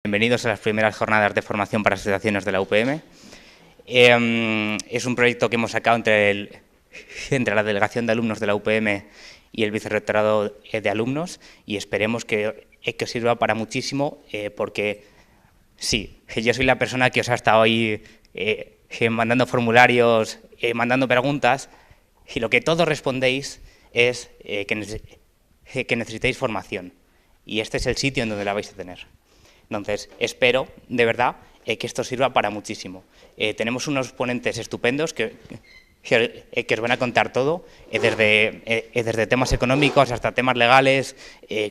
Bienvenidos a las primeras jornadas de formación para asociaciones de la UPM. Es un proyecto que hemos sacado entre la delegación de alumnos de la UPM y el vicerrectorado de alumnos, y esperemos que os sirva para muchísimo, porque sí, yo soy la persona que os ha estado ahí mandando formularios, mandando preguntas, y lo que todos respondéis es que necesitáis formación, y este es el sitio en donde la vais a tener. Entonces, espero, de verdad, que esto sirva para muchísimo. Tenemos unos ponentes estupendos que os van a contar todo, desde temas económicos hasta temas legales,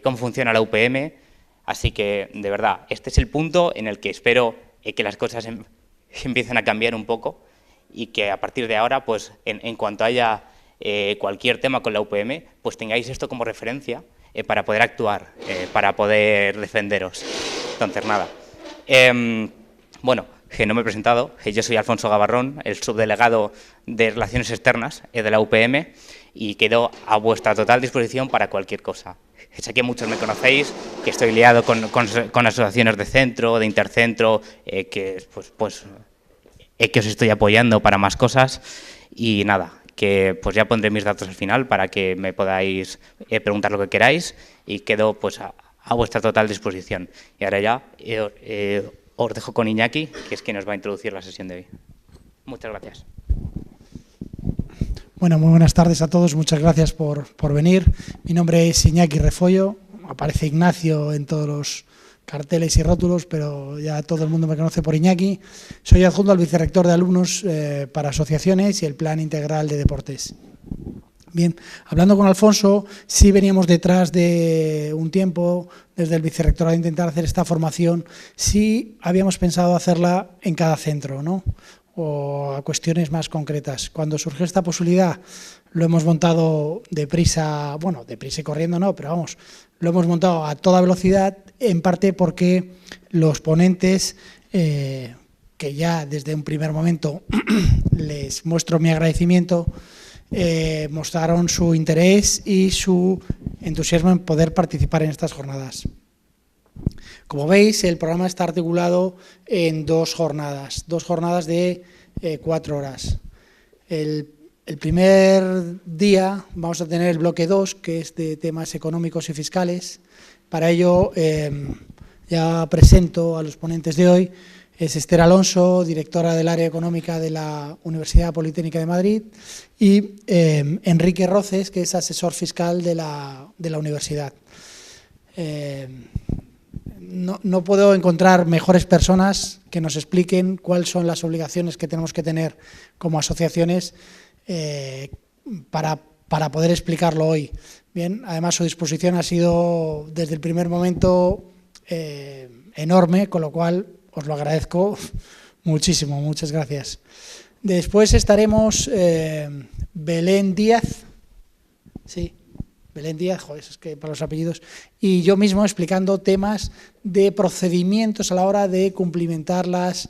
cómo funciona la UPM. Así que, de verdad, este es el punto en el que espero que las cosas empiecen a cambiar un poco, y que a partir de ahora, pues, en cuanto haya cualquier tema con la UPM, pues tengáis esto como referencia para poder actuar, para poder defenderos. Entonces, nada. Bueno, no me he presentado. Yo soy Alfonso Gavarrón, el subdelegado de Relaciones Externas de la UPM, y quedo a vuestra total disposición para cualquier cosa. Sé que muchos me conocéis, que estoy liado con asociaciones de centro, de intercentro, que os estoy apoyando para más cosas, y nada, que pues ya pondré mis datos al final para que me podáis preguntar lo que queráis, y quedo pues a vuestra total disposición. Y ahora ya os dejo con Iñaki, que es quien nos va a introducir la sesión de hoy. Muchas gracias. Bueno, muy buenas tardes a todos, muchas gracias por venir. Mi nombre es Iñaki Refollo, aparece Ignacio en todos los carteles y rótulos, pero ya todo el mundo me conoce por Iñaki. Soy adjunto al vicerrector de alumnos para asociaciones y el Plan Integral de Deportes. Bien, hablando con Alfonso, sí veníamos detrás de un tiempo, desde el vicerrectorado, a intentar hacer esta formación. Sí habíamos pensado hacerla en cada centro, ¿no?, o a cuestiones más concretas. Cuando surgió esta posibilidad, lo hemos montado deprisa, bueno, deprisa y corriendo no, pero vamos, lo hemos montado a toda velocidad, en parte porque los ponentes, que ya desde un primer momento les muestro mi agradecimiento, mostraron su interés y su entusiasmo en poder participar en estas jornadas. Como veis, el programa está articulado en dos jornadas de 4 horas. El primer día vamos a tener el bloque 2, que es de temas económicos y fiscales. Para ello, ya presento a los ponentes de hoy. Es Esther Alonso, directora del área económica de la Universidad Politécnica de Madrid, y Enrique Roces, que es asesor fiscal de la universidad. No puedo encontrar mejores personas que nos expliquen cuáles son las obligaciones que tenemos que tener como asociaciones para poder explicarlo hoy. Bien, además su disposición ha sido desde el primer momento enorme, con lo cual os lo agradezco muchísimo, muchas gracias. Después estaremos Belén Díaz, sí, Belén Díaz, joder, es que para los apellidos, y yo mismo explicando temas de procedimientos a la hora de cumplimentar los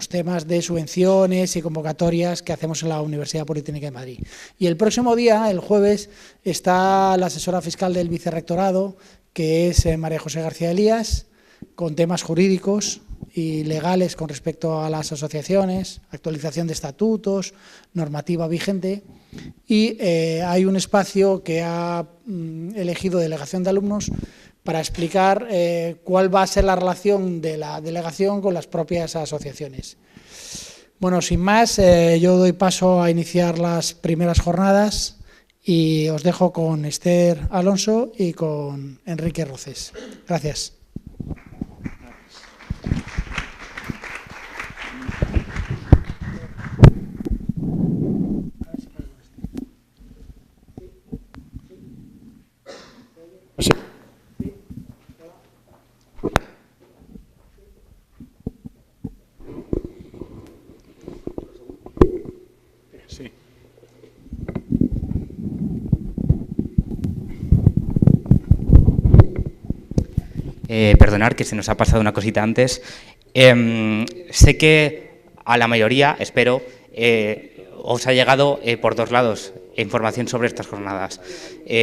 temas de subvenciones y convocatorias que hacemos en la Universidad Politécnica de Madrid. Y el próximo día, el jueves, está la asesora fiscal del vicerrectorado, que es María José García Elías, con temas jurídicos y legales con respecto a las asociaciones, actualización de estatutos, normativa vigente, y hay un espacio que ha elegido Delegación de Alumnos para explicar cuál va a ser la relación de la delegación con las propias asociaciones. Bueno, sin más, yo doy paso a iniciar las primeras jornadas y os dejo con Esther Alonso y con Enrique Roces. Gracias. Perdonad que se nos ha pasado una cosita antes. Sé que a la mayoría, espero, os ha llegado por dos lados información sobre estas jornadas.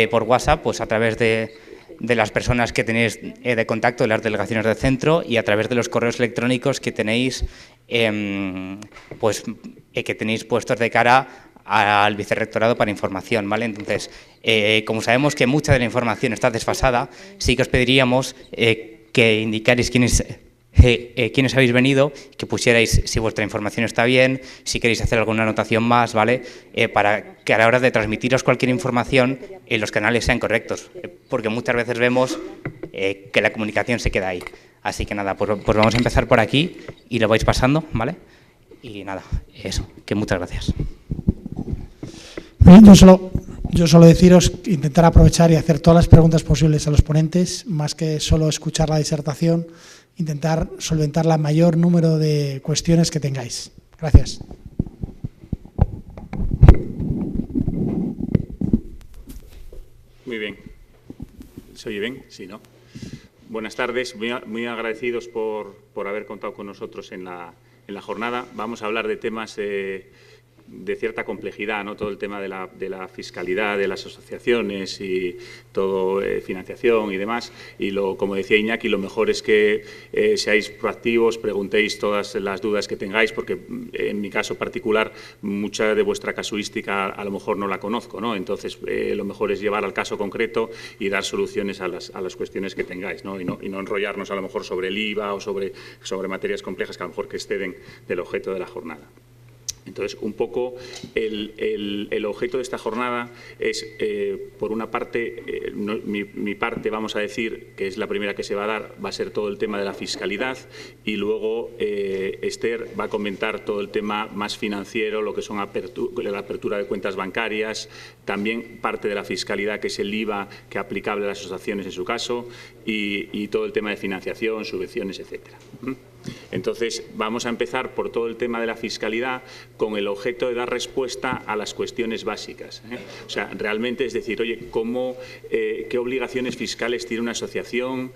Por WhatsApp, pues a través de de las personas que tenéis de contacto, de las delegaciones del centro, y a través de los correos electrónicos que tenéis, que tenéis puestos de cara al vicerrectorado para información, ¿vale? Entonces, como sabemos que mucha de la información está desfasada, sí que os pediríamos que indicarais quiénes habéis venido, que pusierais si vuestra información está bien, si queréis hacer alguna anotación más, ¿vale? Para que a la hora de transmitiros cualquier información los canales sean correctos, porque muchas veces vemos que la comunicación se queda ahí. Así que nada, pues vamos a empezar por aquí y lo vais pasando, ¿vale? Y nada, eso, que muchas gracias. Yo solo deciros, intentar aprovechar y hacer todas las preguntas posibles a los ponentes, más que solo escuchar la disertación, intentar solventar el mayor número de cuestiones que tengáis. Gracias. Muy bien. ¿Se oye bien? Sí, ¿no? Buenas tardes. Muy agradecidos por haber contado con nosotros en la jornada. Vamos a hablar de temas de cierta complejidad, ¿no? Todo el tema de la fiscalidad, de las asociaciones y todo, financiación y demás. Y como decía Iñaki, lo mejor es que seáis proactivos, preguntéis todas las dudas que tengáis, porque en mi caso particular, mucha de vuestra casuística a lo mejor no la conozco, ¿no? Entonces, lo mejor es llevar al caso concreto y dar soluciones a las cuestiones que tengáis, ¿no? Y no enrollarnos a lo mejor sobre el IVA o sobre materias complejas que a lo mejor que exceden del objeto de la jornada. Entonces, un poco el objeto de esta jornada es, por una parte, mi parte, vamos a decir, que es la primera que se va a dar, va a ser todo el tema de la fiscalidad, y luego Esther va a comentar todo el tema más financiero, lo que son la apertura de cuentas bancarias, también parte de la fiscalidad, que es el IVA que es aplicable a las asociaciones en su caso, y todo el tema de financiación, subvenciones, etcétera. Entonces, vamos a empezar por todo el tema de la fiscalidad con el objeto de dar respuesta a las cuestiones básicas. O sea, realmente es decir, oye, ¿qué obligaciones fiscales tiene una asociación?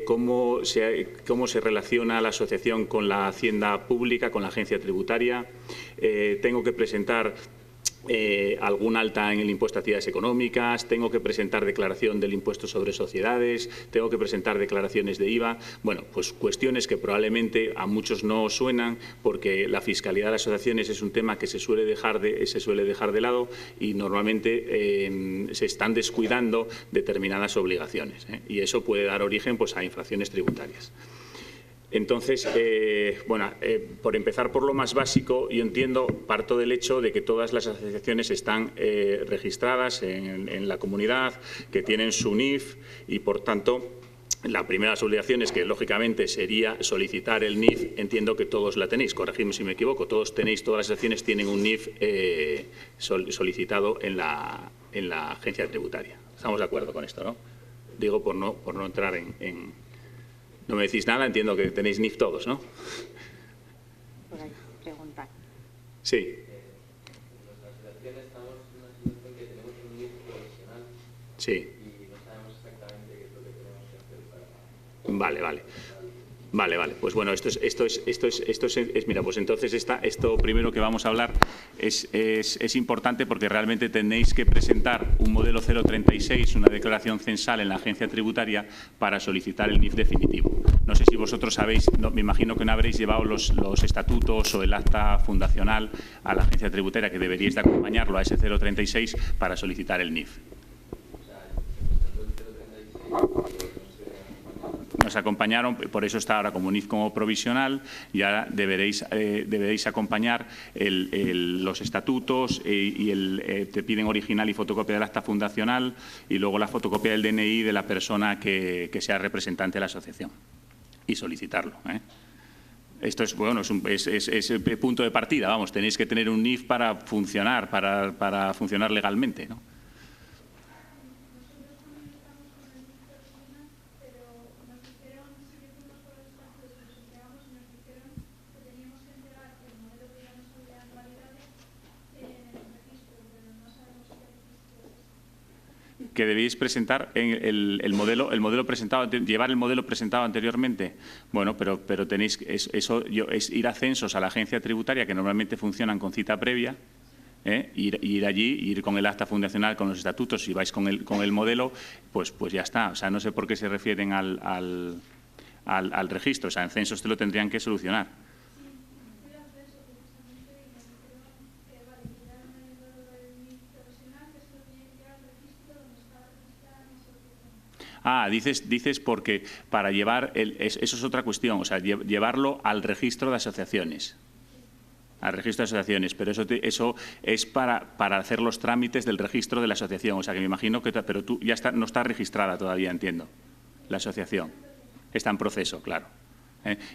¿Cómo se relaciona la asociación con la hacienda pública, con la agencia tributaria? ¿Tengo que presentar algún alta en el impuesto a actividades económicas? ¿Tengo que presentar declaración del impuesto sobre sociedades? ¿Tengo que presentar declaraciones de IVA? Bueno, pues cuestiones que probablemente a muchos no suenan, porque la fiscalidad de las asociaciones es un tema que se suele dejar de lado, y normalmente se están descuidando determinadas obligaciones, y eso puede dar origen, pues, a infracciones tributarias. Entonces, por empezar por lo más básico, yo parto del hecho de que todas las asociaciones están registradas en la comunidad, que tienen su NIF, y por tanto, la primera de las obligaciones, que lógicamente sería solicitar el NIF, entiendo que todos la tenéis, corregidme si me equivoco, todas las asociaciones tienen un NIF solicitado en la agencia tributaria. Estamos de acuerdo con esto, ¿no? Digo, por no entrar en... No me decís nada, entiendo que tenéis NIF todos, ¿no? Por ahí, preguntar. Sí. Nuestra asociación estamos en una situación que tenemos un NIF provisional. Sí. Y no sabemos exactamente qué es lo que tenemos que hacer para... Vale. Pues bueno, esto es mira, pues entonces esto primero que vamos a hablar es importante, porque realmente tenéis que presentar un modelo 036, una declaración censal en la agencia tributaria para solicitar el NIF definitivo. No sé si vosotros sabéis, me imagino que no habréis llevado los estatutos o el acta fundacional a la agencia tributaria, que deberíais de acompañarlo a ese 036 para solicitar el NIF. Nos acompañaron, por eso está ahora como NIF como provisional, y ahora deberéis acompañar los estatutos y te piden original y fotocopia del acta fundacional, y luego la fotocopia del DNI de la persona que sea representante de la asociación, y solicitarlo. Esto es, bueno, es el punto de partida, vamos, tenéis que tener un NIF para funcionar, para funcionar legalmente, ¿no? Que debéis presentar el modelo presentado, llevar el modelo presentado anteriormente. Bueno, pero tenéis es ir a censos a la agencia tributaria, que normalmente funcionan con cita previa, Ir allí, ir con el acta fundacional, con los estatutos, si vais con el modelo, pues ya está. O sea, no sé por qué se refieren al registro. O sea, en censos te lo tendrían que solucionar. Dices porque para llevar, eso es otra cuestión, o sea, llevarlo al registro de asociaciones. Al registro de asociaciones, pero eso es para hacer los trámites del registro de la asociación. O sea, que me imagino que... Pero tú ya no está registrada todavía, entiendo, la asociación. Está en proceso, claro.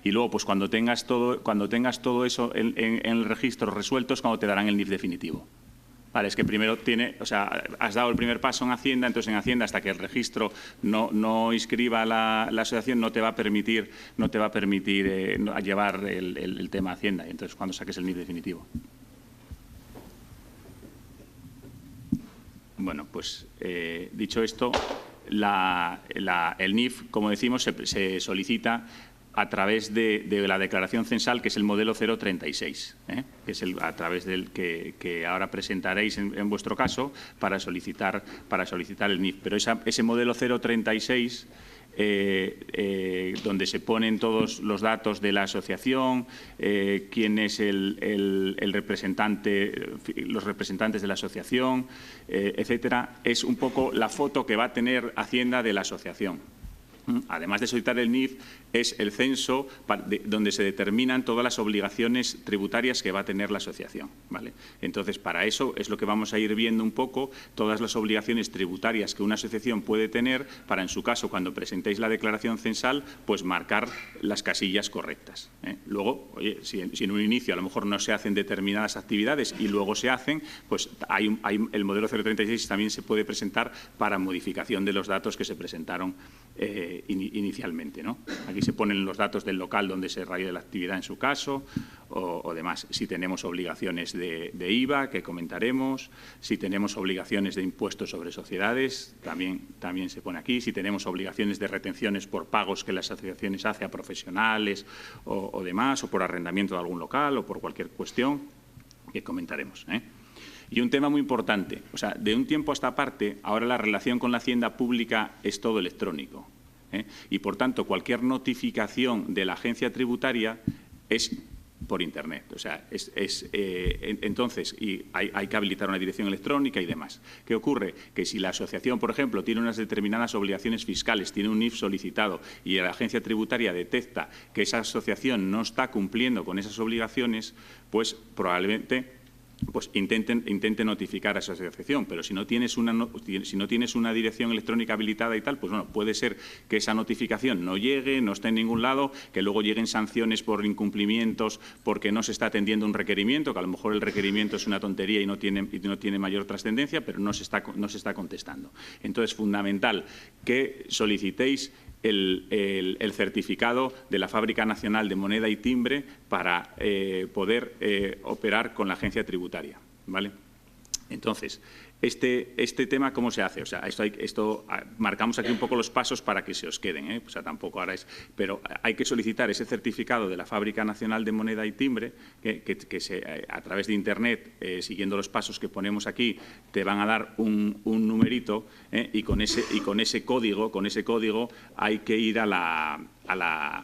Y luego, pues cuando tengas todo eso en el registro resuelto es cuando te darán el NIF definitivo. Vale, es que primero has dado el primer paso en Hacienda, entonces en Hacienda hasta que el registro no inscriba la asociación no te va a permitir llevar el tema a Hacienda, y entonces cuando saques el NIF definitivo. Bueno, pues dicho esto, el NIF, como decimos, se solicita a través de la declaración censal, que es el modelo 036, que es a través del que ahora presentaréis en vuestro caso para solicitar el NIF. Pero ese modelo 036, donde se ponen todos los datos de la asociación, quién es el representante, los representantes de la asociación, etcétera, es un poco la foto que va a tener Hacienda de la asociación. Además de solicitar el NIF, es el censo donde se determinan todas las obligaciones tributarias que va a tener la asociación, ¿vale? Entonces, para eso es lo que vamos a ir viendo un poco, todas las obligaciones tributarias que una asociación puede tener para, en su caso, cuando presentéis la declaración censal, pues marcar las casillas correctas. Luego, oye, si en un inicio a lo mejor no se hacen determinadas actividades y luego se hacen, pues el modelo 036 también se puede presentar para modificación de los datos que se presentaron inicialmente, ¿no? Aquí se ponen los datos del local donde se realiza la actividad en su caso o demás. Si tenemos obligaciones de IVA, que comentaremos, si tenemos obligaciones de impuestos sobre sociedades, también se pone aquí, si tenemos obligaciones de retenciones por pagos que las asociaciones hacen a profesionales o demás, o por arrendamiento de algún local o por cualquier cuestión que comentaremos, Y un tema muy importante, o sea, de un tiempo a esta parte, ahora la relación con la Hacienda Pública es todo electrónico. Y, por tanto, cualquier notificación de la agencia tributaria es por Internet. O sea, entonces, hay que habilitar una dirección electrónica y demás. ¿Qué ocurre? Que si la asociación, por ejemplo, tiene unas determinadas obligaciones fiscales, tiene un NIF solicitado y la agencia tributaria detecta que esa asociación no está cumpliendo con esas obligaciones, pues probablemente intente notificar a esa asociación, pero si no tienes una dirección electrónica habilitada y tal, pues bueno, puede ser que esa notificación no llegue, no esté en ningún lado, que luego lleguen sanciones por incumplimientos porque no se está atendiendo un requerimiento, que a lo mejor el requerimiento es una tontería y no tiene mayor trascendencia, pero no se está contestando. Entonces, fundamental que solicitéis el certificado de la Fábrica Nacional de Moneda y Timbre para poder operar con la agencia tributaria, ¿vale? Entonces, este tema, ¿cómo se hace? O sea, marcamos aquí un poco los pasos para que se os queden, O sea, tampoco ahora pero hay que solicitar ese certificado de la Fábrica Nacional de Moneda y Timbre, que a través de Internet, siguiendo los pasos que ponemos aquí, te van a dar un numerito, y con ese código hay que ir a la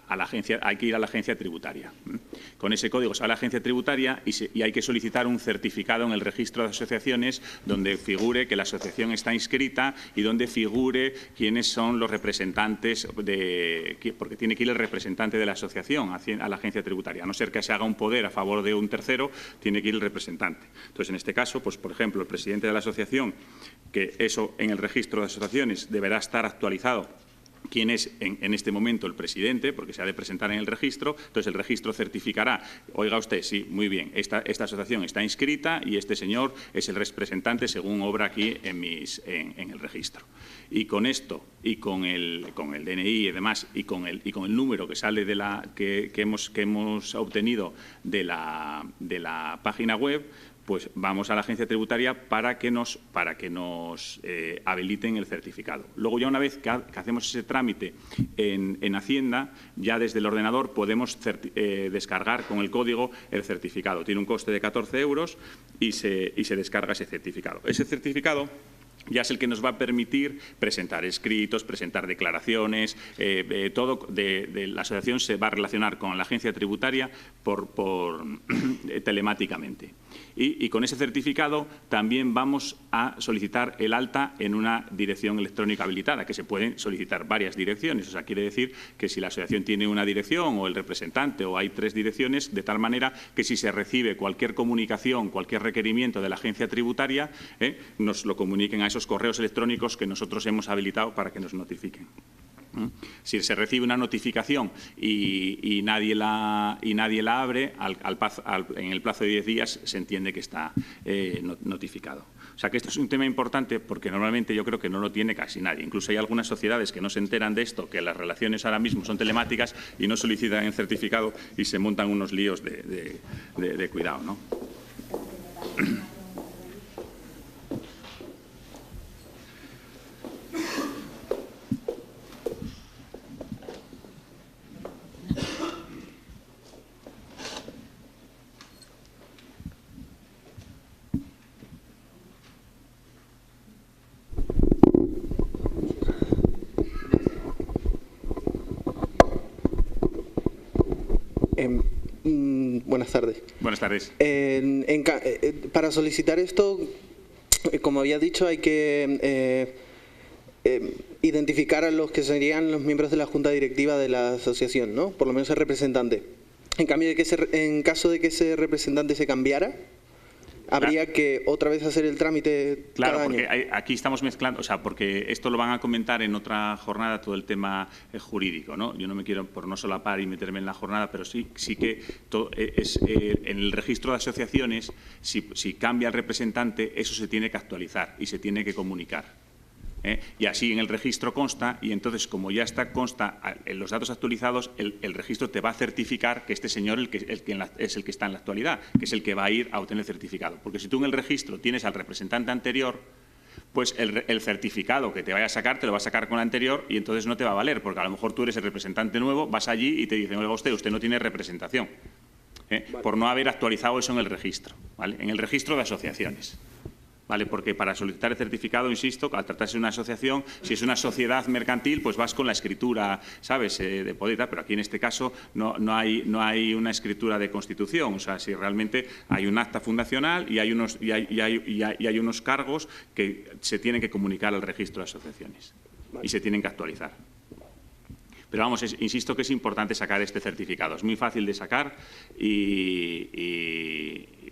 agencia tributaria. Con ese código se va a la agencia tributaria y hay que solicitar un certificado en el registro de asociaciones donde figure que la asociación está inscrita y donde figure quiénes son los representantes porque tiene que ir el representante de la asociación a la agencia tributaria. A no ser que se haga un poder a favor de un tercero, tiene que ir el representante. Entonces, en este caso, pues por ejemplo, el presidente de la asociación, que eso en el registro de asociaciones deberá estar actualizado quién es en este momento el presidente, porque se ha de presentar en el registro. Entonces, el registro certificará, oiga usted, sí, muy bien, esta asociación está inscrita y este señor es el representante según obra aquí en el registro. Y con esto, y con el DNI y demás, y con el número que sale que hemos obtenido de la página web, pues vamos a la agencia tributaria para que nos habiliten el certificado. Luego, ya una vez que hacemos ese trámite en Hacienda, ya desde el ordenador podemos descargar con el código el certificado. Tiene un coste de 14 euros y se descarga ese certificado. Ese certificado ya es el que nos va a permitir presentar escritos, presentar declaraciones, todo de la asociación se va a relacionar con la agencia tributaria telemáticamente. Y con ese certificado también vamos a solicitar el alta en una dirección electrónica habilitada, que se pueden solicitar varias direcciones. O sea, quiere decir que si la asociación tiene una dirección o el representante o hay 3 direcciones, de tal manera que si se recibe cualquier comunicación, cualquier requerimiento de la agencia tributaria, nos lo comuniquen a esos correos electrónicos que nosotros hemos habilitado para que nos notifiquen. Si se recibe una notificación y nadie la abre, en el plazo de 10 días se entiende que está notificado. O sea que esto es un tema importante porque normalmente yo creo que no lo tiene casi nadie. Incluso hay algunas sociedades que no se enteran de esto, que las relaciones ahora mismo son telemáticas y no solicitan el certificado y se montan unos líos de cuidado, ¿no? Buenas tardes. Buenas tardes. Para solicitar esto, como había dicho, hay que identificar a los que serían los miembros de la junta directiva de la asociación, ¿no? Por lo menos el representante. En caso de que ese representante se cambiara, habría que otra vez hacer el trámite Claro, cada porque año. aquí estamos mezclando, o sea, porque esto lo van a comentar en otra jornada, todo el tema jurídico, ¿no? Yo no me quiero, por no solapar y meterme en la jornada, pero sí que en el registro de asociaciones, si cambia el representante, eso se tiene que actualizar y se tiene que comunicar. Y así en el registro consta, y entonces como ya consta en los datos actualizados, el registro te va a certificar que este señor es el que está en la actualidad, que es el que va a ir a obtener el certificado. Porque si tú en el registro tienes al representante anterior, pues el certificado que te vaya a sacar, te lo va a sacar con el anterior y entonces no te va a valer, porque a lo mejor tú eres el representante nuevo, vas allí y te dicen, oiga usted no tiene representación, por no haber actualizado eso en el registro, ¿vale? En el registro de asociaciones. ¿Vale? Porque para solicitar el certificado, insisto, al tratarse de una asociación, si es una sociedad mercantil, pues vas con la escritura, ¿sabes?, de poder y tal, pero aquí en este caso no hay una escritura de constitución, o sea, si realmente hay un acta fundacional y hay unos cargos que se tienen que comunicar al registro de asociaciones y se tienen que actualizar. Pero vamos, insisto que es importante sacar este certificado. Es muy fácil de sacar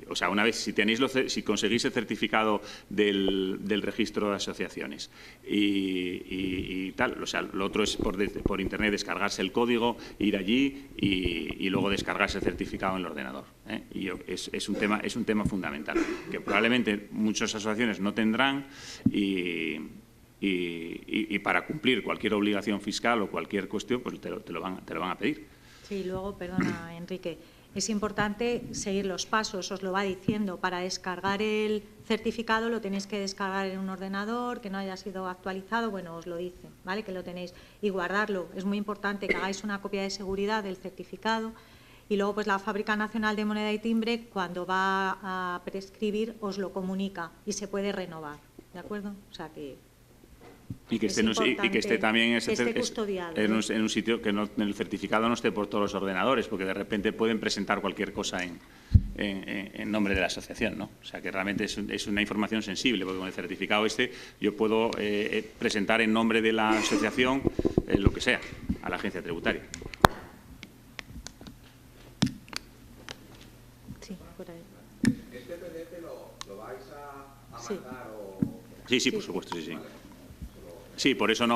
o sea, una vez si conseguís el certificado del registro de asociaciones y tal, o sea, lo otro es por internet descargarse el código, ir allí y luego descargarse el certificado en el ordenador. Y es un tema fundamental que probablemente muchas asociaciones no tendrán y para cumplir cualquier obligación fiscal o cualquier cuestión, pues te lo van a pedir. Sí, luego, perdona, Enrique, es importante seguir los pasos, os lo va diciendo. Para descargar el certificado lo tenéis que descargar en un ordenador, que no haya sido actualizado, bueno, os lo dice, ¿vale?, que lo tenéis, y guardarlo. Es muy importante que hagáis una copia de seguridad del certificado y luego pues la Fábrica Nacional de Moneda y Timbre, cuando va a prescribir, os lo comunica y se puede renovar, ¿de acuerdo? O sea que... Y que esté también custodiado, en un sitio que en el certificado no esté por todos los ordenadores, porque de repente pueden presentar cualquier cosa en nombre de la asociación, ¿no? O sea, que realmente es una información sensible, porque con el certificado yo puedo presentar en nombre de la asociación lo que sea, a la agencia tributaria. Sí, por ahí. ¿Este PDF lo vais a Sí. mandar o...? Sí, por supuesto, sí. Sí, por eso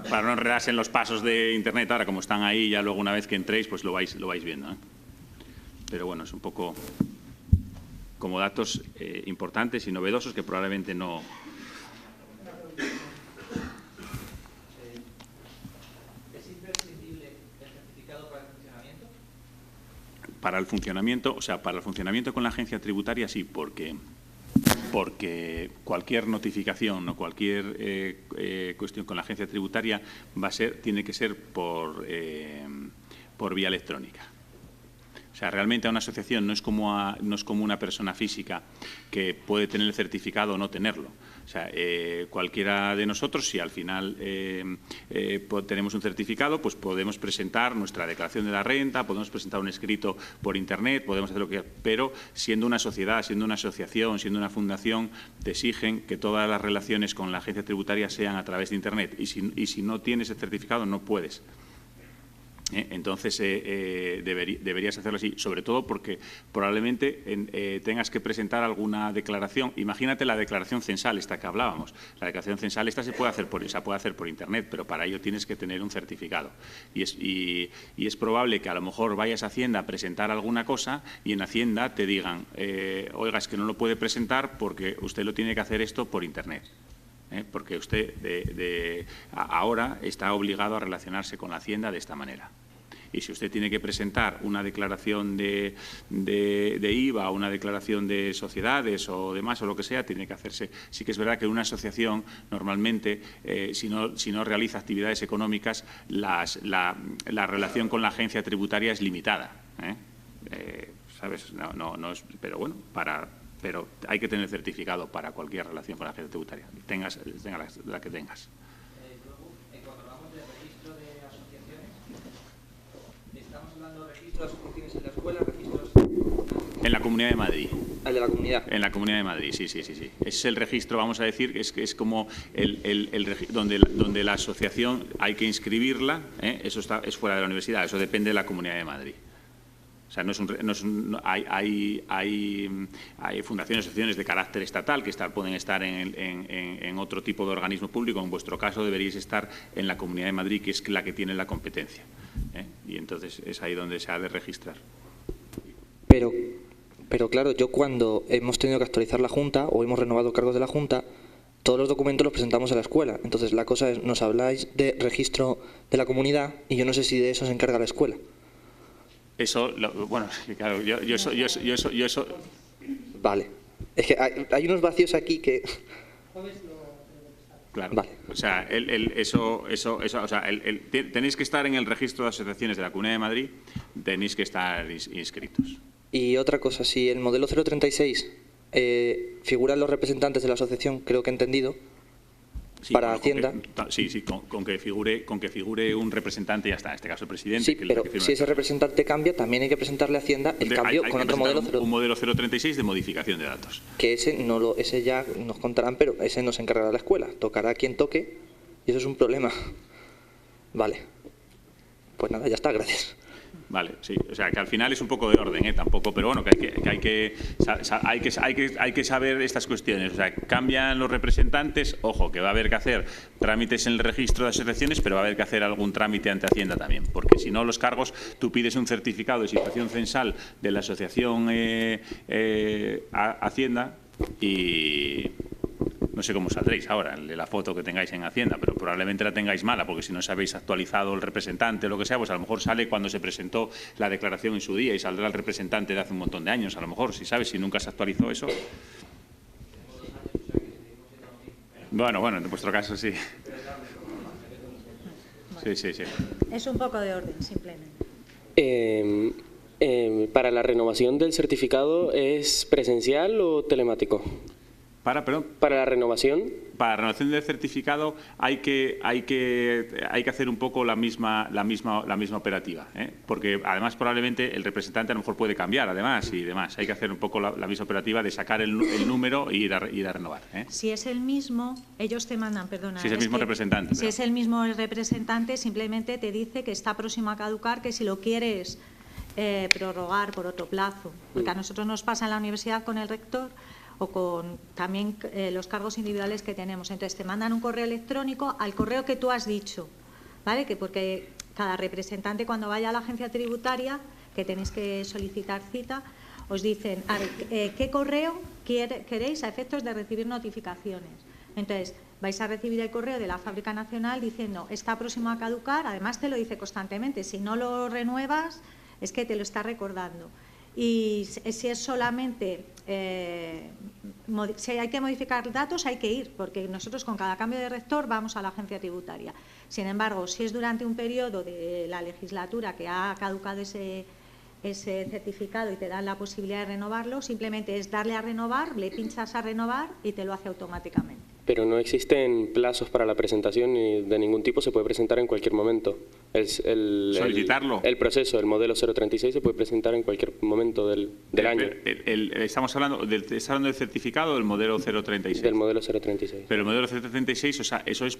para no enredarse en los pasos de Internet, ahora como están ahí, ya luego una vez que entréis, pues lo vais viendo, ¿eh? Pero bueno, es un poco como datos importantes y novedosos que probablemente no... ¿Es imprescindible el certificado para el funcionamiento? para el funcionamiento, con la agencia tributaria sí, porque cualquier notificación o cualquier cuestión con la agencia tributaria tiene que ser por vía electrónica. O sea, realmente a una asociación no es como una persona física que puede tener el certificado o no tenerlo. O sea, cualquiera de nosotros, si al final tenemos un certificado, pues podemos presentar nuestra declaración de la renta, podemos presentar un escrito por Internet, podemos hacer lo que... Pero siendo una sociedad, siendo una asociación, siendo una fundación, te exigen que todas las relaciones con la agencia tributaria sean a través de Internet. Y si no tienes el certificado, no puedes. Entonces, deberías hacerlo así, sobre todo porque probablemente tengas que presentar alguna declaración. Imagínate la declaración censal, esta que hablábamos. La declaración censal esta se puede hacer por Internet, pero para ello tienes que tener un certificado. Y es probable que a lo mejor vayas a Hacienda a presentar alguna cosa y en Hacienda te digan, oiga, es que no lo puede presentar porque usted lo tiene que hacer esto por Internet. Porque usted ahora está obligado a relacionarse con la Hacienda de esta manera. Y si usted tiene que presentar una declaración de IVA o una declaración de sociedades o demás o lo que sea, tiene que hacerse. Sí que es verdad que una asociación normalmente, si no realiza actividades económicas, la relación con la agencia tributaria es limitada. ¿Sabes? No es, pero bueno, pero hay que tener certificado para cualquier relación con la agencia tributaria, tengas la que tengas. Luego, cuando hablamos de registro de asociaciones, ¿estamos hablando de registro de asociaciones en la escuela, registros...? En la Comunidad de Madrid. ¿El de la comunidad? En la Comunidad de Madrid, sí. Es el registro, vamos a decir, es como donde la asociación hay que inscribirla, eso es fuera de la universidad, eso depende de la Comunidad de Madrid. O sea, hay fundaciones, asociaciones de carácter estatal que pueden estar en otro tipo de organismo público. En vuestro caso deberíais estar en la Comunidad de Madrid, que es la que tiene la competencia. Y entonces es ahí donde se ha de registrar. Pero claro, yo cuando hemos tenido que actualizar la Junta o hemos renovado cargos de la Junta, todos los documentos los presentamos a la escuela. Entonces la cosa es, nos habláis de registro de la comunidad y yo no sé si de eso se encarga la escuela. Eso, bueno, claro, yo eso... Vale. Es que hay unos vacíos aquí que... Claro. Vale. O sea, tenéis que estar en el registro de asociaciones de la Comunidad de Madrid, tenéis que estar inscritos. Y otra cosa, si el modelo 036 figuran los representantes de la asociación, creo que he entendido, sí, para Hacienda... con que figure un representante ya está, en este caso el presidente. Sí, que pero si ese representante cambia, también hay que presentarle a Hacienda el cambio con otro modelo... Un modelo 036 de modificación de datos. Que ese ya nos contarán, pero ese no se encargará la escuela. Tocará a quien toque y eso es un problema. Vale. Pues nada, ya está, gracias. Vale, sí, o sea que al final es un poco de orden, tampoco, pero bueno, que hay que saber estas cuestiones. O sea, cambian los representantes, ojo, que va a haber que hacer trámites en el registro de asociaciones, pero va a haber que hacer algún trámite ante Hacienda también, porque si no los cargos, tú pides un certificado de situación censal de la asociación Hacienda y... No sé cómo saldréis ahora, la foto que tengáis en Hacienda, pero probablemente la tengáis mala, porque si no os habéis actualizado el representante o lo que sea, pues a lo mejor sale cuando se presentó la declaración en su día y saldrá el representante de hace un montón de años, a lo mejor, si sabes, si nunca se actualizó eso. Bueno, en vuestro caso sí. Sí. Es un poco de orden, simplemente. ¿Para la renovación del certificado es presencial o telemático? Para la renovación. Para la renovación del certificado hay que hacer un poco la misma operativa, porque además probablemente el representante a lo mejor puede cambiar además y demás. Hay que hacer un poco la misma operativa de sacar el número y ir a renovar. Si es el mismo, ellos te mandan, perdona. Si es el mismo representante. Si es el mismo representante, simplemente te dice que está próximo a caducar, que si lo quieres prorrogar por otro plazo, porque a nosotros nos pasa en la universidad con el rector o con también los cargos individuales que tenemos. Entonces, te mandan un correo electrónico al correo que tú has dicho, ¿vale? Que porque cada representante, cuando vaya a la agencia tributaria, que tenéis que solicitar cita, os dicen, a ver, ¿qué correo queréis a efectos de recibir notificaciones? Entonces, vais a recibir el correo de la Fábrica Nacional diciendo, está próximo a caducar, además te lo dice constantemente, si no lo renuevas, es que te lo está recordando. Y si es solamente, si hay que modificar datos, hay que ir, porque nosotros con cada cambio de rector vamos a la agencia tributaria. Sin embargo, si es durante un periodo de la legislatura que ha caducado ese certificado y te dan la posibilidad de renovarlo, simplemente es darle a renovar, le pinchas a renovar y te lo hace automáticamente. Pero no existen plazos para la presentación ni de ningún tipo, se puede presentar en cualquier momento. ¿Solicitarlo? El proceso, el modelo 036 se puede presentar en cualquier momento del año. ¿Estamos hablando del certificado o del modelo 036? Del modelo 036. Pero el modelo 036, o sea, eso es se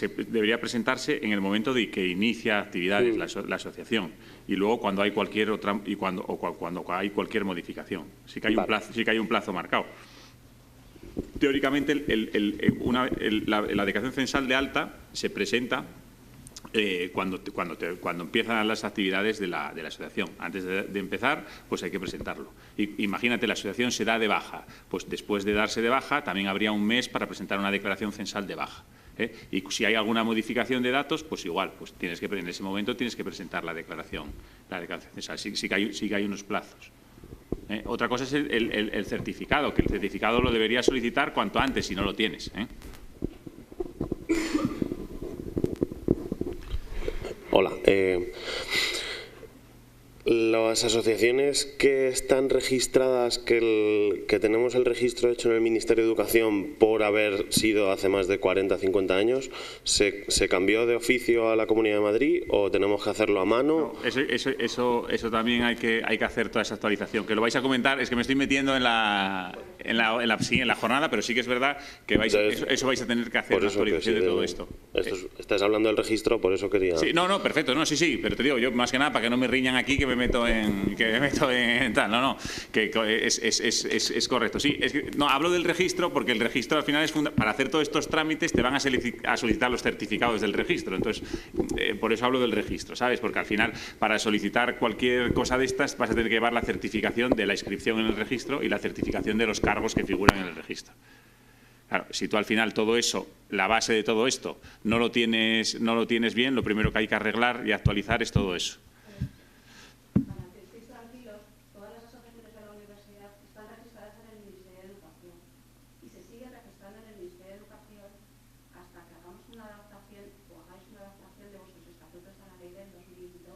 debería presentarse en el momento de que inicia actividades la asociación y luego cuando hay cualquier otra cuando hay cualquier modificación. Sí que hay un plazo, sí que hay un plazo marcado. Teóricamente, la declaración censal de alta se presenta cuando empiezan las actividades de la asociación. Antes de empezar, pues hay que presentarlo. Imagínate, la asociación se da de baja. Pues después de darse de baja, también habría un mes para presentar una declaración censal de baja. Y si hay alguna modificación de datos, pues igual, pues en ese momento tienes que presentar la declaración censal. Sí que hay unos plazos. Otra cosa es el certificado, que el certificado lo deberías solicitar cuanto antes si no lo tienes. Hola. Las asociaciones que están registradas, que tenemos el registro hecho en el Ministerio de Educación por haber sido hace más de 40 o 50 años, ¿se cambió de oficio a la Comunidad de Madrid o tenemos que hacerlo a mano? No, eso también hay que hacer toda esa actualización. Que lo vais a comentar, es que me estoy metiendo en la jornada, pero sí que es verdad que eso vais a tener que hacer la actualización de todo esto. Estás hablando del registro, por eso quería... Sí, no, perfecto, sí, pero te digo, yo más que nada para que no me riñan aquí que me meto en tal, que es correcto. Sí, hablo del registro porque el registro al final es para hacer todos estos trámites te van a solicitar los certificados del registro, entonces por eso hablo del registro, ¿sabes? Porque al final para solicitar cualquier cosa de estas vas a tener que llevar la certificación de la inscripción en el registro y la certificación de los cargos que figuran en el registro. Claro, si tú al final todo eso, la base de todo esto, no lo tienes bien, lo primero que hay que arreglar y actualizar es todo eso. Para que estéis tranquilos, todas las asociaciones de la universidad están registradas en el Ministerio de Educación y se siguen registrando en el Ministerio de Educación hasta que hagamos una adaptación o hagáis una adaptación de vuestros estatutos a la ley del 2002,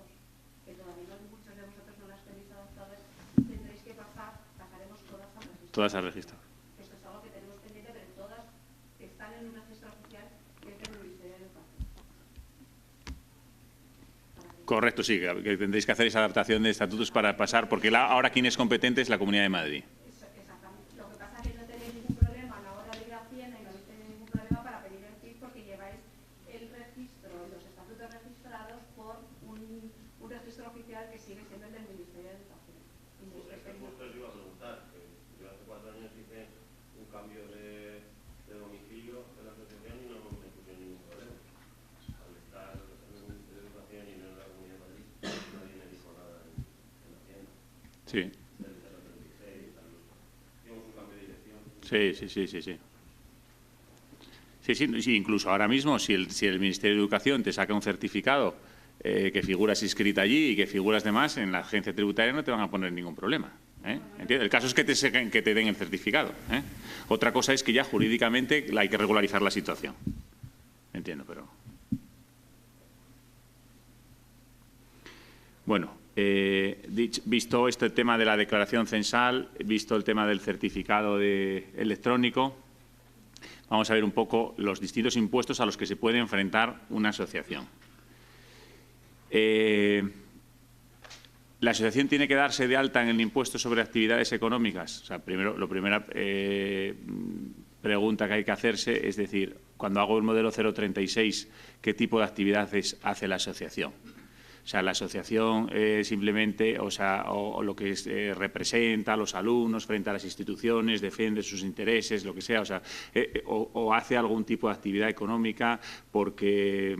que todavía muchos de vosotros no las tenéis adaptadas y tendréis que pasaremos todas al registro. Todas al registro. Esto es algo que tenemos pendiente, pero todas están en un registro oficial que es del Ministerio de Educación. Correcto, sí, que tendréis que hacer esa adaptación de estatutos para pasar, porque ahora quien es competente es la Comunidad de Madrid. Exactamente. Lo que pasa es que no tenéis ningún problema a la hora de ir a Hacienda y no tenéis ningún problema para pedir el CIF porque lleváis el registro, los estatutos registrados por un registro oficial que sigue siendo el del Ministerio de Educación. Justo os iba a preguntar, que yo hace 4 años hice un cambio de domicilio de la asociación y no me puse ningún problema. Al estar en el Ministerio de Educación y no en la Comunidad de Madrid, nadie me dijo nada en Hacienda. Sí. Del 036 y tal. Hicimos un cambio de dirección. Sí, incluso ahora mismo, si el Ministerio de Educación te saca un certificado que figuras inscrita allí y que figuras demás, en la agencia tributaria no te van a poner ningún problema. El caso es que te den el certificado. Otra cosa es que ya jurídicamente hay que regularizar la situación. Entiendo, pero... Bueno, visto este tema de la declaración censal, visto el tema del certificado electrónico, vamos a ver un poco los distintos impuestos a los que se puede enfrentar una asociación. La asociación tiene que darse de alta en el impuesto sobre actividades económicas. O sea, la primera pregunta que hay que hacerse es decir, cuando hago el modelo 036, ¿qué tipo de actividades hace la asociación? O sea, la asociación simplemente, o lo que representa a los alumnos frente a las instituciones, defiende sus intereses, lo que sea, o hace algún tipo de actividad económica porque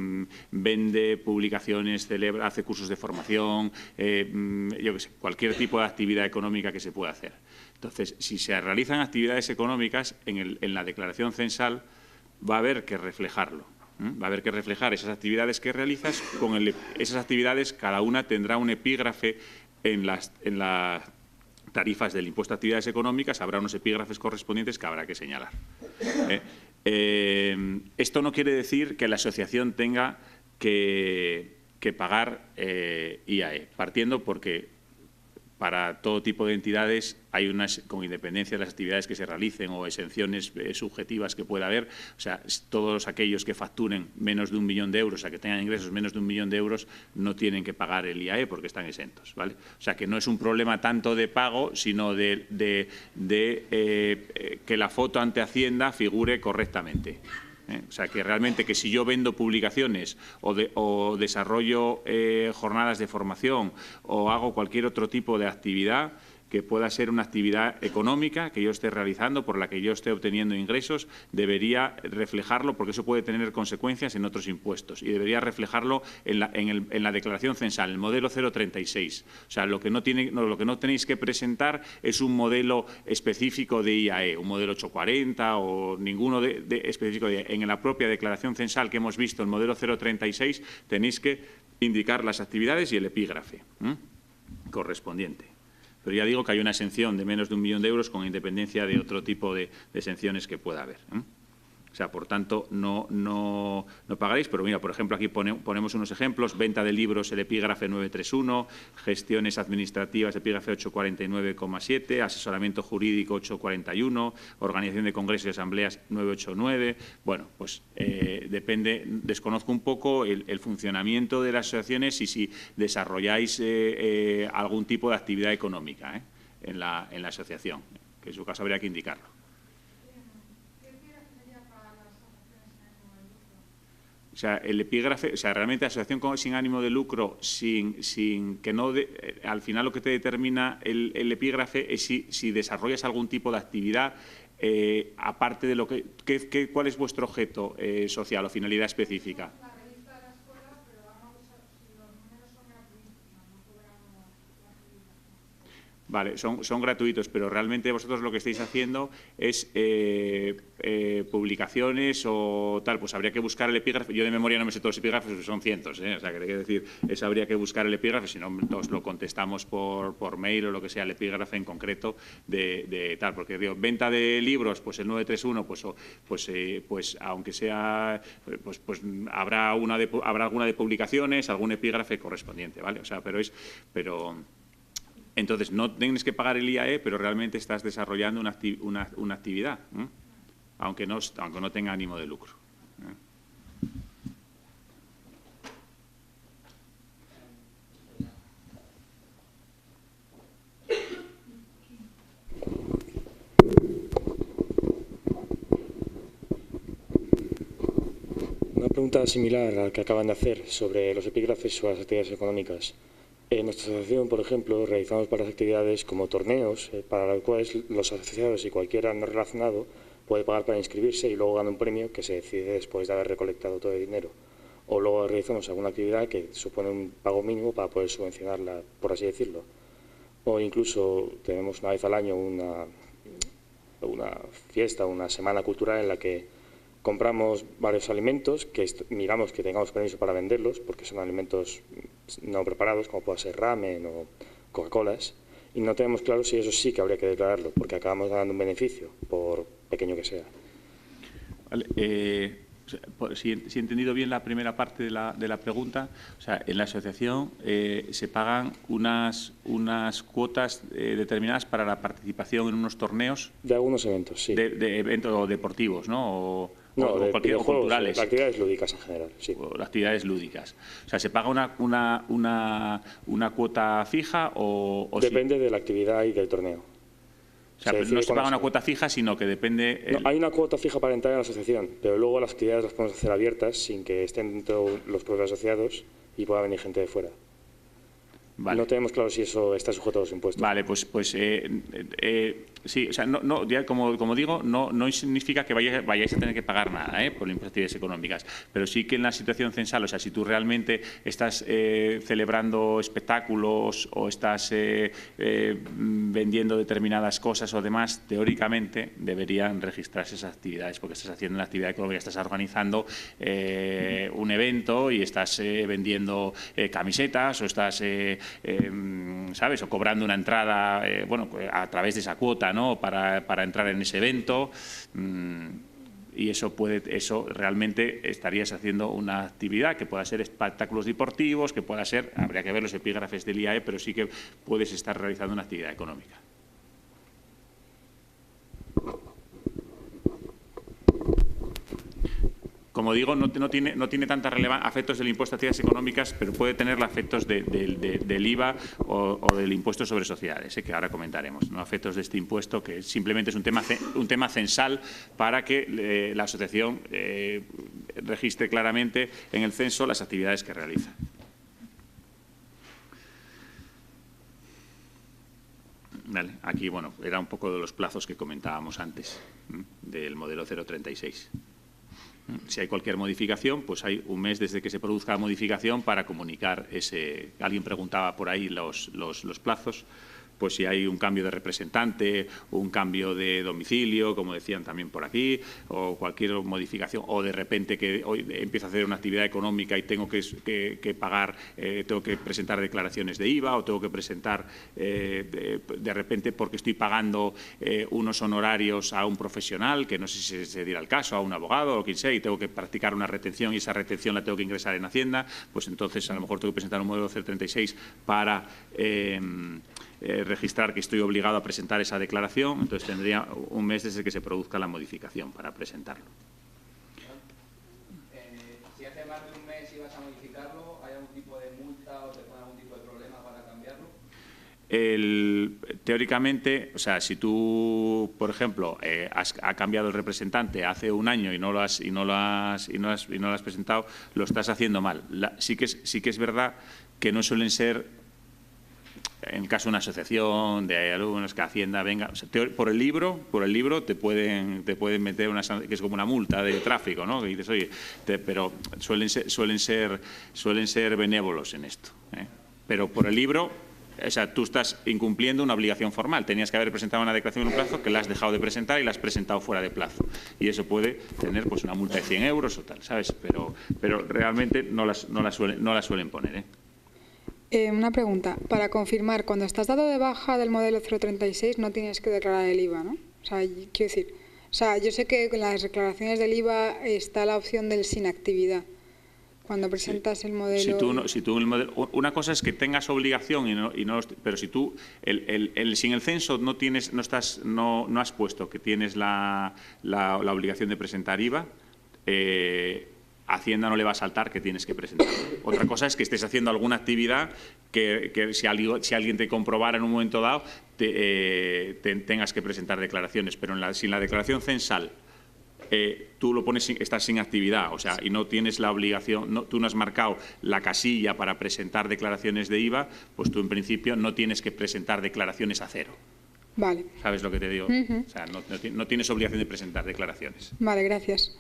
vende publicaciones, hace cursos de formación, yo qué sé, cualquier tipo de actividad económica que se pueda hacer. Entonces, si se realizan actividades económicas, en la declaración censal va a haber que reflejarlo. Va a haber que reflejar esas actividades que realizas. Esas actividades, cada una tendrá un epígrafe en las tarifas del impuesto a actividades económicas, habrá unos epígrafes correspondientes que habrá que señalar. Esto no quiere decir que la asociación tenga que pagar IAE, partiendo porque para todo tipo de entidades hay unas, con independencia de las actividades que se realicen o exenciones subjetivas que pueda haber, o sea, todos aquellos que facturen menos de 1 millón de euros, o sea, que tengan ingresos menos de 1 millón de euros, no tienen que pagar el IAE porque están exentos, ¿vale? O sea, que no es un problema tanto de pago, sino de que la foto ante Hacienda figure correctamente. O sea, que realmente que si yo vendo publicaciones o desarrollo jornadas de formación o hago cualquier otro tipo de actividad que pueda ser una actividad económica que yo esté realizando, por la que yo esté obteniendo ingresos, debería reflejarlo, porque eso puede tener consecuencias en otros impuestos, y debería reflejarlo en la declaración censal, el modelo 036. O sea, lo que no tenéis que presentar es un modelo específico de IAE, un modelo 840 o ninguno de específico de IAE. En la propia declaración censal que hemos visto, el modelo 036, tenéis que indicar las actividades y el epígrafe correspondiente. Pero ya digo que hay una exención de menos de 1 millón de euros con independencia de otro tipo de exenciones que pueda haber. O sea, por tanto, no pagaréis. Pero mira, por ejemplo, aquí ponemos unos ejemplos. Venta de libros, el epígrafe 931, gestiones administrativas, epígrafe 849,7, asesoramiento jurídico 841, organización de congresos y asambleas 989. Bueno, pues depende, desconozco un poco el funcionamiento de las asociaciones y si desarrolláis algún tipo de actividad económica en la asociación, que en su caso habría que indicarlo. O sea, el epígrafe, o sea, realmente asociación sin ánimo de lucro, sin que no al final lo que te determina el epígrafe es si desarrollas algún tipo de actividad aparte de lo ¿cuál es vuestro objeto social o finalidad específica? Vale, son gratuitos, pero realmente vosotros lo que estáis haciendo es publicaciones o tal, pues habría que buscar el epígrafe. Yo de memoria no me sé todos los epígrafes, son cientos, o sea, que hay que decir, eso habría que buscar el epígrafe, si no os lo contestamos por mail o lo que sea, el epígrafe en concreto de tal, porque digo, venta de libros, pues el 931, pues aunque sea, pues habrá alguna de publicaciones, algún epígrafe correspondiente, ¿vale? O sea, pero entonces, no tienes que pagar el IAE, pero realmente estás desarrollando una actividad, aunque no tenga ánimo de lucro. Una pregunta similar a la que acaban de hacer sobre los epígrafes o las actividades económicas. En nuestra asociación, por ejemplo, realizamos varias actividades como torneos, para los cuales los asociados y cualquiera no relacionado puede pagar para inscribirse y luego gana un premio que se decide después de haber recolectado todo el dinero. O luego realizamos alguna actividad que supone un pago mínimo para poder subvencionarla, por así decirlo. O incluso tenemos una vez al año una fiesta, una semana cultural en la que compramos varios alimentos que miramos que tengamos permiso para venderlos, porque son alimentos no preparados, como puede ser ramen o Coca-Colas, y no tenemos claro si eso sí que habría que declararlo, porque acabamos ganando un beneficio, por pequeño que sea. Vale, si he entendido bien la primera parte de la pregunta, o sea, en la asociación se pagan unas cuotas determinadas para la participación en unos torneos. De algunos eventos, sí. De eventos deportivos, ¿no? No, de culturales. Actividades lúdicas en general, sí. O actividades lúdicas. O sea, ¿se paga una cuota fija o depende de la actividad y del torneo? O sea, no se paga una cuota fija, sino que depende... No, hay una cuota fija para entrar en la asociación, pero luego las actividades las podemos hacer abiertas sin que estén dentro los propios asociados y pueda venir gente de fuera. Vale. No tenemos claro si eso está sujeto a los impuestos. Vale, pues sí, o sea, ya como digo, no significa que vayáis a tener que pagar nada por las actividades económicas, pero sí que en la situación censal, o sea, si tú realmente estás celebrando espectáculos o estás vendiendo determinadas cosas o demás, teóricamente deberían registrarse esas actividades, porque estás haciendo una actividad económica, estás organizando un evento y estás vendiendo camisetas o estás ¿sabes? O cobrando una entrada, bueno, a través de esa cuota, ¿no? Para entrar en ese evento. Y eso realmente estarías haciendo una actividad que pueda ser espectáculos deportivos, que pueda ser, habría que ver los epígrafes del IAE, pero sí que puedes estar realizando una actividad económica. Como digo, no tiene tanta relevancia efectos del impuesto a actividades económicas, pero puede tener efectos del IVA o del impuesto sobre sociedades, que ahora comentaremos, no efectos de este impuesto, que simplemente es un tema censal para que la asociación registre claramente en el censo las actividades que realiza. Vale, aquí, bueno, era un poco de los plazos que comentábamos antes del modelo 036. Si hay cualquier modificación, pues hay un mes desde que se produzca la modificación para comunicar ese. Alguien preguntaba por ahí los plazos. Pues si hay un cambio de representante, un cambio de domicilio, como decían también por aquí, o cualquier modificación, o de repente que hoy empiezo a hacer una actividad económica y tengo que pagar, tengo que presentar declaraciones de IVA, o tengo que presentar de repente porque estoy pagando unos honorarios a un profesional, que no sé si se dirá el caso, a un abogado o quien sea, y tengo que practicar una retención y esa retención la tengo que ingresar en Hacienda, pues entonces a lo mejor tengo que presentar un modelo 036 para registrar que estoy obligado a presentar esa declaración, entonces tendría un mes desde que se produzca la modificación para presentarlo. Si hace más de un mes y vas a modificarlo, ¿hay algún tipo de multa o te pone algún tipo de problema para cambiarlo? Teóricamente, o sea, si tú, por ejemplo, has cambiado el representante hace un año y no lo has presentado, lo estás haciendo mal. Sí que es verdad que no suelen ser. En el caso de una asociación de alumnos que Hacienda venga, o sea, por el libro te pueden meter una sanción, que es como una multa de tráfico, ¿no? Que dices, oye, pero suelen ser benévolos en esto, ¿eh? Pero por el libro, o sea, tú estás incumpliendo una obligación formal. Tenías que haber presentado una declaración en un plazo que la has dejado de presentar y la has presentado fuera de plazo. Y eso puede tener pues una multa de 100 euros o tal, ¿sabes? Pero realmente no la suelen poner, ¿eh? Una pregunta. Para confirmar, cuando estás dado de baja del modelo 036 no tienes que declarar el IVA, ¿no? O sea, quiero decir, yo sé que en las declaraciones del IVA está la opción del sin actividad. Cuando presentas el modelo. Si tú el modelo, una cosa es que tengas obligación pero si tú sin el censo no has puesto que tienes la obligación de presentar IVA. Hacienda no le va a saltar que tienes que presentar. Otra cosa es que estés haciendo alguna actividad que si alguien te comprobara en un momento dado, tengas que presentar declaraciones. Pero sin la declaración censal, tú lo pones, estás sin actividad, o sea, y no tienes la obligación, tú no has marcado la casilla para presentar declaraciones de IVA, pues tú en principio no tienes que presentar declaraciones a cero. Vale. ¿Sabes lo que te digo? O sea, no tienes obligación de presentar declaraciones. Vale, gracias.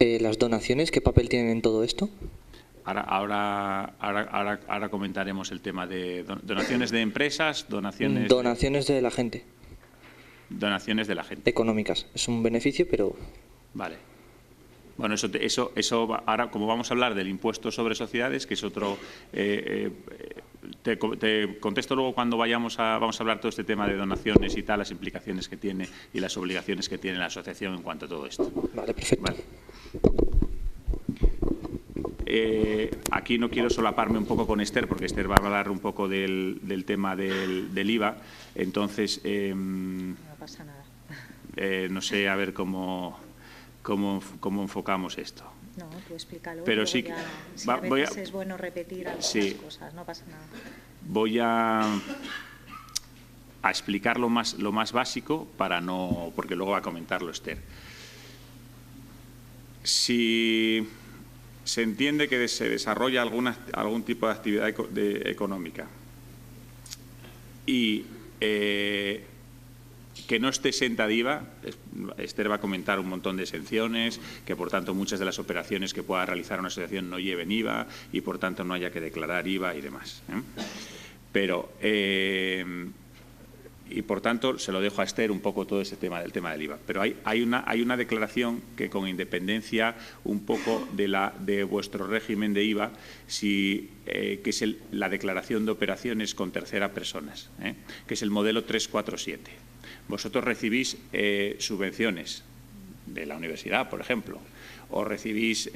¿Las donaciones qué papel tienen en todo esto? Ahora comentaremos el tema de donaciones de empresas, donaciones de la gente. Donaciones de la gente. Económicas. Es un beneficio, pero. Vale. Bueno, eso ahora, como vamos a hablar del impuesto sobre sociedades, que es otro. Te contesto luego cuando vamos a hablar todo este tema de donaciones y tal, las implicaciones que tiene y las obligaciones que tiene la asociación en cuanto a todo esto. Vale, perfecto. Vale. Aquí no quiero solaparme un poco con Esther, porque Esther va a hablar un poco del tema del IVA. Entonces, no pasa nada. No sé, a ver cómo enfocamos esto. No, tú explícalo. Pero sí, a veces es bueno repetir algunas cosas, no pasa nada. Voy a a explicar lo más básico para no, porque luego va a comentarlo Esther. Si se entiende que se desarrolla algún tipo de actividad económica y que no esté exenta de IVA, Esther va a comentar un montón de exenciones, que por tanto muchas de las operaciones que pueda realizar una asociación no lleven IVA y por tanto no haya que declarar IVA y demás. Pero, y por tanto se lo dejo a Esther un poco todo ese tema del IVA. Pero hay una declaración que, con independencia un poco de vuestro régimen de IVA, que es la declaración de operaciones con terceras personas, que es el modelo 347. Vosotros recibís subvenciones de la universidad, por ejemplo, o recibís,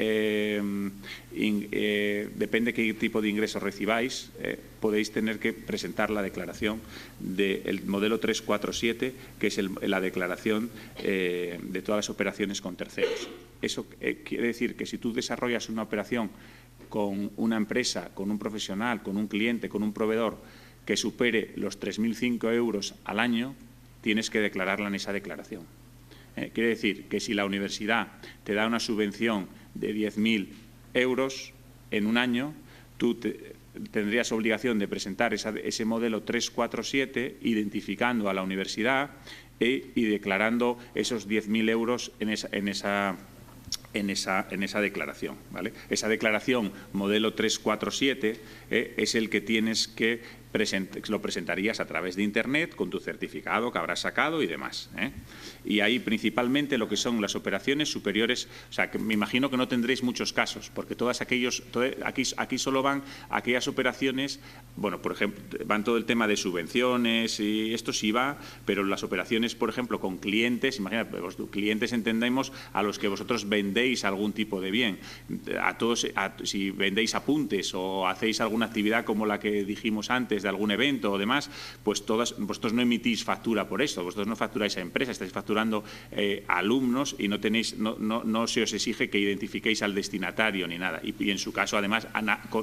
depende qué tipo de ingresos recibáis, podéis tener que presentar la declaración del modelo 347, que es la declaración de todas las operaciones con terceros. Eso quiere decir que si tú desarrollas una operación con una empresa, con un profesional, con un cliente, con un proveedor que supere los 3.005 euros al año, tienes que declararla en esa declaración. Quiere decir que si la universidad te da una subvención de 10.000 euros en un año, tú tendrías obligación de presentar ese modelo 347, identificando a la universidad y declarando esos 10.000 euros en esa declaración, ¿vale? Esa declaración modelo 347 es el que tienes que lo presentarías a través de Internet con tu certificado que habrás sacado y demás. Y ahí principalmente lo que son las operaciones superiores, o sea, que me imagino que no tendréis muchos casos, porque aquí solo van aquellas operaciones, bueno, por ejemplo, van todo el tema de subvenciones y esto sí va, pero las operaciones, por ejemplo, con clientes, imagínate, los clientes entendemos a los que vosotros vendéis algún tipo de bien, si vendéis apuntes o hacéis alguna actividad como la que dijimos antes de algún evento o demás, pues vosotros no emitís factura por esto, vosotros no facturáis a empresas, estáis facturando a alumnos y no se os exige que identifiquéis al destinatario ni nada. Y en su caso, además,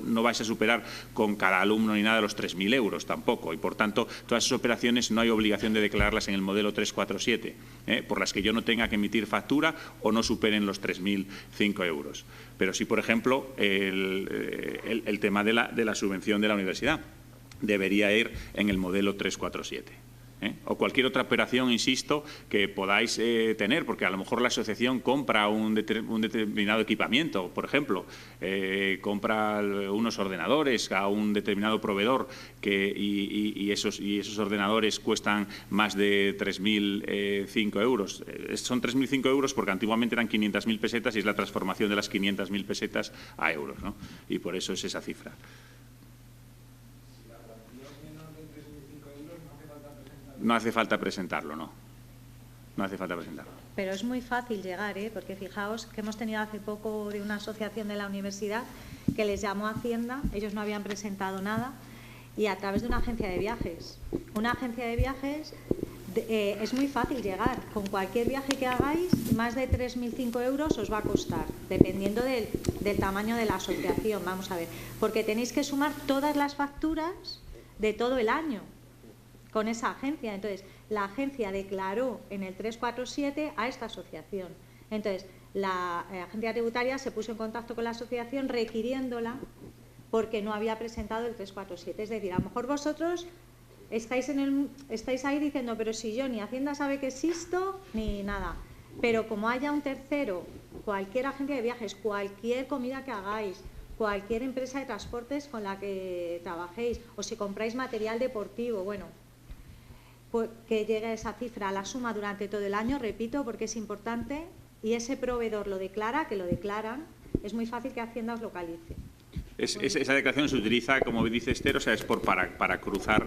no vais a superar con cada alumno ni nada los 3.000 euros tampoco. Y por tanto, todas esas operaciones no hay obligación de declararlas en el modelo 347, por las que yo no tenga que emitir factura o no superen los 3.005 euros. Pero sí, por ejemplo, el tema de la subvención de la universidad debería ir en el modelo 347. O cualquier otra operación, insisto, que podáis tener, porque a lo mejor la asociación compra un determinado equipamiento, por ejemplo, compra unos ordenadores a un determinado proveedor y esos ordenadores cuestan más de 3.005 euros. Son 3.005 euros porque antiguamente eran 500.000 pesetas y es la transformación de las 500.000 pesetas a euros, ¿no? Y por eso es esa cifra. No hace falta presentarlo, no. No hace falta presentarlo. Pero es muy fácil llegar, porque fijaos que hemos tenido hace poco de una asociación de la universidad que les llamó a Hacienda, ellos no habían presentado nada, y a través de una agencia de viajes. Una agencia de viajes es muy fácil llegar. Con cualquier viaje que hagáis, más de 3.005 euros os va a costar, dependiendo del tamaño de la asociación. Vamos a ver, porque tenéis que sumar todas las facturas de todo el año con esa agencia. Entonces, la agencia declaró en el 347 a esta asociación. Entonces, la agencia tributaria se puso en contacto con la asociación requiriéndola porque no había presentado el 347. Es decir, a lo mejor vosotros estáis ahí diciendo, pero si yo ni Hacienda sabe que existo, ni nada. Pero como haya un tercero, cualquier agencia de viajes, cualquier comida que hagáis, cualquier empresa de transportes con la que trabajéis, o si compráis material deportivo, bueno, pues que llegue a esa cifra, a la suma durante todo el año, repito, porque es importante, y ese proveedor lo declara, que lo declaran, es muy fácil que Hacienda os localice. Esa declaración se utiliza, como dice Esther, o sea, es para cruzar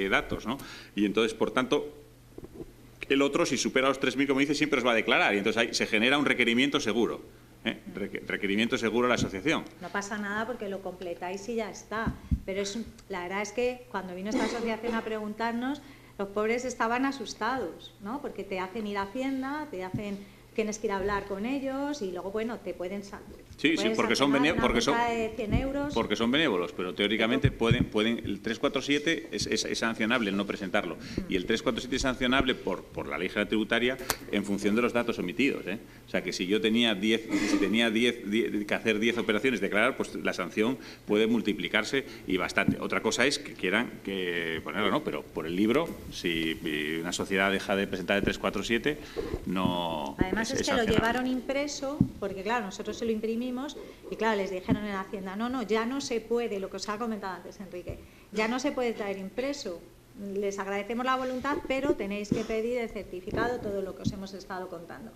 datos, ¿no? Y entonces, por tanto, el otro, si supera los 3.000, como dice, siempre os va a declarar, y entonces ahí se genera un requerimiento seguro. Requerimiento seguro a la asociación. No pasa nada porque lo completáis y ya está. Pero la verdad es que cuando vino esta asociación a preguntarnos, los pobres estaban asustados, ¿no? Porque te hacen ir a Hacienda, te hacen tienes que ir a hablar con ellos y luego, bueno, te pueden Sí, porque son benévolos, pero teóricamente pueden el 347 es sancionable el no presentarlo, y el 347 es sancionable por la ley general tributaria en función de los datos omitidos, ¿eh? O sea, que si yo tenía 10 que hacer 10 operaciones, declarar, pues la sanción puede multiplicarse y bastante. Otra cosa es que quieran ponerlo, ¿no? Pero por el libro, si una sociedad deja de presentar el 347, no. Además es que lo llevaron impreso, porque claro, nosotros se lo imprimimos y claro, les dijeron en Hacienda, no, ya no se puede, lo que os ha comentado antes Enrique, ya no se puede traer impreso. Les agradecemos la voluntad, pero tenéis que pedir el certificado, todo lo que os hemos estado contando.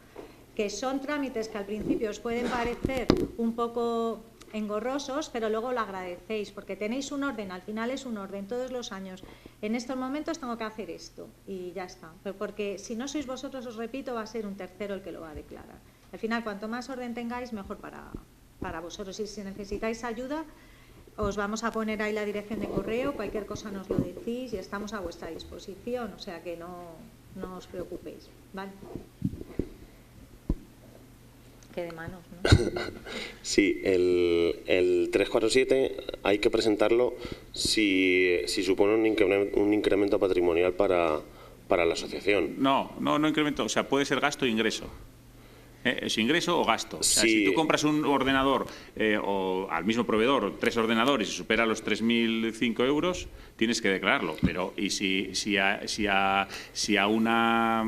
Que son trámites que al principio os pueden parecer un poco engorrosos, pero luego lo agradecéis, porque tenéis un orden, al final es un orden todos los años. En estos momentos tengo que hacer esto y ya está. Porque si no sois vosotros, os repito, va a ser un tercero el que lo va a declarar. Al final, cuanto más orden tengáis, mejor para vosotros. Y si necesitáis ayuda, os vamos a poner ahí la dirección de correo, cualquier cosa nos lo decís y estamos a vuestra disposición, o sea que no os preocupéis, ¿vale? Que de manos, ¿no? Sí, el 347 hay que presentarlo si supone un incremento patrimonial para la asociación. No incremento, o sea, puede ser gasto e ingreso. ¿Es ingreso o gasto? O sea, si tú compras un ordenador o al mismo proveedor 3 ordenadores y supera los 3.005 euros, tienes que declararlo. Pero y si a una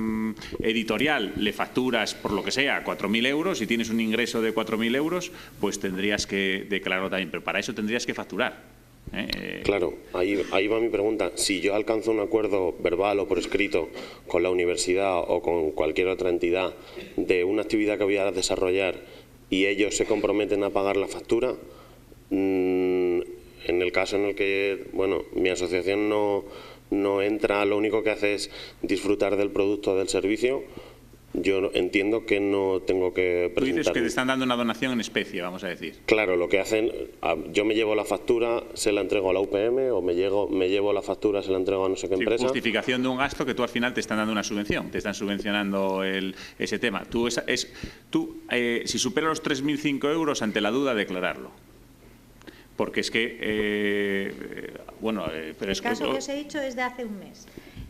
editorial le facturas, por lo que sea, 4.000 euros y tienes un ingreso de 4.000 euros, pues tendrías que declararlo también. Pero para eso tendrías que facturar. Claro, ahí va mi pregunta. Si yo alcanzo un acuerdo verbal o por escrito con la universidad o con cualquier otra entidad de una actividad que voy a desarrollar y ellos se comprometen a pagar la factura, en el caso en el que, bueno, mi asociación no entra, lo único que hace es disfrutar del producto o del servicio, yo entiendo que no tengo que presentar. Tú dices que te están dando una donación en especie, vamos a decir. Claro, lo que hacen, yo me llevo la factura, se la entrego a la UPM, o me llevo la factura, se la entrego a no sé qué empresa. Justificación de un gasto que tú al final te están dando una subvención, te están subvencionando ese tema. Si supera los 3.005 euros, ante la duda, declararlo. Porque es que, pero el caso que os he dicho es de hace un mes.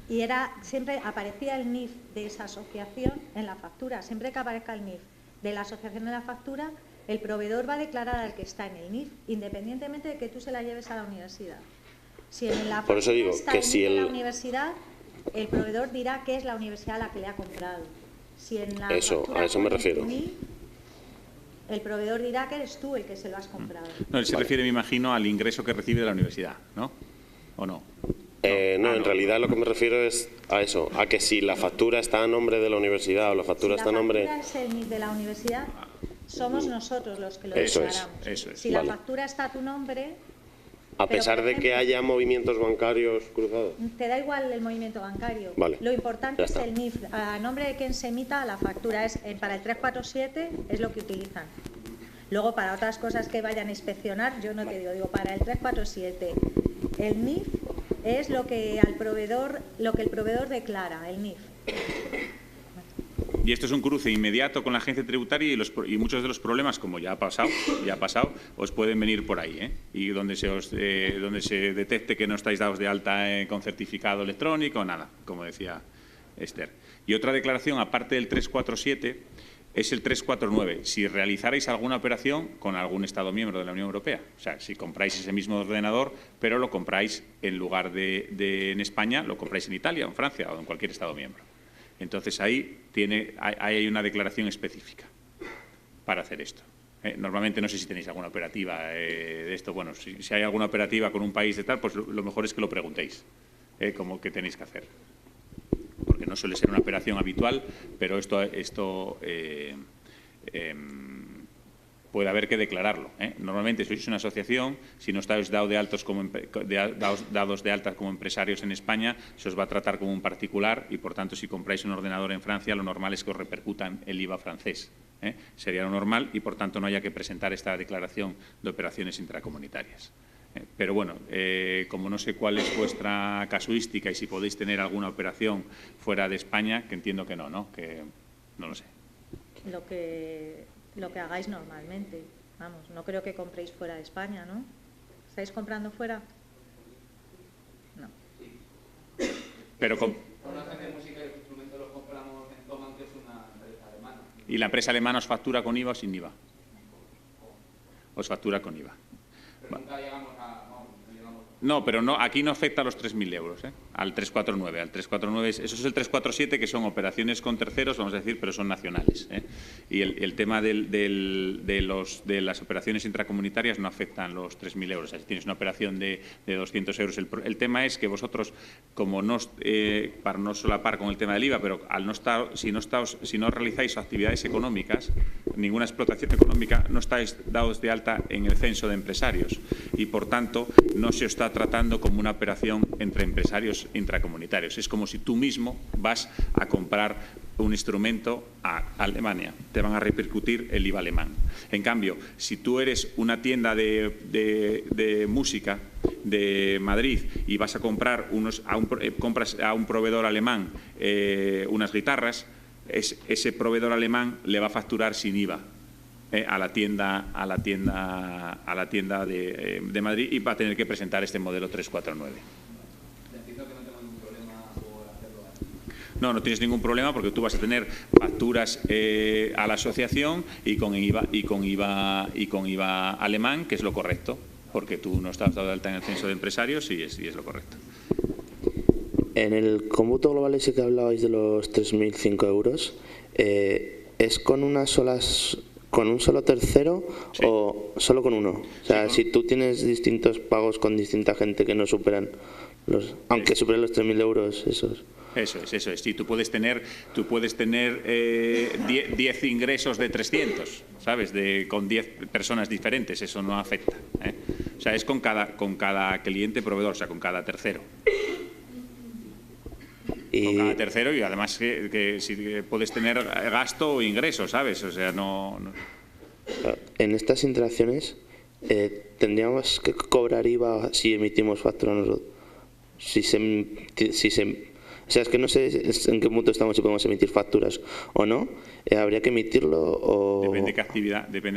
Y siempre aparecía el NIF de esa asociación en la factura. Siempre que aparezca el NIF de la asociación en la factura, el proveedor va a declarar al que está en el NIF, independientemente de que tú se la lleves a la universidad. Si en la factura está el NIF de la universidad, el proveedor dirá que es la universidad a la que le ha comprado. Si en la a eso me refiero. NIF, el proveedor dirá que eres tú el que se lo has comprado. No, él se refiere, me imagino, al ingreso que recibe de la universidad, ¿no? ¿O no? En realidad lo que me refiero es a eso, a que si la factura está a nombre de la universidad o la factura está a nombre... Si la factura es el NIF de la universidad, somos nosotros los que lo declaramos. Eso es. Si la factura está a tu nombre... A pesar de que haya movimientos bancarios cruzados. Te da igual el movimiento bancario. Vale. Lo importante es el NIF. A nombre de quien se emita la factura, para el 347 es lo que utilizan. Luego, para otras cosas que vayan a inspeccionar, yo no te digo, para el 347, el NIF es lo que el proveedor declara, el NIF. Y esto es un cruce inmediato con la agencia tributaria y muchos de los problemas, como ya ha pasado, os pueden venir por ahí, ¿eh? Y donde se detecte que no estáis dados de alta con certificado electrónico, nada, como decía Esther. Y otra declaración, aparte del 347, es el 349, si realizarais alguna operación con algún Estado miembro de la Unión Europea. O sea, si compráis ese mismo ordenador, pero lo compráis en lugar de en España, lo compráis en Italia, en Francia o en cualquier Estado miembro. Entonces ahí hay una declaración específica para hacer esto. Normalmente no sé si tenéis alguna operativa de esto. Bueno, si hay alguna operativa con un país de tal, pues lo mejor es que lo preguntéis, como que tenéis que hacer. Porque no suele ser una operación habitual, pero esto puede haber que declararlo. Normalmente sois una asociación, si no estáis dados de alta como empresarios en España, se os va a tratar como un particular y, por tanto, si compráis un ordenador en Francia, lo normal es que os repercutan el IVA francés. Sería lo normal y, por tanto, no haya que presentar esta declaración de operaciones intracomunitarias. Pero bueno, como no sé cuál es vuestra casuística y si podéis tener alguna operación fuera de España, que entiendo que no, que no lo sé. lo que hagáis normalmente. Vamos, no creo que compréis fuera de España, ¿no? ¿Estáis comprando fuera? No. Pero Una gente de música y los instrumentos los compramos en Thomann, que es una empresa alemana. ¿Y la empresa alemana os factura con IVA o sin IVA? Os factura con IVA. Pero nunca llegamos a... No, pero no, aquí no afecta a los 3.000 euros, al 349. Al 349, eso es el 347, que son operaciones con terceros, vamos a decir, pero son nacionales. Y el tema de las operaciones intracomunitarias no afectan los 3.000 euros. Si tienes una operación de 200 euros, el tema es que vosotros, como no, para no solapar con el tema del IVA, pero al no estar, si no realizáis actividades económicas, ninguna explotación económica, no estáis dados de alta en el censo de empresarios y, por tanto, no se os está tratando como una operación entre empresarios intracomunitarios. Es como si tú mismo vas a comprar un instrumento a Alemania. Te van a repercutir el IVA alemán. En cambio, si tú eres una tienda de música de Madrid y vas a comprar compras a un proveedor alemán unas guitarras, ese proveedor alemán le va a facturar sin IVA a la tienda de Madrid, y va a tener que presentar este modelo 349. Entiendo que no tengo ningún problema por hacerlo así. No tienes ningún problema, porque tú vas a tener facturas a la asociación y con IVA alemán, que es lo correcto, porque tú no estás dado de alta en el censo de empresarios y es lo correcto. En el cómputo global ese que hablabais de los 3.005 euros, ¿es con con un solo tercero, sí, o solo con uno? O sea, si tú tienes distintos pagos con distinta gente que no superan aunque superen los 3.000 euros, esos. Eso es. Sí, tú puedes tener 10 ingresos de 300, ¿sabes? Con 10 personas diferentes, eso no afecta. O sea, es con cada cliente proveedor, o sea, con cada tercero. Con cada tercero, y además que si puedes tener gasto o ingreso, ¿sabes? O sea, no. En estas interacciones tendríamos que cobrar IVA si emitimos factura nosotros. O sea, es que no sé en qué punto estamos, si podemos emitir facturas o no. ¿Habría que emitirlo o...? Depende de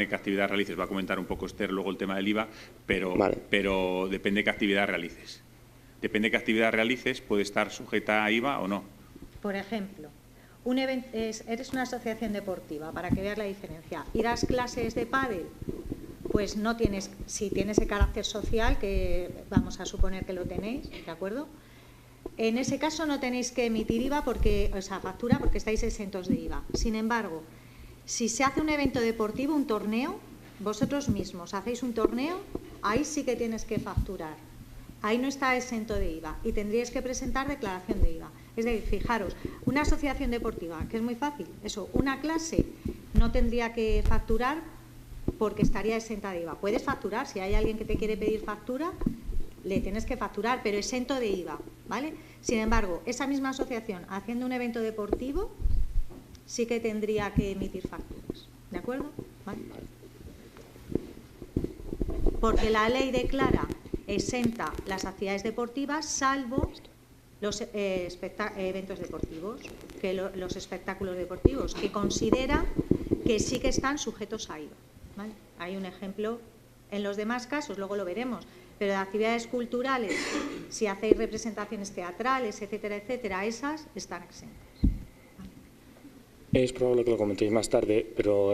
qué actividad realices. Va a comentar un poco Esther luego el tema del IVA, pero depende de qué actividad realices. Depende de qué actividad realices, puede estar sujeta a IVA o no. Por ejemplo, eres una asociación deportiva, para que veas la diferencia. ¿Ir a clases de pádel? Pues no tienes, si tiene ese carácter social, que vamos a suponer que lo tenéis, ¿de acuerdo? En ese caso no tenéis que emitir IVA, factura, porque estáis exentos de IVA. Sin embargo, si se hace un evento deportivo, un torneo, vosotros mismos hacéis un torneo, ahí sí que tienes que facturar. Ahí no está exento de IVA y tendríais que presentar declaración de IVA. Es decir, fijaros, una asociación deportiva, que es muy fácil, una clase no tendría que facturar porque estaría exenta de IVA. Puedes facturar, si hay alguien que te quiere pedir factura, le tienes que facturar, pero exento de IVA, ¿vale? Sin embargo, esa misma asociación haciendo un evento deportivo sí que tendría que emitir facturas, ¿de acuerdo? ¿Vale? Porque la ley declara exenta las actividades deportivas, salvo los eventos deportivos, los espectáculos deportivos, que considera que sí que están sujetos a IVA, ¿vale? Hay un ejemplo en los demás casos, luego lo veremos, pero de actividades culturales, si hacéis representaciones teatrales, etcétera, etcétera, esas están exentas. Es probable que lo comentéis más tarde, pero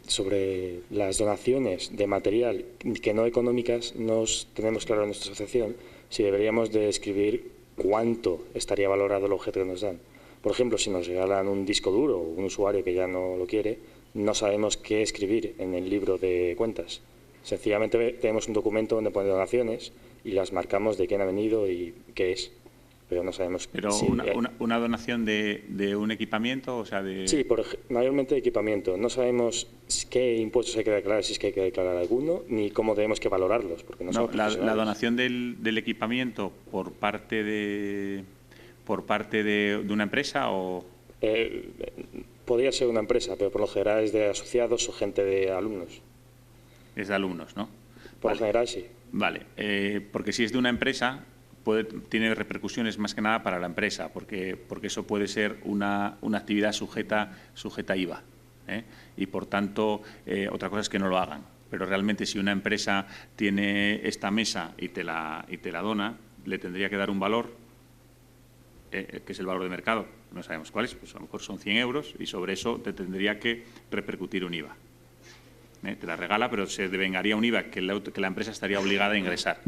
sobre las donaciones de material que no económicas nos tenemos claro en nuestra asociación si deberíamos de escribir cuánto estaría valorado el objeto que nos dan. Por ejemplo, si nos regalan un disco duro o un usuario que ya no lo quiere, no sabemos qué escribir en el libro de cuentas. Sencillamente tenemos un documento donde pone donaciones y las marcamos de quién ha venido y qué es. Pero no sabemos. Pero una donación de un equipamiento, o sea, de... Sí, mayormente de equipamiento. No sabemos qué impuestos hay que declarar, si es que hay que declarar alguno, ni cómo tenemos que valorarlos. Porque no la donación del equipamiento por parte de una empresa o... Podría ser una empresa, pero por lo general es de asociados o gente de alumnos. Es de alumnos, ¿no? Por lo general sí. Vale, porque si es de una empresa... tiene repercusiones más que nada para la empresa, porque eso puede ser una actividad sujeta a IVA. Y, por tanto, otra cosa es que no lo hagan. Pero realmente, si una empresa tiene esta mesa y te la dona, le tendría que dar un valor, que es el valor de mercado. No sabemos cuál es, pues a lo mejor son 100 euros y sobre eso te tendría que repercutir un IVA. Te la regala, pero se devengaría un IVA que la empresa estaría obligada a ingresar.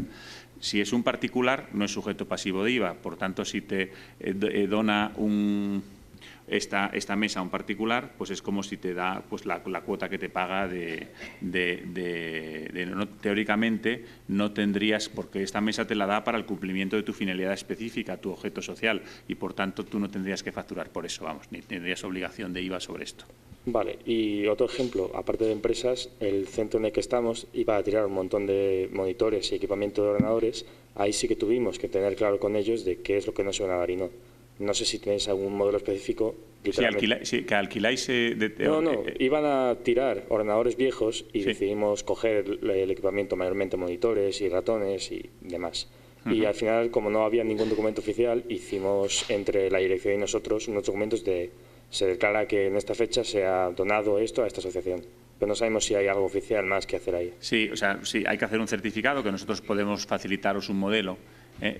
Si es un particular, no es sujeto pasivo de IVA. Por tanto, si te dona esta mesa a un particular, pues es como si te da pues la cuota que te paga teóricamente no tendrías, porque esta mesa te la da para el cumplimiento de tu finalidad específica, tu objeto social, y por tanto tú no tendrías que facturar por eso, vamos, ni tendrías obligación de IVA sobre esto. Vale, y otro ejemplo, aparte de empresas, el centro en el que estamos iba a tirar un montón de monitores y equipamiento de ordenadores. Ahí sí que tuvimos que tener claro con ellos de qué es lo que no se van a dar y no. No sé si tenéis algún modelo específico. Que alquiláis... iban a tirar ordenadores viejos y decidimos coger el equipamiento, mayormente monitores y ratones y demás. Y al final, como no había ningún documento oficial, hicimos entre la dirección y nosotros unos documentos de... Se declara que en esta fecha se ha donado esto a esta asociación. Pero no sabemos si hay algo oficial más que hacer ahí. Sí, o sea, sí, hay que hacer un certificado, que nosotros podemos facilitaros un modelo.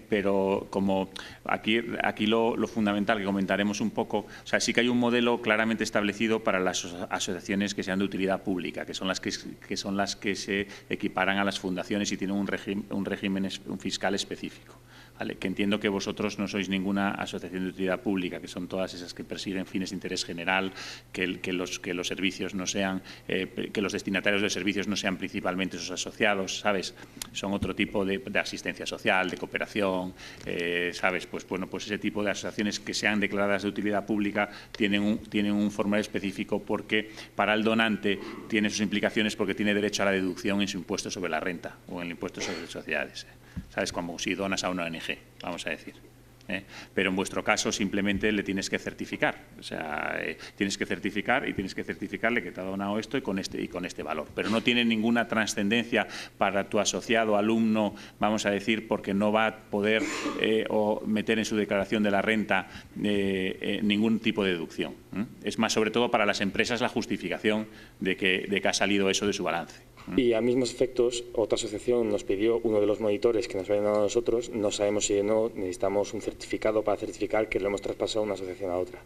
Pero como aquí lo fundamental que comentaremos un poco, o sea, sí que hay un modelo claramente establecido para las asociaciones que sean de utilidad pública, que son las que se equiparan a las fundaciones y tienen un régimen fiscal específico. ¿Vale? Que entiendo que vosotros no sois ninguna asociación de utilidad pública, que son todas esas que persiguen fines de interés general, que los servicios no sean, que los destinatarios de servicios no sean principalmente sus asociados, ¿sabes? Son otro tipo de asistencia social, de cooperación, ¿sabes? Pues bueno, pues ese tipo de asociaciones que sean declaradas de utilidad pública tienen un formulario específico, porque para el donante tiene sus implicaciones, porque tiene derecho a la deducción en su impuesto sobre la renta o en el impuesto sobre sociedades. ¿Sabes? Como si donas a una ONG, vamos a decir. Pero en vuestro caso simplemente le tienes que certificar. O sea, tienes que certificar y tienes que certificarle que te ha donado esto y con este valor. Pero no tiene ninguna trascendencia para tu asociado, alumno, vamos a decir, porque no va a poder o meter en su declaración de la renta ningún tipo de deducción. Es más, sobre todo para las empresas, la justificación de que ha salido eso de su balance. Y a mismos efectos, otra asociación nos pidió uno de los monitores que nos habían dado a nosotros. No sabemos si no necesitamos un certificado para certificar que lo hemos traspasado de una asociación a otra.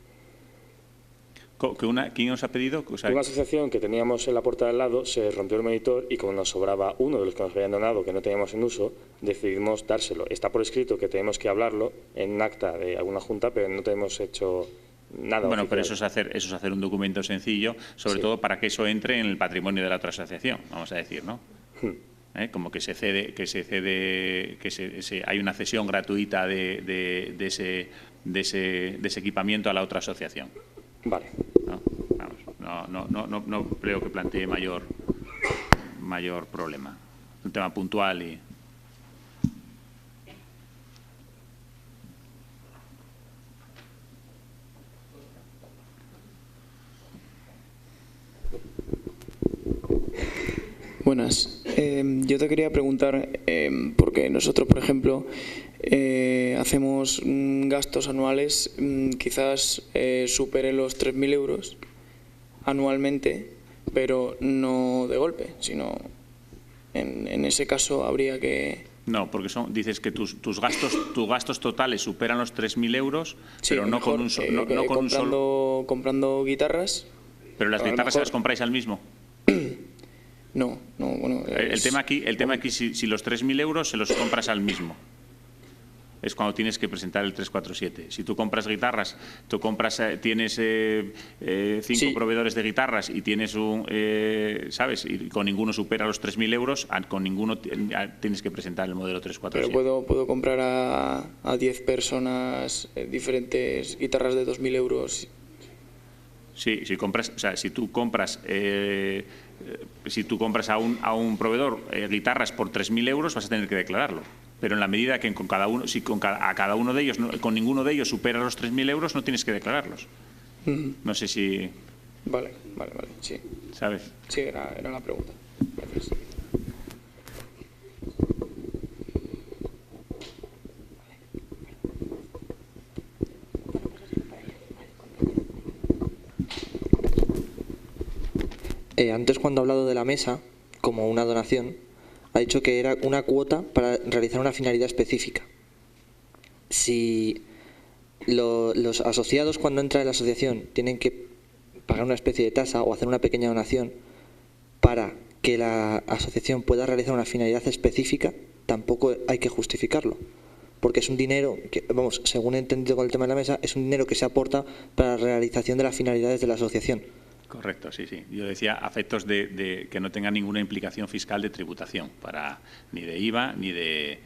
¿Quién os ha pedido? O sea, una asociación que teníamos en la puerta de al lado se rompió el monitor y como nos sobraba uno de los que nos habían donado que no teníamos en uso, decidimos dárselo. Está por escrito que tenemos que hablarlo en un acta de alguna junta, pero no tenemos hecho... Nada bueno, oficial. pero eso es hacer un documento sencillo, sobre todo para que eso entre en el patrimonio de la otra asociación, vamos a decir, ¿no? Como que hay una cesión gratuita de ese equipamiento a la otra asociación. Vale. No creo que plantee mayor problema. Es un tema puntual y... Buenas. Yo te quería preguntar, porque nosotros, por ejemplo, hacemos gastos anuales, quizás superen los 3.000 euros anualmente, pero no de golpe, sino en ese caso habría que... No, porque dices que tus gastos totales superan los 3.000 euros, sí, pero no con un solo... Comprando guitarras. ¿Pero las guitarras se las compráis al mismo? No, bueno... El tema aquí si los 3.000 euros se los compras al mismo. Es cuando tienes que presentar el 347. Si tú compras guitarras, tienes 5 proveedores de guitarras y tienes ¿sabes? Y con ninguno supera los 3.000 euros, con ninguno tienes que presentar el modelo 347. Pero puedo comprar a 10 personas diferentes guitarras de 2.000 euros. Sí, si tú compras a un proveedor guitarras por 3.000 euros, vas a tener que declararlo. Pero en la medida que a cada uno de ellos, con ninguno de ellos supera los 3.000 euros, no tienes que declararlos. No sé si... Vale, sí. ¿Sabes? Sí, era la pregunta. Gracias. antes cuando ha hablado de la mesa como una donación, ha dicho que era una cuota para realizar una finalidad específica. Si los asociados cuando entran en la asociación tienen que pagar una especie de tasa o hacer una pequeña donación para que la asociación pueda realizar una finalidad específica, tampoco hay que justificarlo. Porque es un dinero que, vamos, según he entendido con el tema de la mesa, es un dinero que se aporta para la realización de las finalidades de la asociación. Correcto, sí, sí. Yo decía a efectos de que no tenga ninguna implicación fiscal de tributación, ni de IVA ni de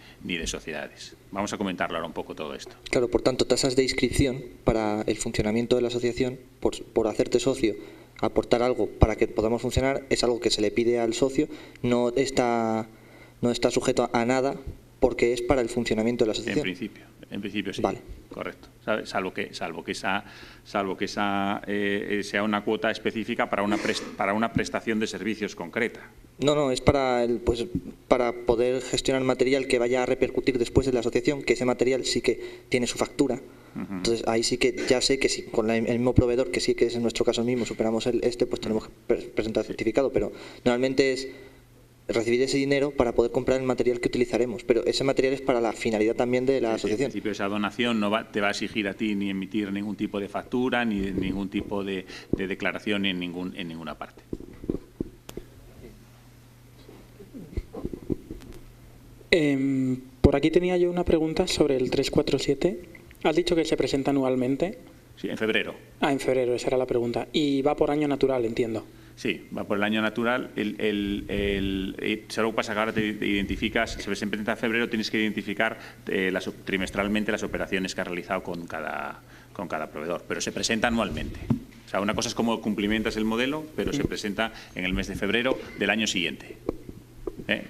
sociedades. Vamos a comentarlo ahora un poco todo esto. Claro, por tanto, tasas de inscripción para el funcionamiento de la asociación, por hacerte socio, aportar algo para que podamos funcionar, es algo que se le pide al socio, no está sujeto a nada porque es para el funcionamiento de la asociación. En principio sí. Vale. Correcto. Salvo que esa sea una cuota específica para una prestación de servicios concreta. No, es para poder gestionar material que vaya a repercutir después de la asociación, que ese material sí que tiene su factura. Entonces ahí sí que ya sé que si con el mismo proveedor, que sí que es en nuestro caso mismo, superamos pues tenemos que presentar certificado, pero normalmente es recibir ese dinero para poder comprar el material que utilizaremos, pero ese material es para la finalidad también de la asociación. En principio esa donación no te va a exigir a ti ni emitir ningún tipo de factura ni ningún tipo de declaración en ninguna parte. Por aquí tenía yo una pregunta sobre el 347. Has dicho que se presenta anualmente. Sí, en febrero. En febrero, esa era la pregunta. Y va por año natural, entiendo. Sí, va por el año natural. Solo pasa que ahora te identificas, se presenta en febrero, tienes que identificar trimestralmente las operaciones que has realizado con cada proveedor, pero se presenta anualmente. O sea, una cosa es cómo cumplimentas el modelo, pero se presenta en el mes de febrero del año siguiente.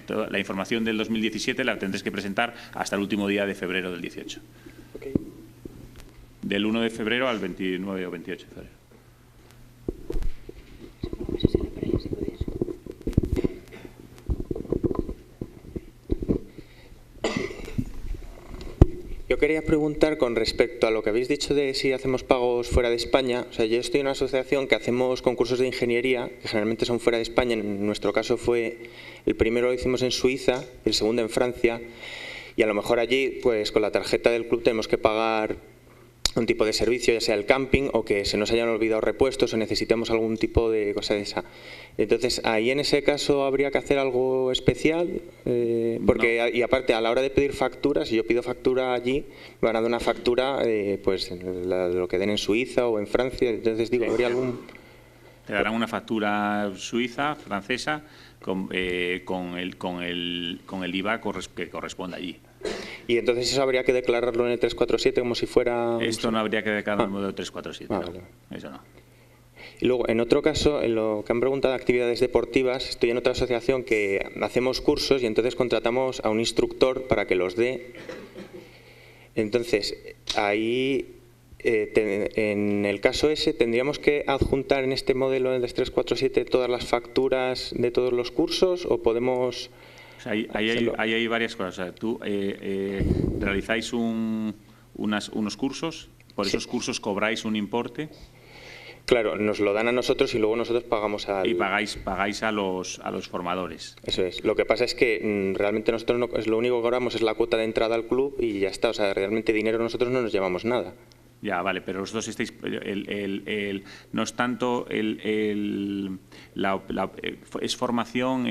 Toda la información del 2017 la tendrás que presentar hasta el último día de febrero del 18. Okay. Del 1 de febrero al 29 o 28 de febrero. Yo quería preguntar con respecto a lo que habéis dicho de si hacemos pagos fuera de España. O sea, yo estoy en una asociación que hacemos concursos de ingeniería, que generalmente son fuera de España. En nuestro caso el primero lo hicimos en Suiza, el segundo en Francia. Y a lo mejor allí, pues con la tarjeta del club tenemos que pagar un tipo de servicio, ya sea el camping o que se nos hayan olvidado repuestos o necesitemos algún tipo de cosa de esa. Entonces, ahí en ese caso habría que hacer algo especial, porque no. Y aparte a la hora de pedir facturas, si yo pido factura allí, me van a dar una factura pues lo que den en Suiza o en Francia. Entonces digo, ¿habría algún...? Te darán una factura suiza, francesa, con el IVA que corresponde allí. Y entonces eso habría que declararlo en el 347 como si fuera... Esto no habría que declararlo en el modelo 347, no. Vale. Eso no. Y luego, en otro caso, en lo que han preguntado de actividades deportivas, estoy en otra asociación que hacemos cursos y entonces contratamos a un instructor para que los dé. Entonces, ahí, en el caso ese, ¿tendríamos que adjuntar en este modelo del 347 todas las facturas de todos los cursos o podemos...? Ahí hay varias cosas. O sea, tú realizáis unos cursos, por esos cursos cobráis un importe. Claro, nos lo dan a nosotros y luego nosotros pagamos al... Y pagáis a los formadores. Eso es. Lo que pasa es que realmente nosotros lo único que cobramos es la cuota de entrada al club y ya está. O sea, realmente dinero nosotros no nos llevamos nada. Ya, vale, pero vosotros estáis... no es tanto es formación,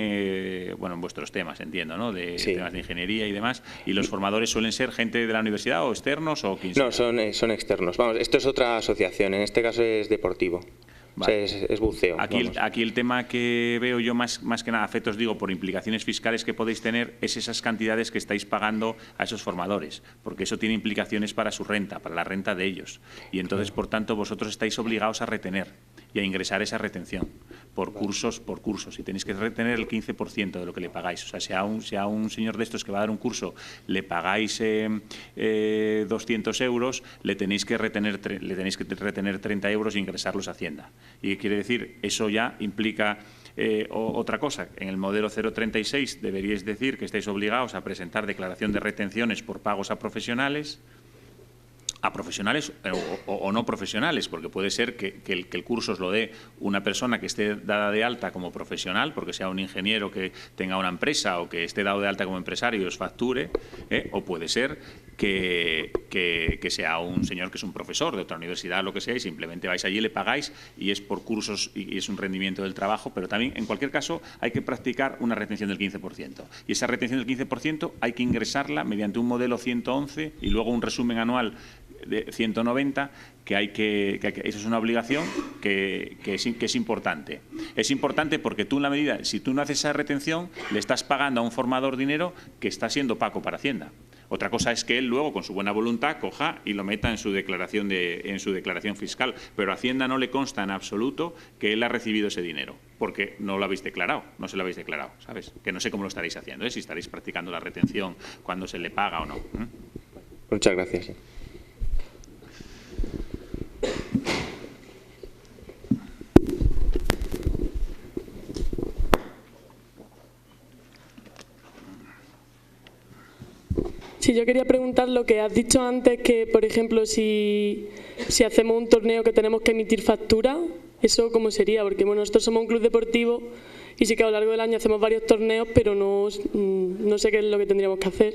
bueno, en vuestros temas, entiendo, ¿no? De temas de ingeniería y demás. ¿Y los formadores suelen ser gente de la universidad o externos o quién sea? No, son externos. Vamos, esto es otra asociación, en este caso es deportivo. Vale. O sea, es buceo. Aquí el tema que veo yo más que nada, afectos digo, por implicaciones fiscales que podéis tener, es esas cantidades que estáis pagando a esos formadores, porque eso tiene implicaciones para su renta, para la renta de ellos. Y entonces, por tanto, vosotros estáis obligados a retener y a ingresar esa retención por cursos, y tenéis que retener el 15% de lo que le pagáis. O sea, si a un señor de estos que va a dar un curso le pagáis 200 euros, le tenéis que retener 30 euros e ingresarlos a Hacienda. ¿Y qué quiere decir? Eso ya implica otra cosa. En el modelo 036 deberíais decir que estáis obligados a presentar declaración de retenciones por pagos a profesionales a profesionales o no profesionales, porque puede ser que el curso os lo dé una persona que esté dada de alta como profesional, porque sea un ingeniero que tenga una empresa o que esté dado de alta como empresario y os facture, o puede ser que sea un señor que es un profesor de otra universidad, lo que sea, y simplemente vais allí, le pagáis y es por cursos y es un rendimiento del trabajo, pero también, en cualquier caso, hay que practicar una retención del 15%. Y esa retención del 15% hay que ingresarla mediante un modelo 111 y luego un resumen anual de 190, eso es una obligación que es importante. Es importante porque tú, en la medida, si tú no haces esa retención, le estás pagando a un formador dinero que está siendo opaco para Hacienda. Otra cosa es que él luego, con su buena voluntad, coja y lo meta en su declaración fiscal, pero a Hacienda no le consta en absoluto que él ha recibido ese dinero, porque no lo habéis declarado, no se lo habéis declarado, ¿sabes? Que no sé cómo lo estaréis haciendo, si estaréis practicando la retención cuando se le paga o no. Muchas gracias. Sí, yo quería preguntar lo que has dicho antes, que por ejemplo si hacemos un torneo que tenemos que emitir factura, ¿eso cómo sería? Porque bueno, nosotros somos un club deportivo y sí que a lo largo del año hacemos varios torneos, pero no sé qué es lo que tendríamos que hacer.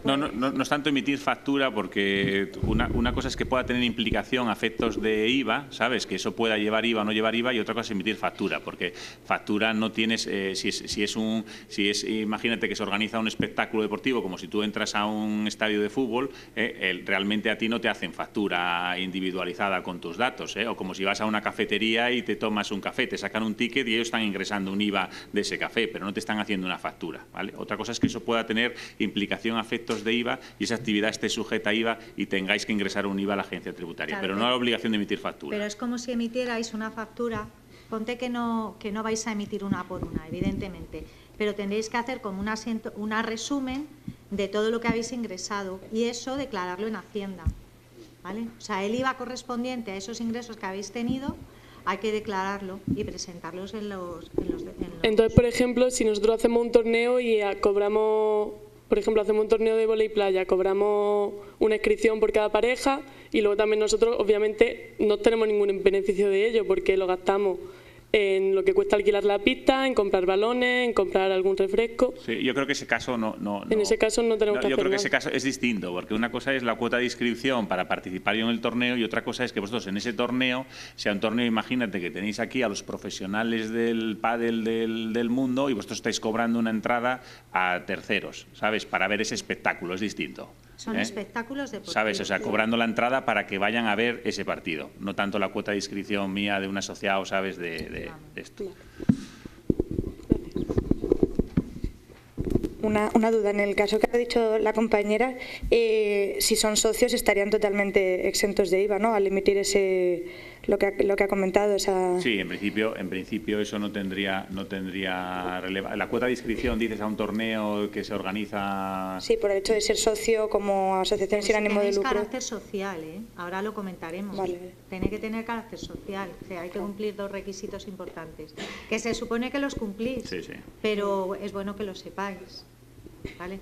No es tanto emitir factura, porque una cosa es que pueda tener implicación a efectos de IVA, ¿sabes? Que eso pueda llevar IVA o no llevar IVA, y otra cosa es emitir factura, porque factura no tienes, imagínate que se organiza un espectáculo deportivo, como si tú entras a un estadio de fútbol, realmente a ti no te hacen factura individualizada con tus datos, o como si vas a una cafetería y te tomas un café, te sacan un ticket y ellos están ingresando un IVA de ese café, pero no te están haciendo una factura, ¿vale? Otra cosa es que eso pueda tener implicación a efectos de IVA y esa actividad esté sujeta a IVA y tengáis que ingresar un IVA a la agencia tributaria, claro, pero no a la obligación de emitir factura. Pero es como si emitierais una factura, ponte que no vais a emitir una por una, evidentemente, pero tendréis que hacer como una resumen de todo lo que habéis ingresado y eso declararlo en Hacienda, ¿vale? O sea, el IVA correspondiente a esos ingresos que habéis tenido hay que declararlo y presentarlos en los... Entonces, por ejemplo, si nosotros hacemos un torneo y cobramos... Por ejemplo, hacemos un torneo de vóley playa, cobramos una inscripción por cada pareja y luego también nosotros, obviamente, no tenemos ningún beneficio de ello porque lo gastamos en lo que cuesta alquilar la pista, en comprar balones, en comprar algún refresco. Sí, yo creo que ese caso En ese caso no tenemos que hacer Yo creo que nada. ese caso es distinto, porque una cosa es la cuota de inscripción para participar en el torneo y otra cosa es que vosotros en ese torneo, sea un torneo, imagínate que tenéis aquí a los profesionales del pádel del mundo y vosotros estáis cobrando una entrada a terceros, ¿sabes? Para ver ese espectáculo, es distinto. Son espectáculos deportivos. ¿Sabes? O sea, cobrando la entrada para que vayan a ver ese partido, no tanto la cuota de inscripción mía de un asociado, ¿sabes? De esto. Una duda, en el caso que ha dicho la compañera, si son socios estarían totalmente exentos de IVA, ¿no? Al emitir lo que ha comentado. Sí, en principio eso no tendría relevancia. La cuota de inscripción, dices, a un torneo que se organiza... Sí, por el hecho de ser socio como asociación sin ánimo de lucro. Tenéis carácter social, ahora lo comentaremos. Vale. Tiene que tener carácter social, o sea, hay que cumplir dos requisitos importantes, que se supone que los cumplís, sí. Pero es bueno que lo sepáis, ¿vale?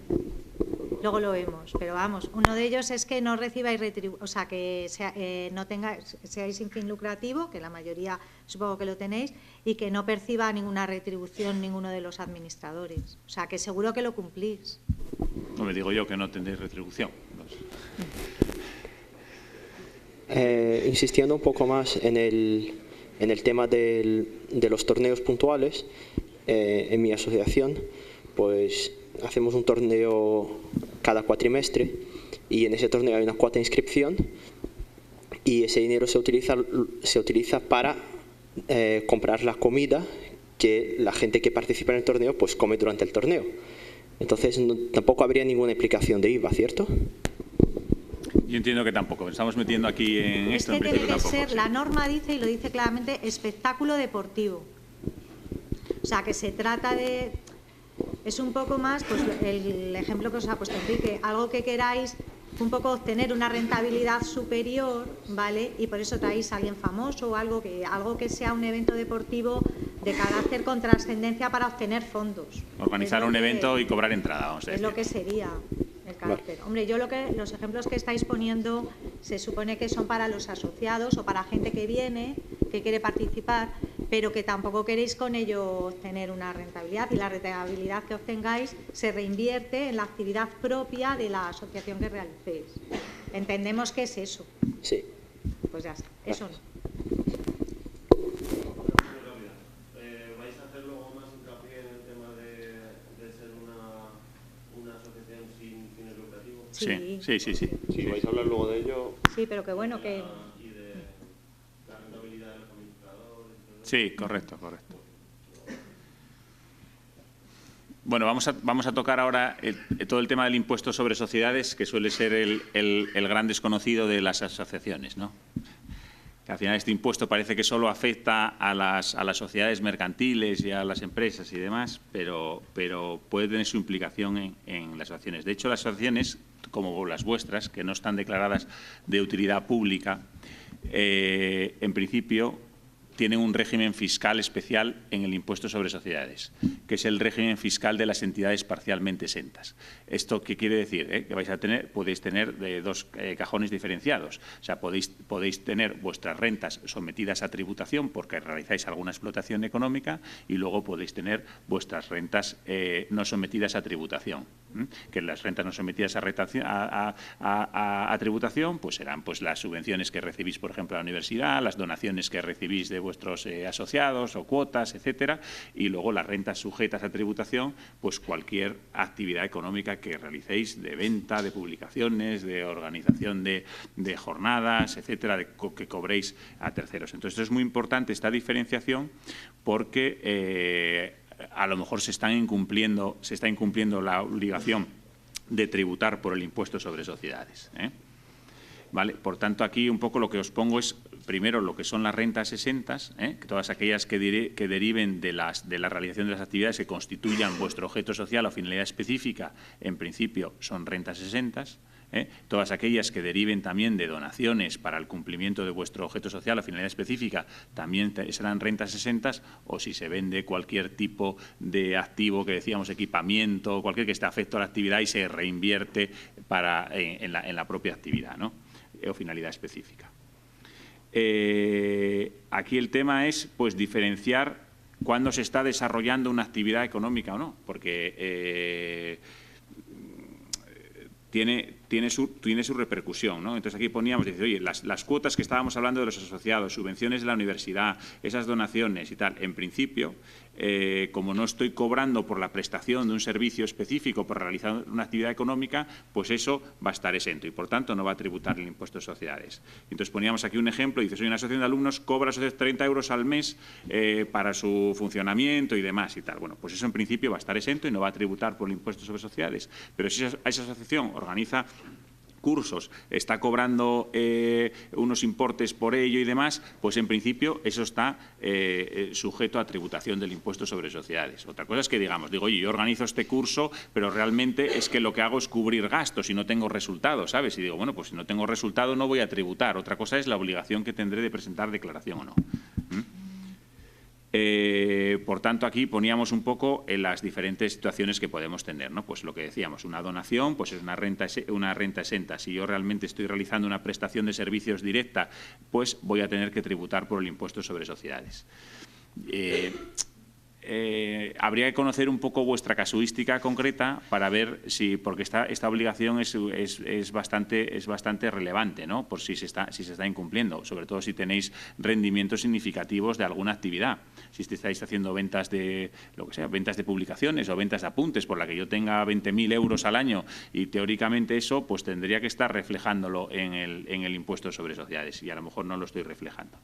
Luego lo vemos, pero vamos, uno de ellos es que no recibáis retribución, o sea, que seáis sin fin lucrativo, que la mayoría supongo que lo tenéis, y que no perciba ninguna retribución ninguno de los administradores. O sea, que seguro que lo cumplís. No me digo yo que no tendréis retribución. Insistiendo un poco más en el tema de los torneos puntuales, en mi asociación, pues hacemos un torneo cada cuatrimestre y en ese torneo hay una cuota de inscripción y ese dinero se utiliza para comprar la comida que la gente que participa en el torneo pues come durante el torneo. Entonces tampoco habría ninguna implicación de IVA, ¿cierto? Yo entiendo que tampoco. Estamos metiendo aquí en esto. Es que tiene que ser, la norma dice, y lo dice claramente, espectáculo deportivo. O sea, que se trata de... Es un poco más, pues el ejemplo que os ha puesto Enrique, algo que queráis un poco obtener una rentabilidad superior, ¿vale? Y por eso traéis a alguien famoso o algo que sea un evento deportivo de carácter con trascendencia para obtener fondos. Organizar un evento y cobrar entrada, vamos a decir. Es lo que sería el carácter. Hombre, yo los ejemplos que estáis poniendo se supone que son para los asociados o para gente que viene, que quiere participar, pero que tampoco queréis con ello obtener una rentabilidad, y la rentabilidad que obtengáis se reinvierte en la actividad propia de la asociación que realicéis. Entendemos que es eso. Sí. Pues ya está, eso no. ¿Vais a hacer luego más hincapié en el tema de ser una asociación sin fines lucrativos? Sí. ¿Vais a hablar luego de ello? Sí, pero que bueno que... Y de la rentabilidad de los administradores. Sí, correcto. Bueno, vamos a tocar ahora todo el tema del impuesto sobre sociedades, que suele ser el gran desconocido de las asociaciones, ¿no? Que al final este impuesto parece que solo afecta a las sociedades mercantiles y a las empresas y demás, pero puede tener su implicación en las asociaciones. De hecho, las asociaciones, como las vuestras, que no están declaradas de utilidad pública, en principio tienen un régimen fiscal especial en el impuesto sobre sociedades, que es el régimen fiscal de las entidades parcialmente exentas. ¿Esto qué quiere decir? Que podéis tener de dos cajones diferenciados. O sea, podéis tener vuestras rentas sometidas a tributación porque realizáis alguna explotación económica, y luego podéis tener vuestras rentas no sometidas a tributación. Que las rentas no sometidas a tributación pues serán pues las subvenciones que recibís, por ejemplo, a la universidad, las donaciones que recibís de vuestros asociados o cuotas, etcétera, y luego las rentas sujetas a tributación, pues cualquier actividad económica que realicéis, de venta, de publicaciones, de organización de jornadas, etcétera, que cobréis a terceros. Entonces es muy importante esta diferenciación porque a lo mejor se está incumpliendo la obligación de tributar por el impuesto sobre sociedades, ¿Vale? Por tanto, aquí un poco lo que os pongo es, primero, lo que son las rentas exentas, que todas aquellas que deriven de la realización de las actividades que constituyan vuestro objeto social o finalidad específica, en principio son rentas exentas. Todas aquellas que deriven también de donaciones para el cumplimiento de vuestro objeto social o finalidad específica también serán rentas exentas, o si se vende cualquier tipo de activo que decíamos, equipamiento, cualquier que esté afecto a la actividad y se reinvierte en la propia actividad, ¿no? O finalidad específica. Aquí el tema es pues diferenciar cuándo se está desarrollando una actividad económica o no, porque tiene su repercusión, ¿no? Entonces aquí poníamos, dice, oye, las cuotas que estábamos hablando de los asociados, subvenciones de la universidad, esas donaciones y tal, en principio, como no estoy cobrando por la prestación de un servicio específico por realizar una actividad económica, pues eso va a estar exento y, por tanto, no va a tributar el impuesto de sociedades. Entonces poníamos aquí un ejemplo, dice, soy una asociación de alumnos, cobra 30 euros al mes para su funcionamiento y demás y tal. Bueno, pues eso en principio va a estar exento y no va a tributar por el impuesto sobre sociedades. Pero si esa asociación organiza cursos, está cobrando unos importes por ello y demás, pues en principio eso está sujeto a tributación del impuesto sobre sociedades. Otra cosa es que digo, oye, yo organizo este curso, pero realmente es que lo que hago es cubrir gastos y no tengo resultados, ¿sabes? Y digo, bueno, pues si no tengo resultado no voy a tributar. Otra cosa es la obligación que tendré de presentar declaración o no. Por tanto, aquí poníamos un poco en las diferentes situaciones que podemos tener, ¿no? Pues lo que decíamos, una donación pues es una renta exenta. Si yo realmente estoy realizando una prestación de servicios directa, pues voy a tener que tributar por el impuesto sobre sociedades. Habría que conocer un poco vuestra casuística concreta para ver si, porque esta obligación es bastante relevante, ¿no? Por si se está incumpliendo, sobre todo si tenéis rendimientos significativos de alguna actividad. Si estáis haciendo ventas de ventas de publicaciones o ventas de apuntes por la que yo tenga 20.000 euros al año, y teóricamente eso pues tendría que estar reflejándolo en el impuesto sobre sociedades, y a lo mejor no lo estoy reflejando.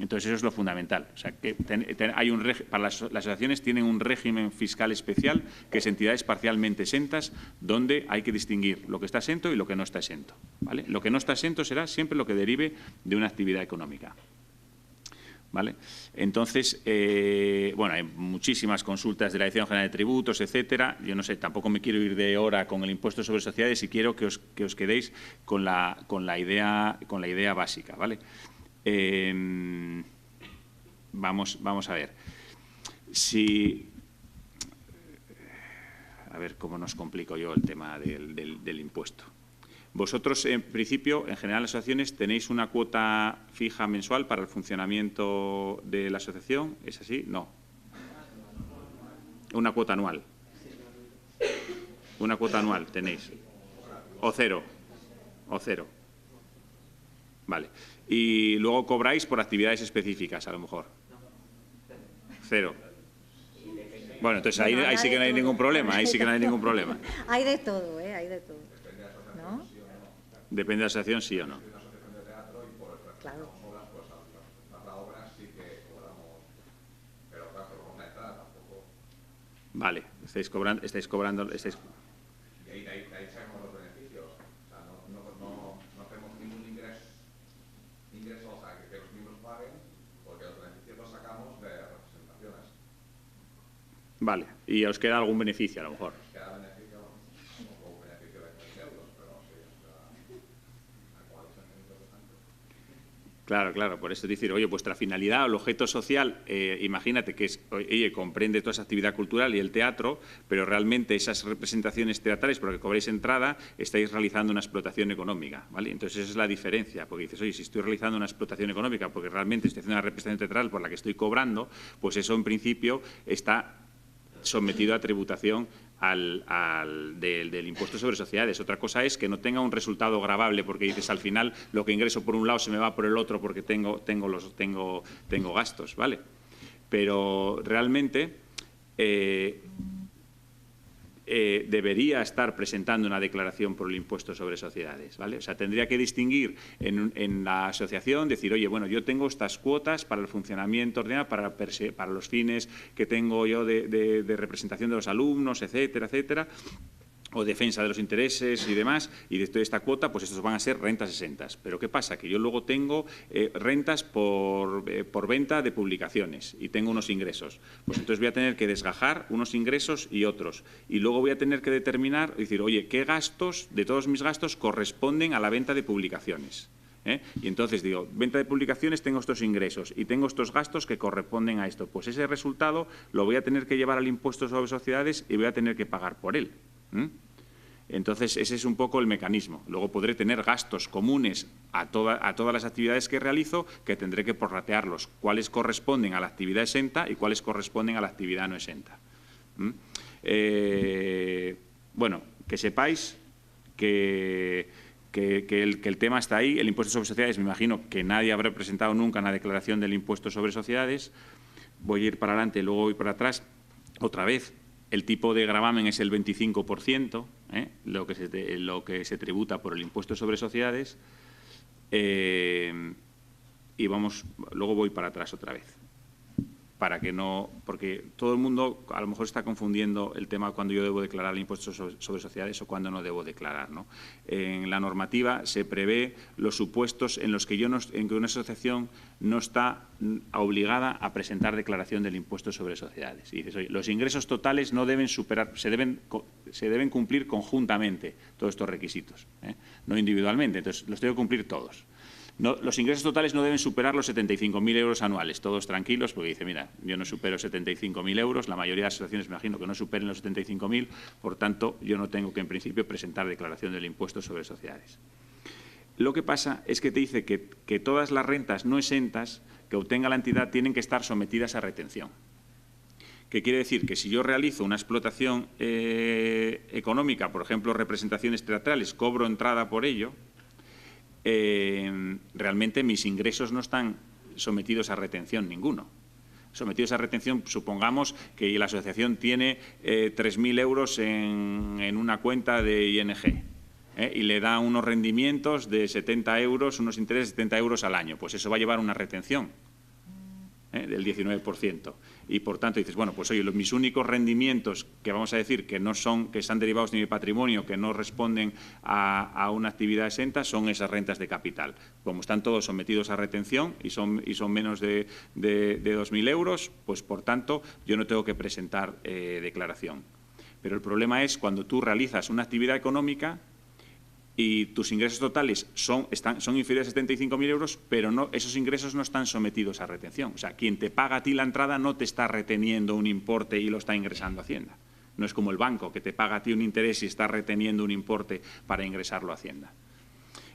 Entonces eso es lo fundamental. O sea, que para las asociaciones tienen un régimen fiscal especial, que es entidades parcialmente exentas, donde hay que distinguir lo que está exento y lo que no está exento, ¿vale? Lo que no está exento será siempre lo que derive de una actividad económica, ¿vale? Entonces, bueno, hay muchísimas consultas de la Dirección General de Tributos, etcétera. Yo no sé, tampoco me quiero ir de hora con el impuesto sobre sociedades y quiero que os quedéis con la idea básica, ¿vale? Vamos a ver. A ver cómo nos complico yo el tema del impuesto. Vosotros, en principio, en general, las asociaciones tenéis una cuota fija mensual para el funcionamiento de la asociación. ¿Es así? No. Una cuota anual. Una cuota anual tenéis. O cero. O cero. Vale. Y luego cobráis por actividades específicas, a lo mejor. Cero. Bueno, entonces ahí sí que no hay ningún problema. Ahí sí que no hay ningún problema. Hay de todo, hay de todo. ¿No? Depende de la asociación, sí o no. Claro. Vale, estáis cobrando. Y ahí sacamos los beneficios. O sea, no hacemos ningún ingreso, o sea, que los miembros paguen, porque los beneficios los sacamos de representaciones. Vale, y os queda algún beneficio, a lo mejor. Nos queda beneficio, o beneficio de 3 euros, pero sí, o sea, ¿cuál es el interesante? Claro, por eso decir, oye, vuestra finalidad o el objeto social, imagínate que es, oye, comprende toda esa actividad cultural y el teatro, pero realmente esas representaciones teatrales, porque cobráis entrada, estáis realizando una explotación económica, ¿vale? Entonces esa es la diferencia, porque dices, oye, si estoy realizando una explotación económica porque realmente estoy haciendo una representación teatral por la que estoy cobrando, pues eso en principio está sometido a tributación del impuesto sobre sociedades. Otra cosa es que no tenga un resultado gravable, porque dices, al final lo que ingreso por un lado se me va por el otro porque tengo gastos, ¿vale? Pero realmente debería estar presentando una declaración por el impuesto sobre sociedades, ¿vale? O sea, tendría que distinguir en la asociación, decir, oye, bueno, yo tengo estas cuotas para el funcionamiento ordenado, para los fines que tengo yo de representación de los alumnos, etcétera, etcétera, o defensa de los intereses y demás, y de toda esta cuota, pues estos van a ser rentas exentas. Pero ¿qué pasa? Que yo luego tengo rentas por venta de publicaciones y tengo unos ingresos. Pues entonces voy a tener que desgajar unos ingresos y otros. Y luego voy a tener que determinar, decir, oye, ¿qué gastos de todos mis gastos corresponden a la venta de publicaciones? Y entonces digo, venta de publicaciones, tengo estos ingresos y tengo estos gastos que corresponden a esto. Pues ese resultado lo voy a tener que llevar al impuesto sobre sociedades y voy a tener que pagar por él. Entonces, ese es un poco el mecanismo. Luego podré tener gastos comunes a todas las actividades que realizo, que tendré que prorratearlos, cuáles corresponden a la actividad exenta y cuáles corresponden a la actividad no exenta. Bueno, que sepáis que el tema está ahí. El impuesto sobre sociedades, me imagino que nadie habrá presentado nunca una declaración del impuesto sobre sociedades. Voy a ir para adelante, luego voy para atrás. Otra vez, el tipo de gravamen es el 25%, lo que se tributa por el impuesto sobre sociedades. Y luego voy para atrás otra vez. Para que no, porque todo el mundo a lo mejor está confundiendo el tema cuando yo debo declarar el impuesto sobre sociedades o cuando no debo declarar, ¿no? En la normativa se prevé los supuestos en los que en que una asociación no está obligada a presentar declaración del impuesto sobre sociedades. Y dices, oye, los ingresos totales no deben superar, se deben cumplir conjuntamente todos estos requisitos, no individualmente. Entonces los tengo que cumplir todos. No, los ingresos totales no deben superar los 75.000 euros anuales, todos tranquilos, porque dice, mira, yo no supero 75.000 euros, la mayoría de las asociaciones me imagino que no superen los 75.000, por tanto, yo no tengo que en principio presentar declaración del impuesto sobre sociedades. Lo que pasa es que te dice que todas las rentas no exentas que obtenga la entidad tienen que estar sometidas a retención. ¿Qué quiere decir? Que si yo realizo una explotación económica, por ejemplo, representaciones teatrales, cobro entrada por ello, realmente mis ingresos no están sometidos a retención ninguno. Sometidos a retención, supongamos que la asociación tiene 3.000 euros en una cuenta de ING y le da unos rendimientos de 70 euros, unos intereses de 70 euros al año. Pues eso va a llevar una retención del 19%. Y por tanto dices, bueno, pues oye, mis únicos rendimientos que vamos a decir que están derivados de mi patrimonio, que no responden a una actividad exenta, son esas rentas de capital. Como están todos sometidos a retención y son menos de 2.000 euros, pues por tanto yo no tengo que presentar declaración. Pero el problema es cuando tú realizas una actividad económica y tus ingresos totales son inferiores a 75.000 euros, pero esos ingresos no están sometidos a retención. O sea, quien te paga a ti la entrada no te está reteniendo un importe y lo está ingresando a Hacienda. No es como el banco, que te paga a ti un interés y está reteniendo un importe para ingresarlo a Hacienda.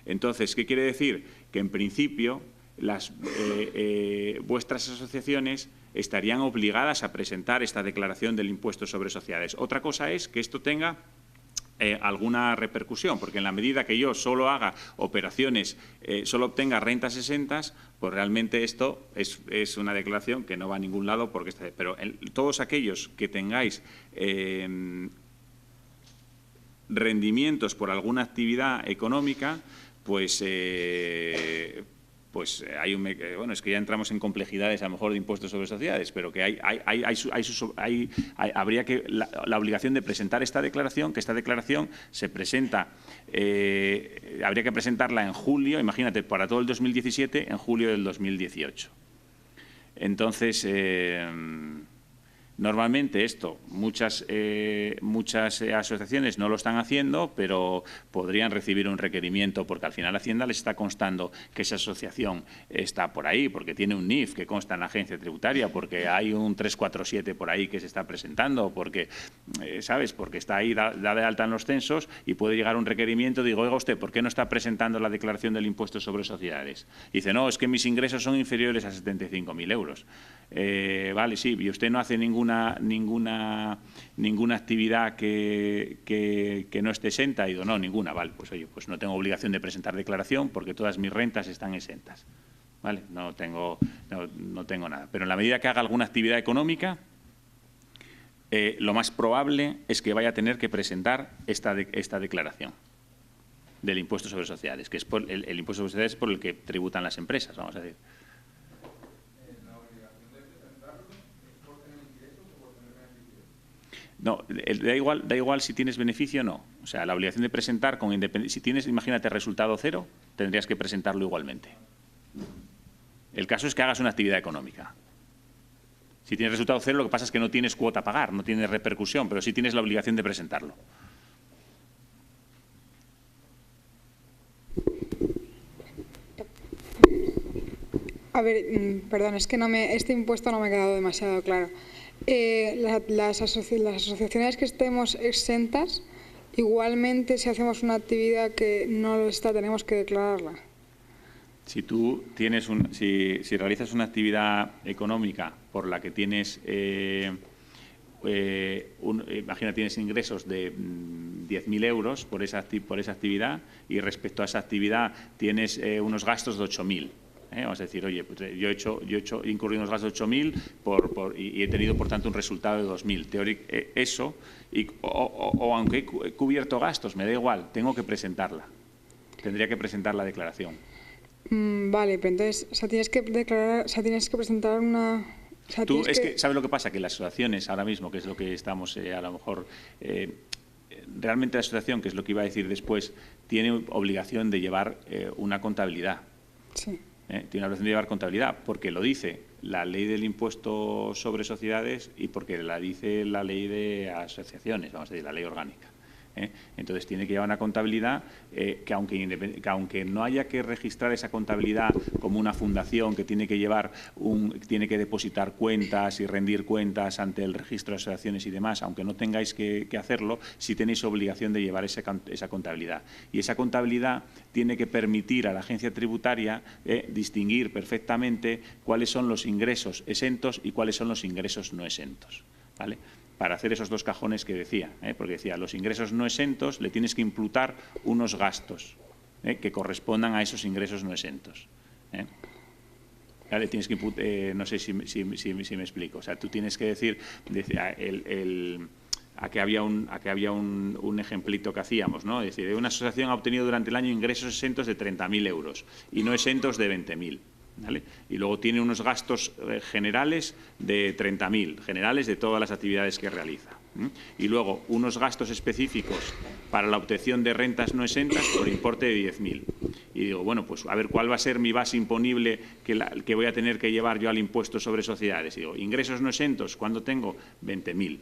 Entonces, ¿qué quiere decir? Que en principio vuestras asociaciones estarían obligadas a presentar esta declaración del impuesto sobre sociedades. Otra cosa es que esto tenga alguna repercusión, porque en la medida que yo solo haga operaciones, solo obtenga rentas exentas, pues realmente esto es una declaración que no va a ningún lado, porque pero todos aquellos que tengáis rendimientos por alguna actividad económica, pues hay bueno, es que ya entramos en complejidades a lo mejor de impuestos sobre sociedades, pero que habría que la obligación de presentar esta declaración, que esta declaración se presenta, habría que presentarla en julio, imagínate, para todo el 2017, en julio del 2018. Entonces, normalmente esto, muchas asociaciones no lo están haciendo, pero podrían recibir un requerimiento, porque al final Hacienda les está constando que esa asociación está por ahí, porque tiene un NIF que consta en la agencia tributaria, porque hay un 347 por ahí que se está presentando, porque, ¿sabes?, porque está ahí da de alta en los censos y puede llegar un requerimiento. Digo, oiga usted, ¿por qué no está presentando la declaración del impuesto sobre sociedades? Y dice, no, es que mis ingresos son inferiores a 75.000 euros. Vale, sí, y usted no hace ninguna actividad que no esté exenta. Y digo, no, ninguna. Vale, pues oye, pues no tengo obligación de presentar declaración porque todas mis rentas están exentas. Vale, no tengo nada. Pero en la medida que haga alguna actividad económica, lo más probable es que vaya a tener que presentar esta declaración del impuesto sobre sociedades, que es el impuesto sobre sociedades por el que tributan las empresas, vamos a decir. No, da igual si tienes beneficio o no. O sea, la obligación de presentar, si tienes, imagínate, resultado cero, tendrías que presentarlo igualmente. El caso es que hagas una actividad económica. Si tienes resultado cero, lo que pasa es que no tienes cuota a pagar, no tienes repercusión, pero sí tienes la obligación de presentarlo. A ver, perdón, es que este impuesto no me ha quedado demasiado claro. Las asociaciones que estemos exentas, igualmente si hacemos una actividad que no lo está, tenemos que declararla. Si tú tienes si realizas una actividad económica por la que tienes, imagina, tienes ingresos de 10.000 euros por esa actividad, y respecto a esa actividad tienes unos gastos de 8.000. Vamos a decir, oye, pues yo he incurrido unos gastos de 8.000 y he tenido, por tanto, un resultado de 2.000. Eso, o aunque he cubierto gastos, me da igual, tengo que presentarla. Tendría que presentar la declaración. Vale, pero entonces, o sea, tienes que declarar, o sea, tienes que presentar una... O sea, Tú, es que, ¿sabes lo que pasa? Que las asociaciones ahora mismo, que es lo que estamos a lo mejor... realmente la asociación, que es lo que iba a decir después, tiene obligación de llevar una contabilidad. Sí. Tiene la obligación de llevar contabilidad, porque lo dice la ley del impuesto sobre sociedades y porque la dice la ley de asociaciones, vamos a decir, la ley orgánica. Entonces tiene que llevar una contabilidad que aunque no haya que registrar esa contabilidad como una fundación que tiene que tiene que depositar cuentas y rendir cuentas ante el registro de asociaciones y demás, aunque no tengáis que hacerlo, sí tenéis obligación de llevar esa contabilidad. Y esa contabilidad tiene que permitir a la agencia tributaria distinguir perfectamente cuáles son los ingresos exentos y cuáles son los ingresos no exentos, ¿vale? Para hacer esos dos cajones que decía, porque decía, los ingresos no exentos le tienes que imputar unos gastos que correspondan a esos ingresos no exentos. Le tienes que imputar, no sé si me explico, o sea, tú tienes que decir, aquí había un ejemplito que hacíamos, ¿no? Es decir, una asociación ha obtenido durante el año ingresos exentos de 30.000 euros y no exentos de 20.000. ¿Vale? Y luego tiene unos gastos generales de 30.000, generales de todas las actividades que realiza. Y luego unos gastos específicos para la obtención de rentas no exentas por importe de 10.000. Y digo, bueno, pues a ver cuál va a ser mi base imponible que voy a tener que llevar yo al impuesto sobre sociedades. Y digo, ingresos no exentos, ¿cuándo tengo? 20.000.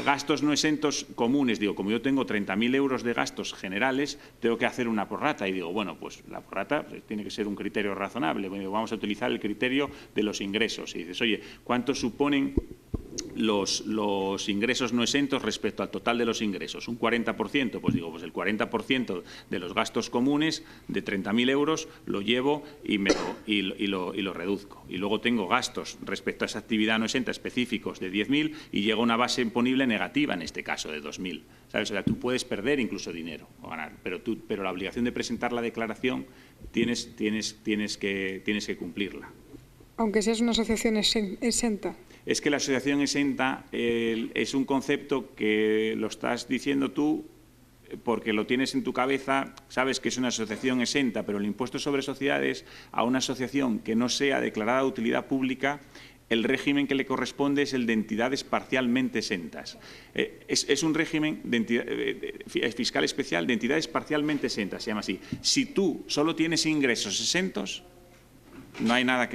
Gastos no exentos comunes, digo, como yo tengo 30.000 euros de gastos generales, tengo que hacer una prorrata, y digo, bueno, pues la prorrata tiene que ser un criterio razonable. Bueno, vamos a utilizar el criterio de los ingresos, y dices, oye, ¿cuánto suponen los ingresos no exentos respecto al total de los ingresos. Un 40%, pues digo, pues el 40% de los gastos comunes de 30.000 euros lo llevo y lo reduzco. Y luego tengo gastos respecto a esa actividad no exenta específicos de 10.000 y llego a una base imponible negativa, en este caso, de 2.000. ¿Sabes? O sea, tú puedes perder incluso dinero o ganar, pero la obligación de presentar la declaración tienes que cumplirla. Aunque seas una asociación exenta. Es que la asociación exenta es un concepto que lo estás diciendo tú porque lo tienes en tu cabeza, sabes que es una asociación exenta, pero el impuesto sobre sociedades a una asociación que no sea declarada de utilidad pública, el régimen que le corresponde es el de entidades parcialmente exentas. Es un régimen fiscal especial de entidades parcialmente exentas, se llama así. Si tú solo tienes ingresos exentos, no hay nada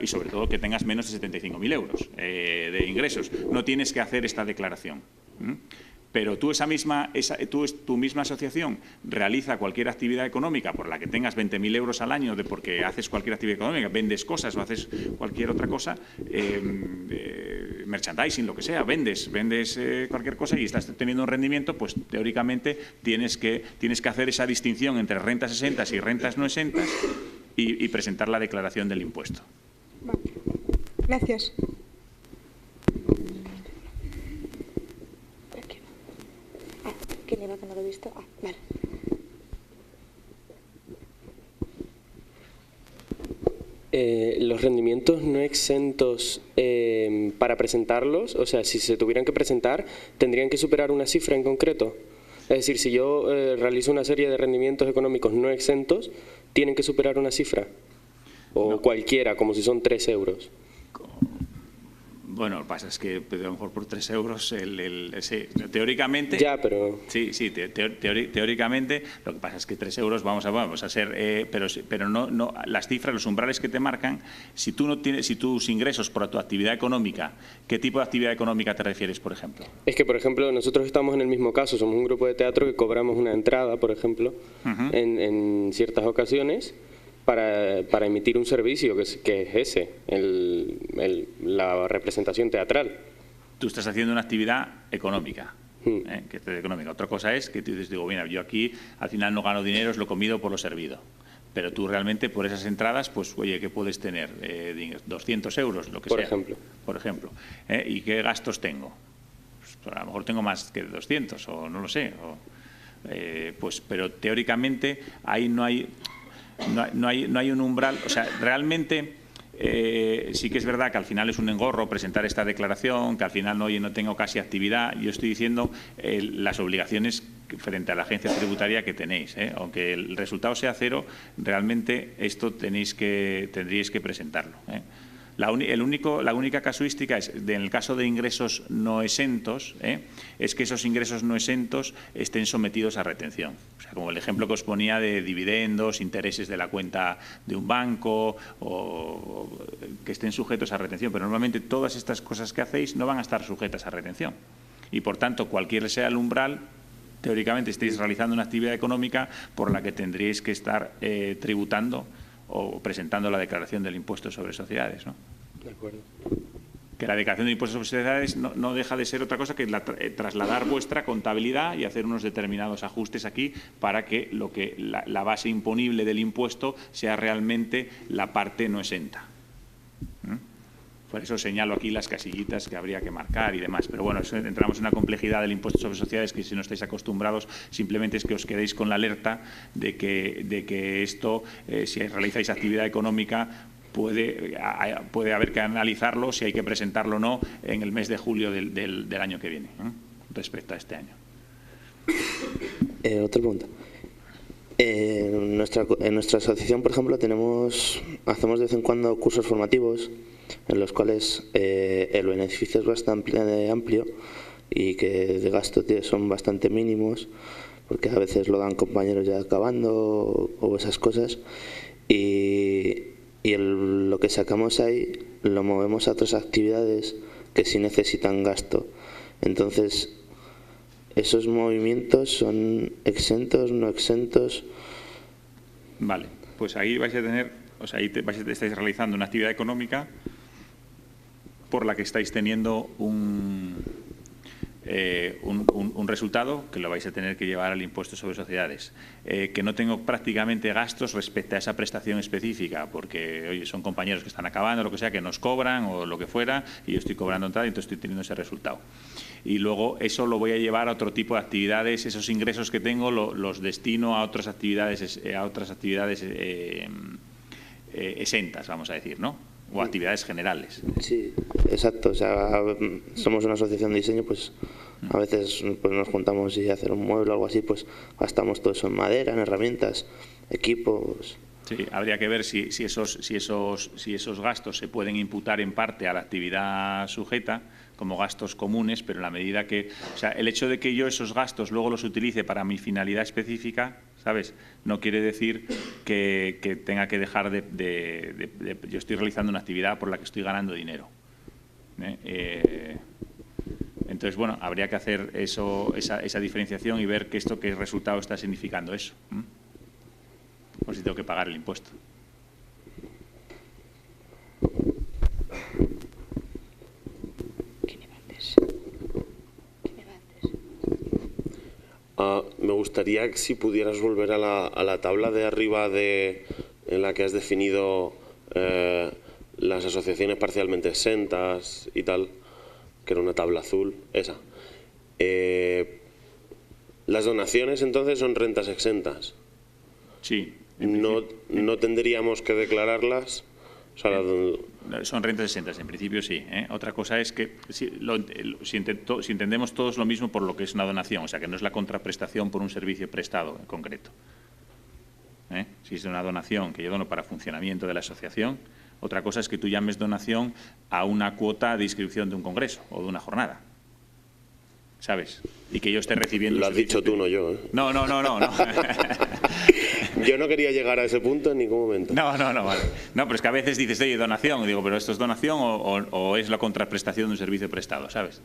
y sobre todo que tengas menos de 75.000 euros de ingresos. No tienes que hacer esta declaración. Pero tu misma asociación realiza cualquier actividad económica por la que tengas 20.000 euros al año porque haces cualquier actividad económica, vendes cosas o haces cualquier otra cosa, merchandising, lo que sea, vendes cualquier cosa y estás teniendo un rendimiento, pues teóricamente tienes que hacer esa distinción entre rentas exentas y rentas no exentas y presentar la declaración del impuesto. Vale. Gracias. ¿Quién iba que no lo he visto? Ah, vale. Los rendimientos no exentos para presentarlos, o sea, si se tuvieran que presentar, ¿tendrían que superar una cifra en concreto? Es decir, si yo realizo una serie de rendimientos económicos no exentos, ¿tienen que superar una cifra? ¿O no, cualquiera, como si son 3 euros? Bueno, lo que pasa es que a lo mejor por 3 euros, teóricamente... Ya, pero... Sí, teóricamente, lo que pasa es que 3 euros vamos a ser... pero no las cifras, los umbrales que te marcan, si tus ingresos por tu actividad económica, ¿qué tipo de actividad económica te refieres, por ejemplo? Es que, por ejemplo, nosotros estamos en el mismo caso, somos un grupo de teatro que cobramos una entrada, por ejemplo, en ciertas ocasiones, para emitir un servicio que es ese, la representación teatral. Tú estás haciendo una actividad económica, que es económica. Otra cosa es que tú dices, mira, yo aquí al final no gano dinero, es lo comido por lo servido. Pero tú realmente por esas entradas, pues oye, ¿qué puedes tener? 200 euros, lo que sea. Por ejemplo. ¿Y qué gastos tengo? Pues, a lo mejor tengo más que 200 o no lo sé. Pero teóricamente ahí no hay un umbral, o sea, realmente sí que es verdad que al final es un engorro presentar esta declaración, que al final no tengo casi actividad. Yo estoy diciendo las obligaciones frente a la agencia tributaria que tenéis, aunque el resultado sea cero, realmente esto tendríais que presentarlo. La única casuística es, en el caso de ingresos no exentos, es que esos ingresos no exentos estén sometidos a retención. O sea, como el ejemplo que os ponía de dividendos, intereses de la cuenta de un banco, o que estén sujetos a retención. Pero normalmente todas estas cosas que hacéis no van a estar sujetas a retención. Y por tanto, cualquier sea el umbral, teóricamente estáis realizando una actividad económica por la que tendríais que estar tributando o presentando la declaración del impuesto sobre sociedades, ¿no? De acuerdo. Que la declaración del impuesto sobre sociedades no deja de ser otra cosa que trasladar vuestra contabilidad y hacer unos determinados ajustes aquí para que la base imponible del impuesto sea realmente la parte no exenta. Por eso señalo aquí las casillitas que habría que marcar y demás. Pero bueno, eso entramos en una complejidad del impuesto sobre sociedades que si no estáis acostumbrados, simplemente es que os quedéis con la alerta de que esto, si realizáis actividad económica, puede haber que analizarlo, si hay que presentarlo o no, en el mes de julio del año que viene, respecto a este año. Otra pregunta. En nuestra asociación, por ejemplo, hacemos de vez en cuando cursos formativos en los cuales el beneficio es bastante amplio y que de gasto son bastante mínimos, porque a veces lo dan compañeros ya acabando o esas cosas, y lo que sacamos ahí lo movemos a otras actividades que sí necesitan gasto. Entonces, ¿esos movimientos son exentos, no exentos? Vale, pues ahí vais a tener, o sea, ahí estáis realizando una actividad económica por la que estáis teniendo un resultado que lo vais a tener que llevar al impuesto sobre sociedades, que no tengo prácticamente gastos respecto a esa prestación específica, porque oye, son compañeros que están acabando, lo que sea, que nos cobran o lo que fuera, y yo estoy cobrando tal, y entonces estoy teniendo ese resultado. Y luego eso lo voy a llevar a otro tipo de actividades, esos ingresos que tengo los destino a otras actividades, exentas, vamos a decir, ¿no? O actividades generales. Sí, exacto. O sea, somos una asociación de diseño, pues a veces pues, nos juntamos y hacer un mueble o algo así, pues gastamos todo eso en madera, en herramientas, equipos. Sí, habría que ver si esos gastos se pueden imputar en parte a la actividad sujeta como gastos comunes, pero en la medida que, o sea, el hecho de que yo esos gastos luego los utilice para mi finalidad específica, ¿sabes? No quiere decir que tenga que dejar yo estoy realizando una actividad por la que estoy ganando dinero. Entonces, bueno, habría que hacer esa diferenciación y ver qué resultado está significando eso. O si tengo que pagar el impuesto. Me gustaría que si pudieras volver a la tabla de arriba en la que has definido las asociaciones parcialmente exentas y tal, que era una tabla azul, esa. Las donaciones entonces son rentas exentas. Sí. No tendríamos que declararlas. O sea, son rentas exentas, en principio sí. Otra cosa es que si entendemos todos lo mismo por lo que es una donación, o sea, que no es la contraprestación por un servicio prestado en concreto. Si es una donación que yo dono para funcionamiento de la asociación, otra cosa es que tú llames donación a una cuota de inscripción de un congreso o de una jornada. ¿Sabes? Y que yo esté recibiendo... Lo has dicho tú, no yo. No. Yo no quería llegar a ese punto en ningún momento. No, vale. No, pero es que a veces dices, oye, donación. Y digo, pero ¿esto es donación o es la contraprestación de un servicio prestado? ¿Sabes?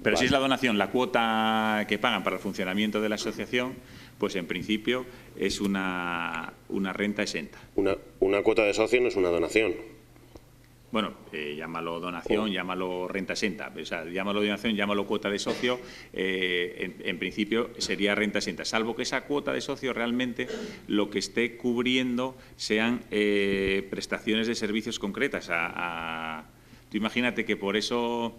Pero si es la donación, la cuota que pagan para el funcionamiento de la asociación, pues en principio es una renta exenta. Una cuota de socio no es una donación. Bueno, llámalo donación, llámalo renta exenta, o sea, llámalo donación, llámalo cuota de socio, en principio sería renta exenta, salvo que esa cuota de socio realmente lo que esté cubriendo sean prestaciones de servicios concretas. Tú imagínate que por eso...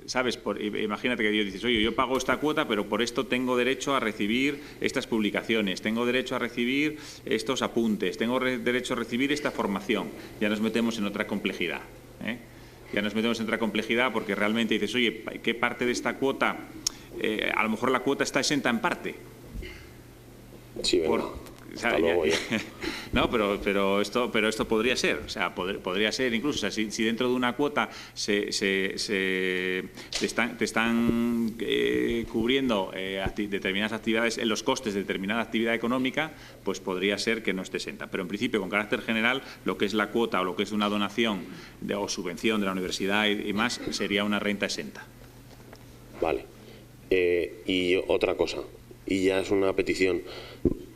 ¿Sabes? Imagínate que Dios dices, oye, yo pago esta cuota, pero por esto tengo derecho a recibir estas publicaciones, tengo derecho a recibir estos apuntes, tengo derecho a recibir esta formación. Ya nos metemos en otra complejidad. Ya nos metemos en otra complejidad porque realmente dices, oye, ¿qué parte de esta cuota? A lo mejor la cuota está exenta en parte. Sí, no, pero esto podría ser, o sea, podría ser incluso, o sea, si dentro de una cuota te están cubriendo determinadas actividades, en los costes de determinada actividad económica, pues podría ser que no esté exenta. Pero en principio, con carácter general, lo que es la cuota o lo que es una donación o subvención de la universidad y más, sería una renta exenta. Vale. Y otra cosa, y ya es una petición.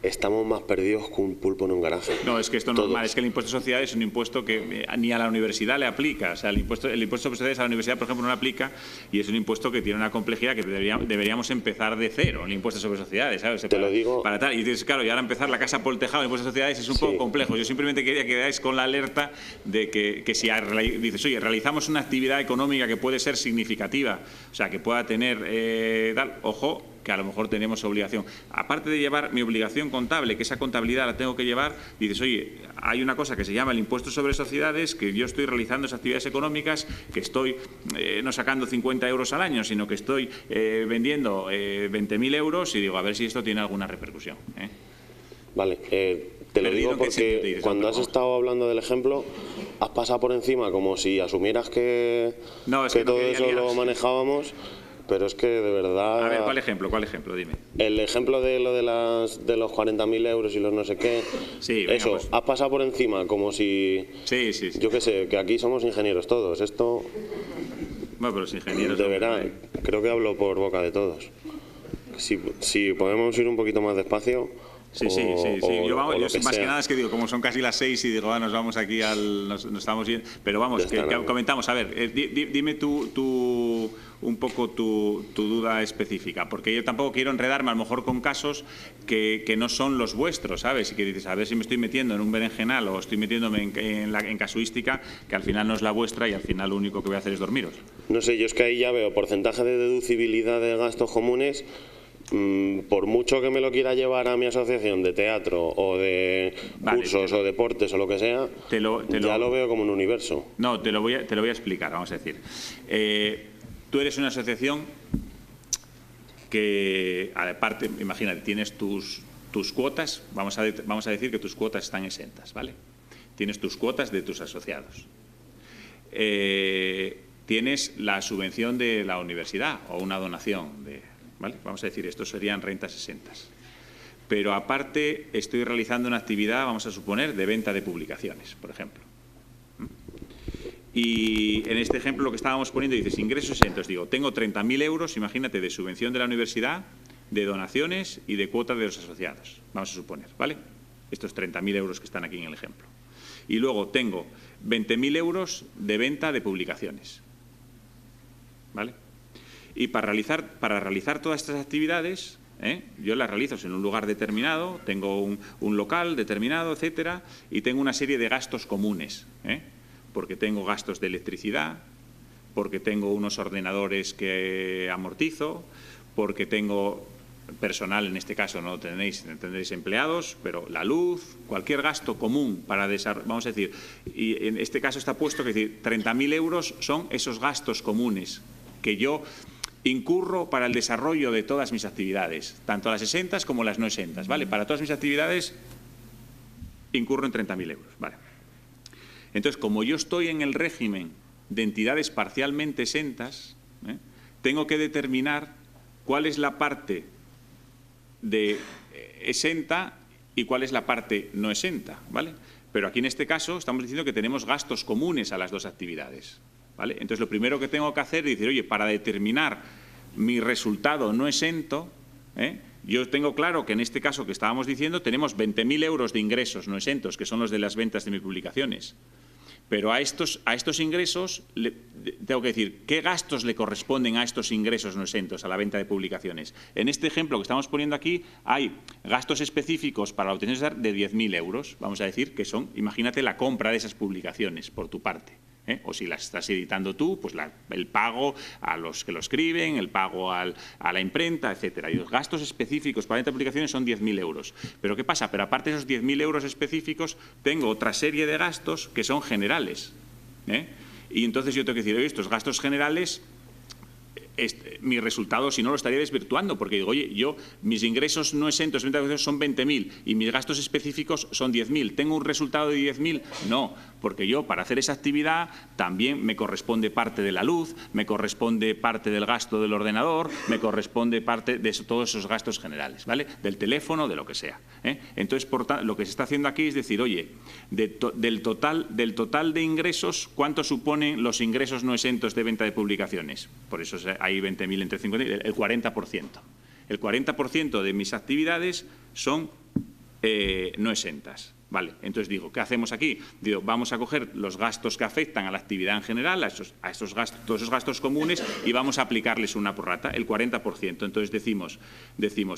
Estamos más perdidos que un pulpo en un garaje. No, es que esto es normal, es que el impuesto de sociedades es un impuesto que ni a la universidad le aplica. O sea, el impuesto sobre sociedades a la universidad, por ejemplo, no le aplica y es un impuesto que tiene una complejidad que deberíamos empezar de cero, el impuesto sobre sociedades, ¿sabes? Lo digo... Para tal. Y dices, claro, y ahora empezar la casa por el tejado, el impuesto de sociedades es un poco complejo. Yo simplemente quería que quedáis con la alerta de que si dices, oye, realizamos una actividad económica que puede ser significativa, o sea, que pueda tener ojo, que a lo mejor tenemos obligación. Aparte de llevar mi obligación contable, que esa contabilidad la tengo que llevar, dices, oye, hay una cosa que se llama el impuesto sobre sociedades, que yo estoy realizando esas actividades económicas, que estoy no sacando 50 euros al año, sino que estoy vendiendo 20.000 euros y digo, a ver si esto tiene alguna repercusión. Vale, te lo digo porque cuando has estado hablando del ejemplo, has pasado por encima como si asumieras que todo eso lo manejábamos. Pero es que de verdad... A ver, ¿cuál ejemplo? Dime. El ejemplo de lo de los 40.000 euros y los no sé qué. Sí, venga, eso, pues... has pasado por encima como si... Sí. Yo qué sé, que aquí somos ingenieros todos. Esto... Bueno, pero los ingenieros... De verdad, creo que hablo por boca de todos. Si podemos ir un poquito más despacio, Sí. Yo más que nada es que digo, como son casi las 6 y digo, nos vamos aquí nos estamos bien. Pero vamos, que comentamos. A ver, dime tú un poco tu duda específica, porque yo tampoco quiero enredarme a lo mejor con casos que no son los vuestros, ¿sabes? Y que dices, a ver si me estoy metiendo en un berenjenal o estoy metiéndome en casuística que al final no es la vuestra y al final lo único que voy a hacer es dormiros. No sé, yo es que ahí ya veo porcentaje de deducibilidad de gastos comunes. Por mucho que me lo quiera llevar a mi asociación de teatro o de cursos o deportes o lo que sea, ya lo veo como un universo. No, te lo voy a explicar, vamos a decir. Tú eres una asociación que, aparte, imagínate, tienes tus cuotas, vamos a decir que tus cuotas están exentas, ¿vale? Tienes tus cuotas de tus asociados. Tienes la subvención de la universidad o una donación ¿vale? Vamos a decir, estos serían rentas exentas. Pero aparte estoy realizando una actividad, vamos a suponer, de venta de publicaciones, por ejemplo. Y en este ejemplo lo que estábamos poniendo, dices, ingresos exentos. Digo, tengo 30.000 euros, imagínate, de subvención de la universidad, de donaciones y de cuotas de los asociados, vamos a suponer, ¿vale? Estos 30.000 euros que están aquí en el ejemplo. Y luego tengo 20.000 euros de venta de publicaciones, ¿vale? Y para realizar todas estas actividades, yo las realizo en un lugar determinado, tengo un local determinado, etcétera, y tengo una serie de gastos comunes, porque tengo gastos de electricidad, porque tengo unos ordenadores que amortizo, porque tengo personal, en este caso no tendréis empleados, pero la luz, cualquier gasto común para desarrollar, vamos a decir, y en este caso está puesto que 30.000 euros son esos gastos comunes que yo incurro para el desarrollo de todas mis actividades, tanto las exentas como las no exentas, ¿vale? Para todas mis actividades incurro en 30.000 euros, ¿vale? Entonces, como yo estoy en el régimen de entidades parcialmente exentas, tengo que determinar cuál es la parte de exenta y cuál es la parte no exenta, ¿vale? Pero aquí en este caso estamos diciendo que tenemos gastos comunes a las dos actividades, ¿vale? Entonces, lo primero que tengo que hacer es decir, oye, para determinar mi resultado no exento, yo tengo claro que en este caso que estábamos diciendo tenemos 20.000 euros de ingresos no exentos, que son los de las ventas de mis publicaciones. Pero a estos ingresos tengo que decir qué gastos le corresponden a estos ingresos no exentos, a la venta de publicaciones. En este ejemplo que estamos poniendo aquí hay gastos específicos para la obtención de 10.000 euros, vamos a decir, que son, imagínate, la compra de esas publicaciones por tu parte. O si las estás editando tú, pues el pago a los que lo escriben, el pago a la imprenta, etcétera. Y los gastos específicos para venta de publicaciones son 10.000 euros. ¿Pero qué pasa? Pero aparte de esos 10.000 euros específicos, tengo otra serie de gastos que son generales. Y entonces yo tengo que decir, oye, estos gastos generales, mi resultado, si no, lo estaría desvirtuando, porque digo, oye, mis ingresos no exentos son 20.000 y mis gastos específicos son 10.000. ¿Tengo un resultado de 10.000? No, porque yo para hacer esa actividad también me corresponde parte de la luz, me corresponde parte del gasto del ordenador, me corresponde parte de todos esos gastos generales, ¿vale? Del teléfono, de lo que sea. Entonces, lo que se está haciendo aquí es decir, oye, del total de ingresos, ¿cuánto suponen los ingresos no exentos de venta de publicaciones? Por eso hay 20.000 entre 50.000, el 40%. El 40% de mis actividades son no exentas. Vale, entonces digo, ¿qué hacemos aquí? Digo, vamos a coger los gastos que afectan a la actividad en general, a estos gastos, todos esos gastos comunes, y vamos a aplicarles una prorrata, el 40%. Entonces decimos,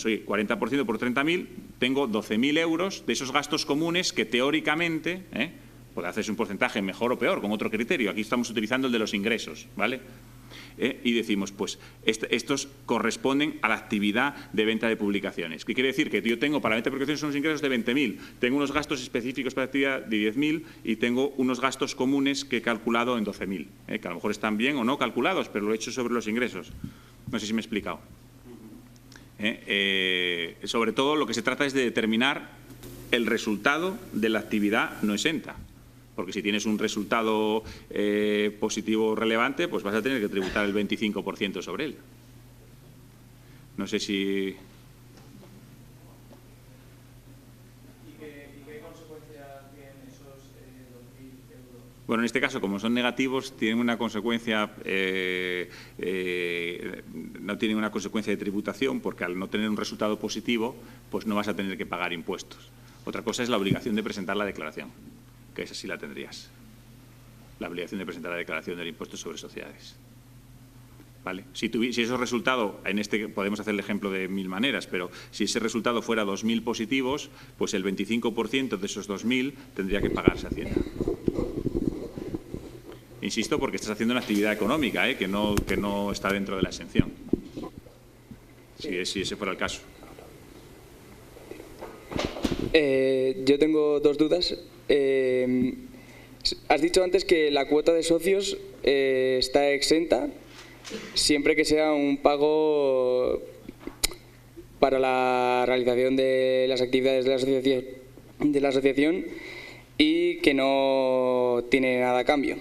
oye, 40% por 30.000, tengo 12.000 euros de esos gastos comunes que teóricamente, puede hacerse un porcentaje mejor o peor, con otro criterio. Aquí estamos utilizando el de los ingresos, ¿vale? Y decimos, pues, estos corresponden a la actividad de venta de publicaciones. ¿Qué quiere decir? Que yo tengo para la venta de publicaciones unos ingresos de 20.000, tengo unos gastos específicos para la actividad de 10.000 y tengo unos gastos comunes que he calculado en 12.000, que a lo mejor están bien o no calculados, pero lo he hecho sobre los ingresos. No sé si me he explicado. Sobre todo lo que se trata es de determinar el resultado de la actividad no exenta. Porque si tienes un resultado positivo relevante, pues vas a tener que tributar el 25% sobre él. No sé si... ¿Y qué consecuencias tienen esos 2.000 euros? Bueno, en este caso, como son negativos, tienen una consecuencia, no tienen una consecuencia de tributación, porque al no tener un resultado positivo, pues no vas a tener que pagar impuestos. Otra cosa es la obligación de presentar la declaración, que esa sí la tendrías. La obligación de presentar la declaración del impuesto sobre sociedades. ¿Vale? Si ese resultado, podemos hacer el ejemplo de 1000 maneras, pero si ese resultado fuera 2000 positivos, pues el 25% de esos 2000 tendría que pagarse a Hacienda. Insisto, porque estás haciendo una actividad económica, que no está dentro de la exención. Si ese fuera el caso. Yo tengo dos dudas. Has dicho antes que la cuota de socios está exenta siempre que sea un pago para la realización de las actividades de la asociación y que no tiene nada a cambio.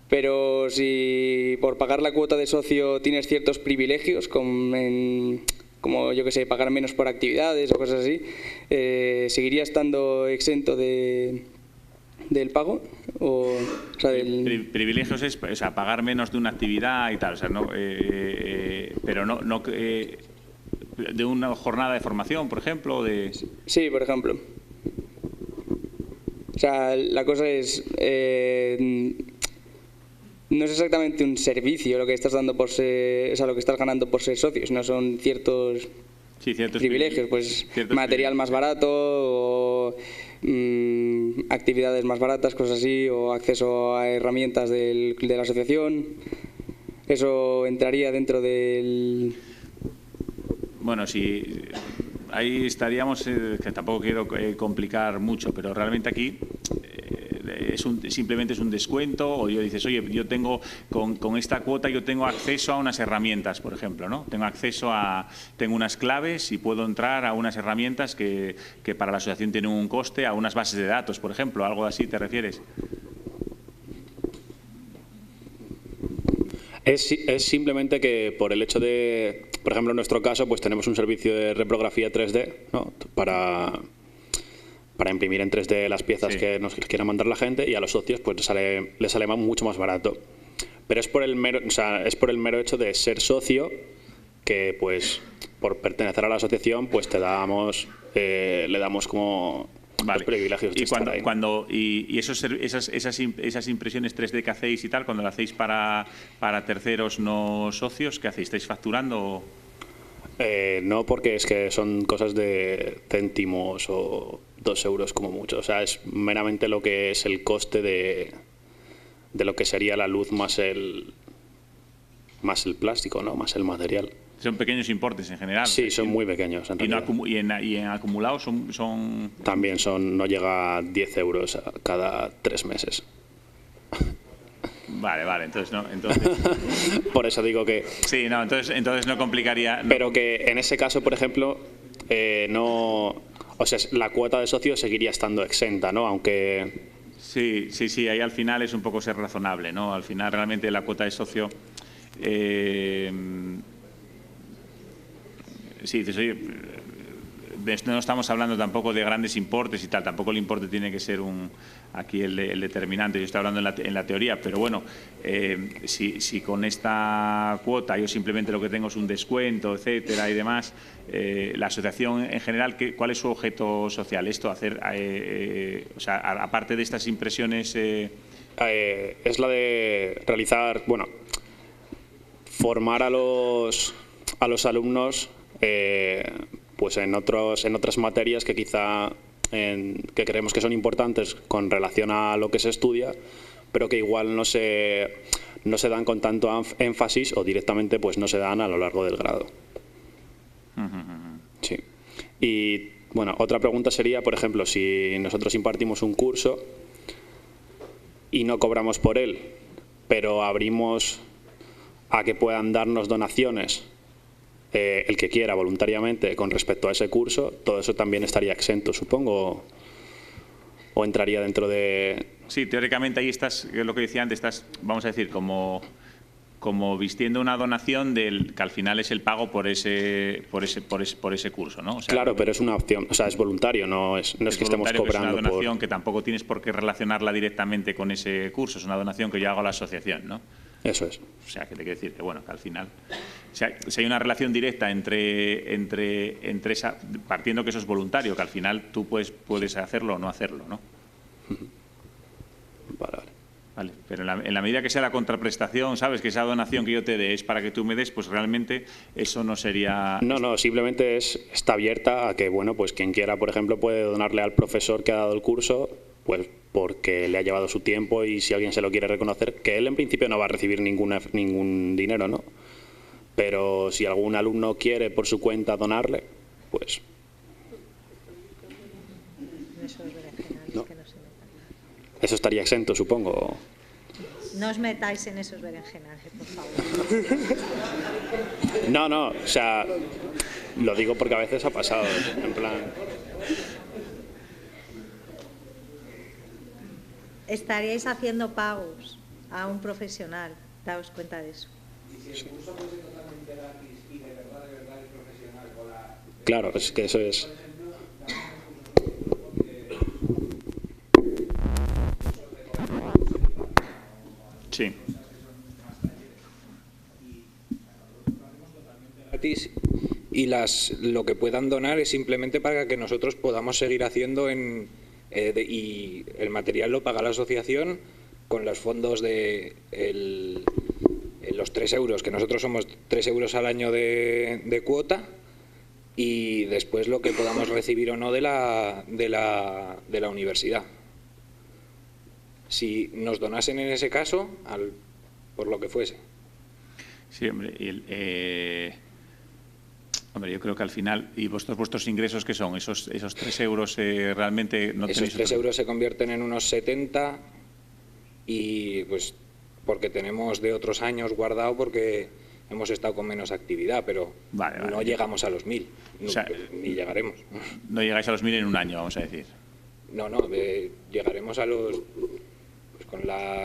Pero si por pagar la cuota de socio tienes ciertos privilegios, como yo que sé, pagar menos por actividades o cosas así, ¿seguiría estando exento del pago? Privilegios es pagar menos de una actividad y tal, pero no de una jornada de formación, por ejemplo. Sí, por ejemplo. O sea, la cosa es, no es exactamente un servicio lo que estás dando por ser, lo que estás ganando por ser socio, no son ciertos privilegios, pues material más barato o actividades más baratas, cosas así, o acceso a herramientas de la asociación. Eso entraría dentro del... Bueno, sí, ahí estaríamos, que tampoco quiero complicar mucho, pero realmente aquí simplemente es un descuento, o dices, oye, yo tengo con esta cuota yo tengo acceso a unas herramientas, por ejemplo, ¿no? Tengo unas claves y puedo entrar a unas herramientas que para la asociación tienen un coste, a unas bases de datos, por ejemplo, ¿algo así te refieres? Es simplemente que por el hecho de, por ejemplo, en nuestro caso, pues tenemos un servicio de reprografía 3D, ¿no? para imprimir en 3D las piezas que nos quiera mandar la gente, y a los socios pues les sale mucho más barato. Pero es por el mero hecho de ser socio, que pues por pertenecer a la asociación pues le damos como los privilegios de estar ahí. Y esas impresiones 3D que hacéis y tal, cuando lo hacéis para terceros no socios, ¿qué hacéis? ¿Estáis facturando? No, porque es que son cosas de céntimos o 2 euros como mucho. O sea, es meramente lo que es el coste de lo que sería la luz más el plástico, ¿no? Más el material. Son pequeños importes en general. Sí, son muy pequeños. ¿Y en acumulado son...? También no llega a 10 euros cada 3 meses. Vale, entonces no. Por eso digo que... Sí, no, entonces no complicaría... Pero que en ese caso, por ejemplo, o sea, la cuota de socio seguiría estando exenta, ¿no? Aunque... Sí, ahí al final es un poco ser razonable, ¿no? Al final realmente la cuota de socio... sí, dices, oye, no estamos hablando tampoco de grandes importes y tal, tampoco el importe tiene que ser aquí el determinante, yo estoy hablando en la teoría, pero bueno, si con esta cuota yo simplemente lo que tengo es un descuento, etcétera y demás, la asociación en general, ¿cuál es su objeto social? Esto, o sea, aparte de estas impresiones... es la de realizar, formar a los alumnos pues en otras materias que quizá que creemos que son importantes con relación a lo que se estudia, pero que igual no se dan con tanto énfasis o directamente pues no se dan a lo largo del grado. Sí. Y bueno, otra pregunta sería, por ejemplo, si nosotros impartimos un curso y no cobramos por él, pero abrimos a que puedan darnos donaciones el que quiera voluntariamente con respecto a ese curso, todo eso también estaría exento, supongo, o entraría dentro de... Sí, teóricamente ahí estás, es lo que decía antes, estás, vamos a decir, como como vistiendo una donación que al final es el pago por ese curso, ¿no? O sea, claro, pero es una opción, o sea, es voluntario, no es que estemos cobrando. Es una donación que tampoco tienes por qué relacionarla directamente con ese curso, es una donación que yo hago a la asociación, ¿no? Eso es. O sea, que te quiero decir que, bueno, que al final, si hay una relación directa entre esa, partiendo que eso es voluntario, que al final tú puedes hacerlo o no hacerlo, ¿no? Vale, pero en la medida que sea la contraprestación, sabes, que esa donación que yo te dé es para que tú me des, pues realmente eso no sería... No, simplemente está abierta a que, bueno, pues quien quiera, por ejemplo, puede donarle al profesor que ha dado el curso, pues porque le ha llevado su tiempo y si alguien se lo quiere reconocer, que él en principio no va a recibir ningún dinero, ¿no? Pero si algún alumno quiere por su cuenta donarle, pues... No. Eso estaría exento, supongo. No os metáis en esos berenjenales, por favor. No, o sea, lo digo porque a veces ha pasado, en plan... Estaríais haciendo pagos a un profesional, daos cuenta de eso. ¿Y si el curso fuese totalmente gratis y de verdad es profesional con la... Claro, es que eso es... Sí. Y lo que puedan donar es simplemente para que nosotros podamos seguir haciendo y el material lo paga la asociación con los fondos de los 3 euros, que nosotros somos 3 euros al año de cuota, y después lo que podamos recibir o no de la universidad. Si nos donasen en ese caso, por lo que fuese. Sí, hombre, yo creo que al final, ¿y vuestros ingresos qué son? ¿Esos 3 euros realmente no tenéis? Esos 3 euros se convierten en unos 70 y pues porque tenemos de otros años guardado porque hemos estado con menos actividad, pero no llegamos a los 1000, o sea, ni llegaremos. No llegáis a los 1000 en un año, vamos a decir. No, llegaremos a los... Pues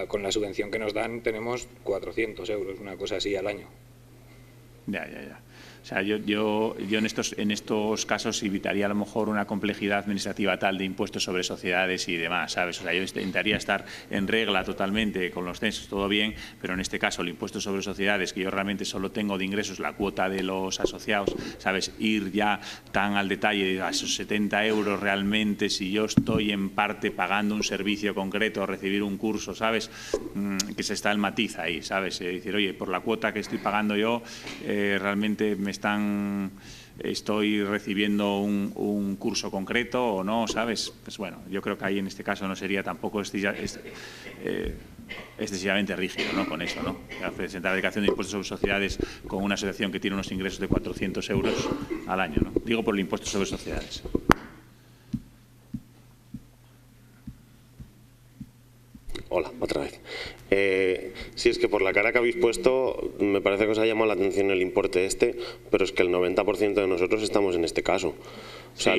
con la subvención que nos dan tenemos 400 euros, una cosa así al año. Ya. O sea, yo en estos casos evitaría a lo mejor una complejidad administrativa tal de impuestos sobre sociedades y demás, ¿sabes? O sea, yo intentaría estar en regla totalmente con los censos, todo bien, pero en este caso el impuesto sobre sociedades, que yo realmente solo tengo de ingresos la cuota de los asociados, ¿sabes? Ir ya tan al detalle a esos 70 euros realmente, si yo estoy en parte pagando un servicio concreto, recibir un curso, ¿sabes? Que se está el matiz ahí, ¿sabes? Decir, oye, por la cuota que estoy pagando yo, realmente estoy recibiendo un curso concreto o no, ¿sabes? Pues bueno, yo creo que ahí en este caso no sería tampoco excesivamente rígido, ¿no? Con eso, ¿no? Presentar la declaración de impuestos sobre sociedades con una asociación que tiene unos ingresos de 400 euros al año, ¿no? Digo por el impuesto sobre sociedades. Hola, otra vez. Sí, es que por la cara que habéis puesto me parece que os ha llamado la atención el importe pero es que el 90% de nosotros estamos en este caso. O sea,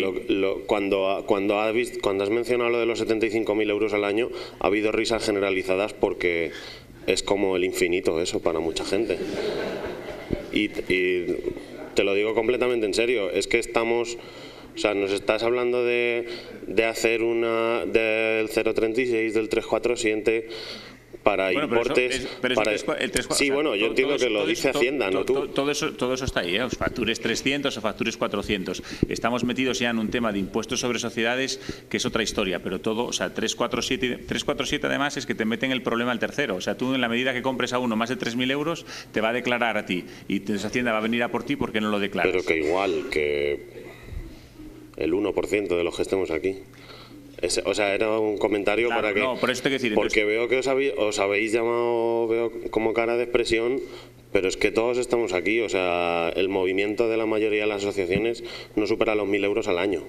cuando has mencionado lo de los 75.000 euros al año, ha habido risas generalizadas porque es como el infinito eso para mucha gente. Y te lo digo completamente en serio, es que estamos... O sea, nos estás hablando de hacer del 0,36, del 3,47 para importes... Sí, bueno, yo entiendo que lo dice Hacienda, no tú. Todo eso está ahí, os factures 300 o factures 400. Estamos metidos ya en un tema de impuestos sobre sociedades que es otra historia, pero todo, o sea, 347 además es que te meten el problema al tercero. O sea, tú en la medida que compres a uno más de 3.000 euros, te va a declarar a ti y Hacienda va a venir a por ti porque no lo declaras. Pero que igual, que... el 1% de los que estemos aquí. O sea, era un comentario para que... No, por eso te quiero decir... Porque veo que os habéis llamado, veo como cara de expresión, pero es que todos estamos aquí. O sea, el movimiento de la mayoría de las asociaciones no supera los 1.000 euros al año.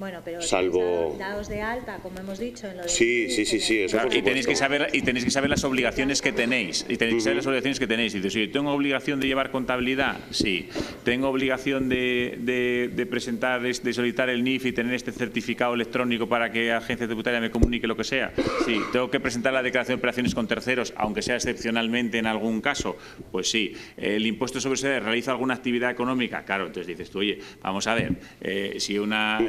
Bueno, pero salvo... dados de alta, como hemos dicho. En lo de Sí. Eso Claro, por y tenéis que supuesto. saber las obligaciones que tenéis. Y tenéis que saber las obligaciones que tenéis. Y dices, oye, ¿tengo obligación de llevar contabilidad? Sí. ¿Tengo obligación de presentar, de solicitar el NIF y tener este certificado electrónico para que la agencia tributaria me comunique lo que sea? Sí. ¿Tengo que presentar la declaración de operaciones con terceros, aunque sea excepcionalmente en algún caso? Pues sí. ¿El impuesto sobre sociedades realiza alguna actividad económica? Claro, entonces dices tú, oye, vamos a ver, si una...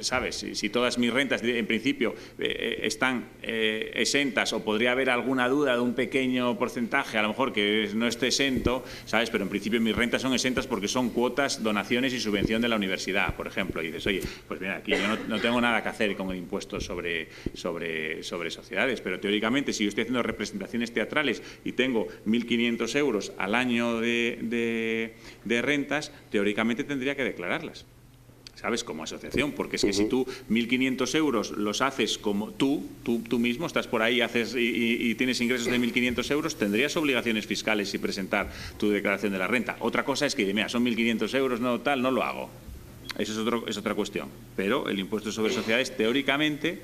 ¿sabes? Si todas mis rentas en principio están exentas, o podría haber alguna duda de un pequeño porcentaje, a lo mejor que no esté exento, ¿sabes? Pero en principio mis rentas son exentas porque son cuotas, donaciones y subvención de la universidad, por ejemplo. Y dices, oye, pues mira, aquí yo no tengo nada que hacer con el impuesto sobre sociedades, pero teóricamente si yo estoy haciendo representaciones teatrales y tengo 1.500 euros al año de rentas, teóricamente tendría que declararlas, ¿sabes? Como asociación, porque es que si tú 1.500 euros los haces como tú mismo, estás por ahí haces y tienes ingresos de 1.500 euros, tendrías obligaciones fiscales y presentar tu declaración de la renta. Otra cosa es que, mira, son 1.500 euros, no lo hago. Eso es otra cuestión. Pero el impuesto sobre sociedades, teóricamente,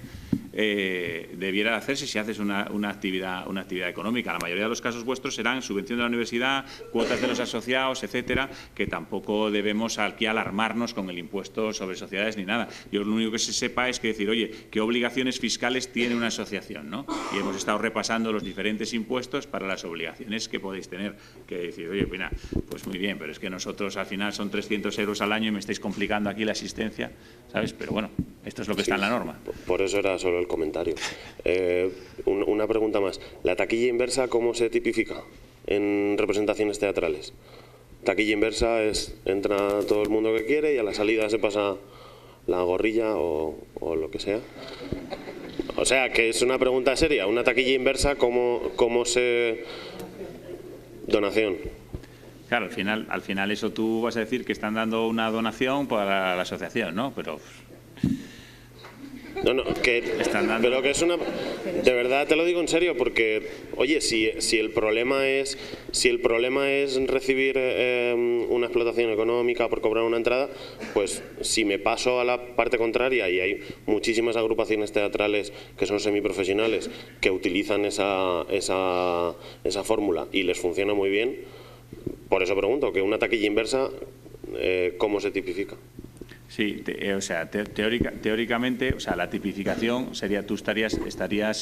debiera hacerse si haces una actividad económica. La mayoría de los casos vuestros serán subvención de la universidad, cuotas de los asociados, etcétera, que tampoco debemos aquí alarmarnos con el impuesto sobre sociedades ni nada. Yo lo único que se sepa es que decir, oye, ¿qué obligaciones fiscales tiene una asociación, ¿no? Y hemos estado repasando los diferentes impuestos para las obligaciones que podéis tener. Que decir, oye, mira, pues muy bien, pero es que nosotros al final son 300 euros al año y me estáis complicando aquí la asistencia, ¿sabes? Pero bueno, esto es lo que está en la norma. Por eso era solo el comentario. Una pregunta más. ¿La taquilla inversa cómo se tipifica en representaciones teatrales? Taquilla inversa es, entra todo el mundo que quiere y a la salida se pasa la gorrilla o lo que sea. O sea, que es una pregunta seria. Una taquilla inversa, ¿cómo se... donación? Claro, al final eso tú vas a decir que están dando una donación para la asociación, ¿no? Pero... No, pero que es una... De verdad te lo digo en serio, porque, oye, si el problema es recibir una explotación económica por cobrar una entrada, pues si me paso a la parte contraria, y hay muchísimas agrupaciones teatrales que son semiprofesionales que utilizan esa fórmula y les funciona muy bien, por eso pregunto, que una taquilla inversa, ¿cómo se tipifica? Sí, teóricamente, o sea, la tipificación sería, tú estarías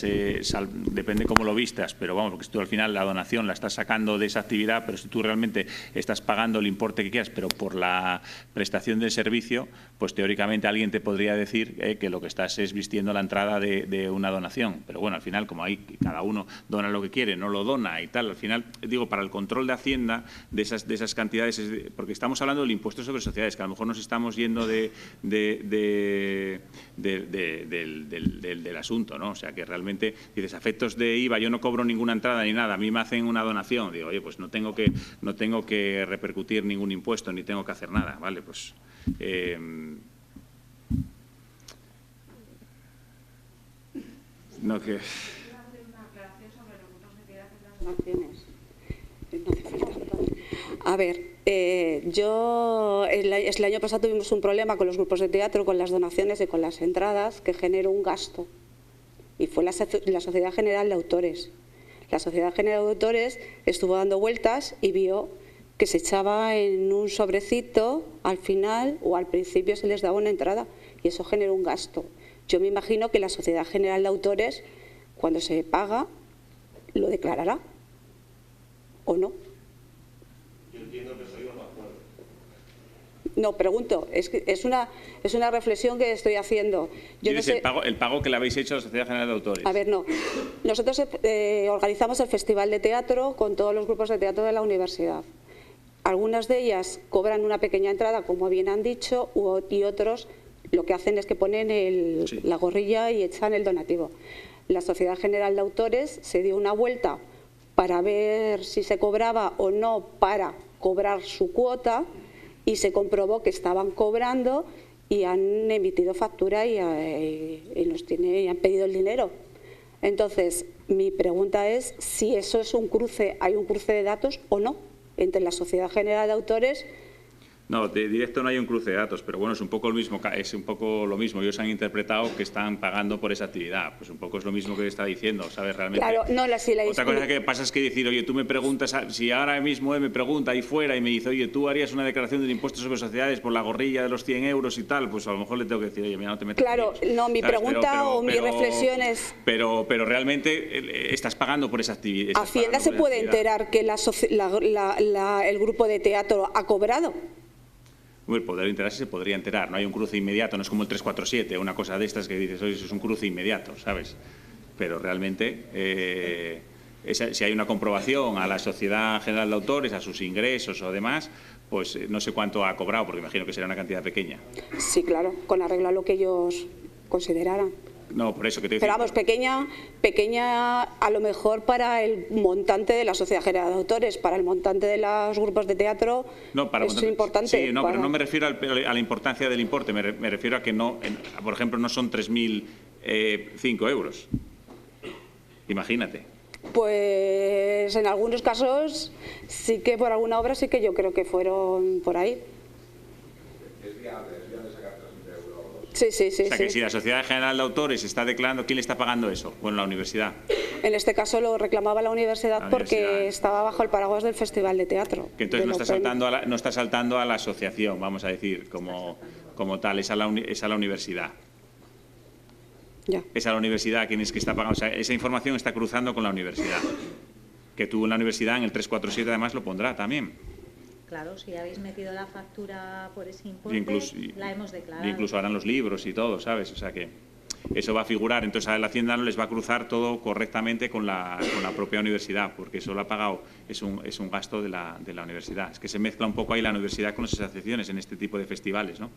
depende cómo lo vistas, pero vamos, porque tú al final la donación la estás sacando de esa actividad, pero si tú realmente estás pagando el importe que quieras, pero por la prestación del servicio, pues teóricamente alguien te podría decir que lo que estás es vistiendo la entrada de una donación. Pero bueno, al final, como ahí cada uno dona lo que quiere, no lo dona y tal, al final, digo, para el control de Hacienda de esas cantidades, porque estamos hablando del impuesto sobre sociedades, que a lo mejor nos estamos yendo del asunto, ¿no? O sea, que realmente dices, a efectos de IVA, yo no cobro ninguna entrada ni nada, a mí me hacen una donación, digo, oye, pues no tengo que repercutir ningún impuesto, ni tengo que hacer nada, ¿vale? Pues... no que... A ver, el año pasado tuvimos un problema con los grupos de teatro, con las donaciones y con las entradas, que generó un gasto. Y fue la Sociedad General de Autores. La Sociedad General de Autores estuvo dando vueltas y vio que se echaba en un sobrecito al final o al principio se les daba una entrada y eso generó un gasto. Yo me imagino que la Sociedad General de Autores, cuando se paga, lo declarará, ¿o no? Yo entiendo que soy un acuerdo. No, pregunto, es una reflexión que estoy haciendo. Yo no sé... el pago que le habéis hecho a la Sociedad General de Autores. A ver, no. Nosotros organizamos el Festival de Teatro con todos los grupos de teatro de la universidad. Algunas de ellas cobran una pequeña entrada, como bien han dicho, y otros lo que hacen es que ponen la gorrilla y echan el donativo. La Sociedad General de Autores se dio una vuelta para ver si se cobraba o no para cobrar su cuota y se comprobó que estaban cobrando y han emitido factura y han pedido el dinero. Entonces, mi pregunta es si eso es hay un cruce de datos o no entre la Sociedad General de Autores No, de directo no hay un cruce de datos, pero bueno, es un poco lo mismo. Ellos han interpretado que están pagando por esa actividad. Pues un poco es lo mismo que está diciendo, ¿sabes? Realmente. Claro, no, Otra cosa que pasa es que decir, oye, tú me preguntas, si ahora mismo me pregunta ahí fuera y me dice, oye, tú harías una declaración del impuesto sobre sociedades por la gorrilla de los 100 euros y tal, pues a lo mejor le tengo que decir, oye, mira, no te metas. Claro, no, mi pregunta o mi reflexión es... Pero realmente estás pagando por esa actividad. ¿Hacienda se puede enterar que el grupo de teatro ha cobrado? El poder enterarse se podría enterar, no hay un cruce inmediato, no es como el 347, una cosa de estas que dices, oye, eso es un cruce inmediato, ¿sabes? Pero realmente, si hay una comprobación a la Sociedad General de Autores, a sus ingresos o demás, pues no sé cuánto ha cobrado, porque imagino que será una cantidad pequeña. Sí, claro, con arreglo a lo que ellos consideraran. No, por eso que te digo. Pero vamos, pequeña a lo mejor para el montante de la Sociedad General de Autores, para el montante de los grupos de teatro es importante. Sí, no, pero no me refiero a la importancia del importe, me refiero a que no, por ejemplo, no son 3.005 euros. Imagínate. Pues en algunos casos sí que por alguna obra sí que yo creo que fueron por ahí. Es viable sacar 3.000 euros. Sí. O sea, que si la Sociedad General de Autores está declarando, ¿quién le está pagando eso? Bueno, la universidad. En este caso lo reclamaba la universidad porque estaba bajo el paraguas del Festival de Teatro. Que entonces no está saltando a la asociación, vamos a decir, como tal, es a la universidad. Ya. Es a la universidad quien es que está pagando. O sea, esa información está cruzando con la universidad. Que tú en la universidad, en el 347, además lo pondrá también. Claro, si habéis metido la factura por ese importe, la hemos declarado. Incluso harán los libros y todo, ¿sabes? O sea que eso va a figurar. Entonces a la Hacienda no les va a cruzar todo correctamente con la propia universidad, porque eso lo ha pagado, es un gasto de la universidad. Es que se mezcla un poco ahí la universidad con las asociaciones en este tipo de festivales, ¿no?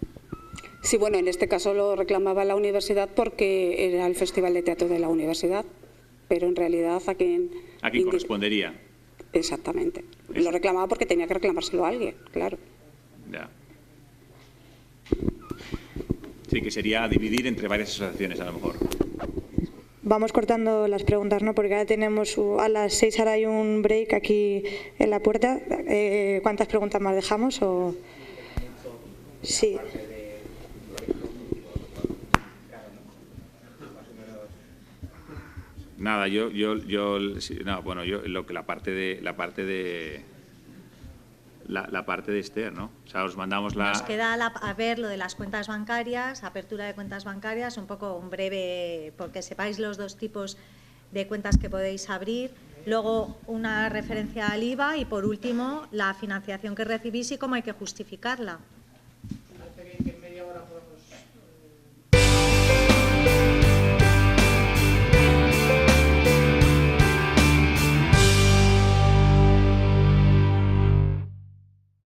Sí, bueno, en este caso lo reclamaba la universidad porque era el Festival de Teatro de la universidad, pero en realidad a quien correspondería. Exactamente. Lo reclamaba porque tenía que reclamárselo a alguien, claro. Ya. Sí, que sería dividir entre varias asociaciones a lo mejor. Vamos cortando las preguntas, ¿no? Porque ahora tenemos a las 6 ahora hay un break aquí en la puerta. ¿Cuántas preguntas más dejamos? O... Sí. Nada, la parte de Esther, ¿no? O sea, os mandamos Nos queda a ver lo de las cuentas bancarias, apertura de cuentas bancarias, un poco un breve, porque sepáis los dos tipos de cuentas que podéis abrir. Luego una referencia al IVA y por último la financiación que recibís y cómo hay que justificarla.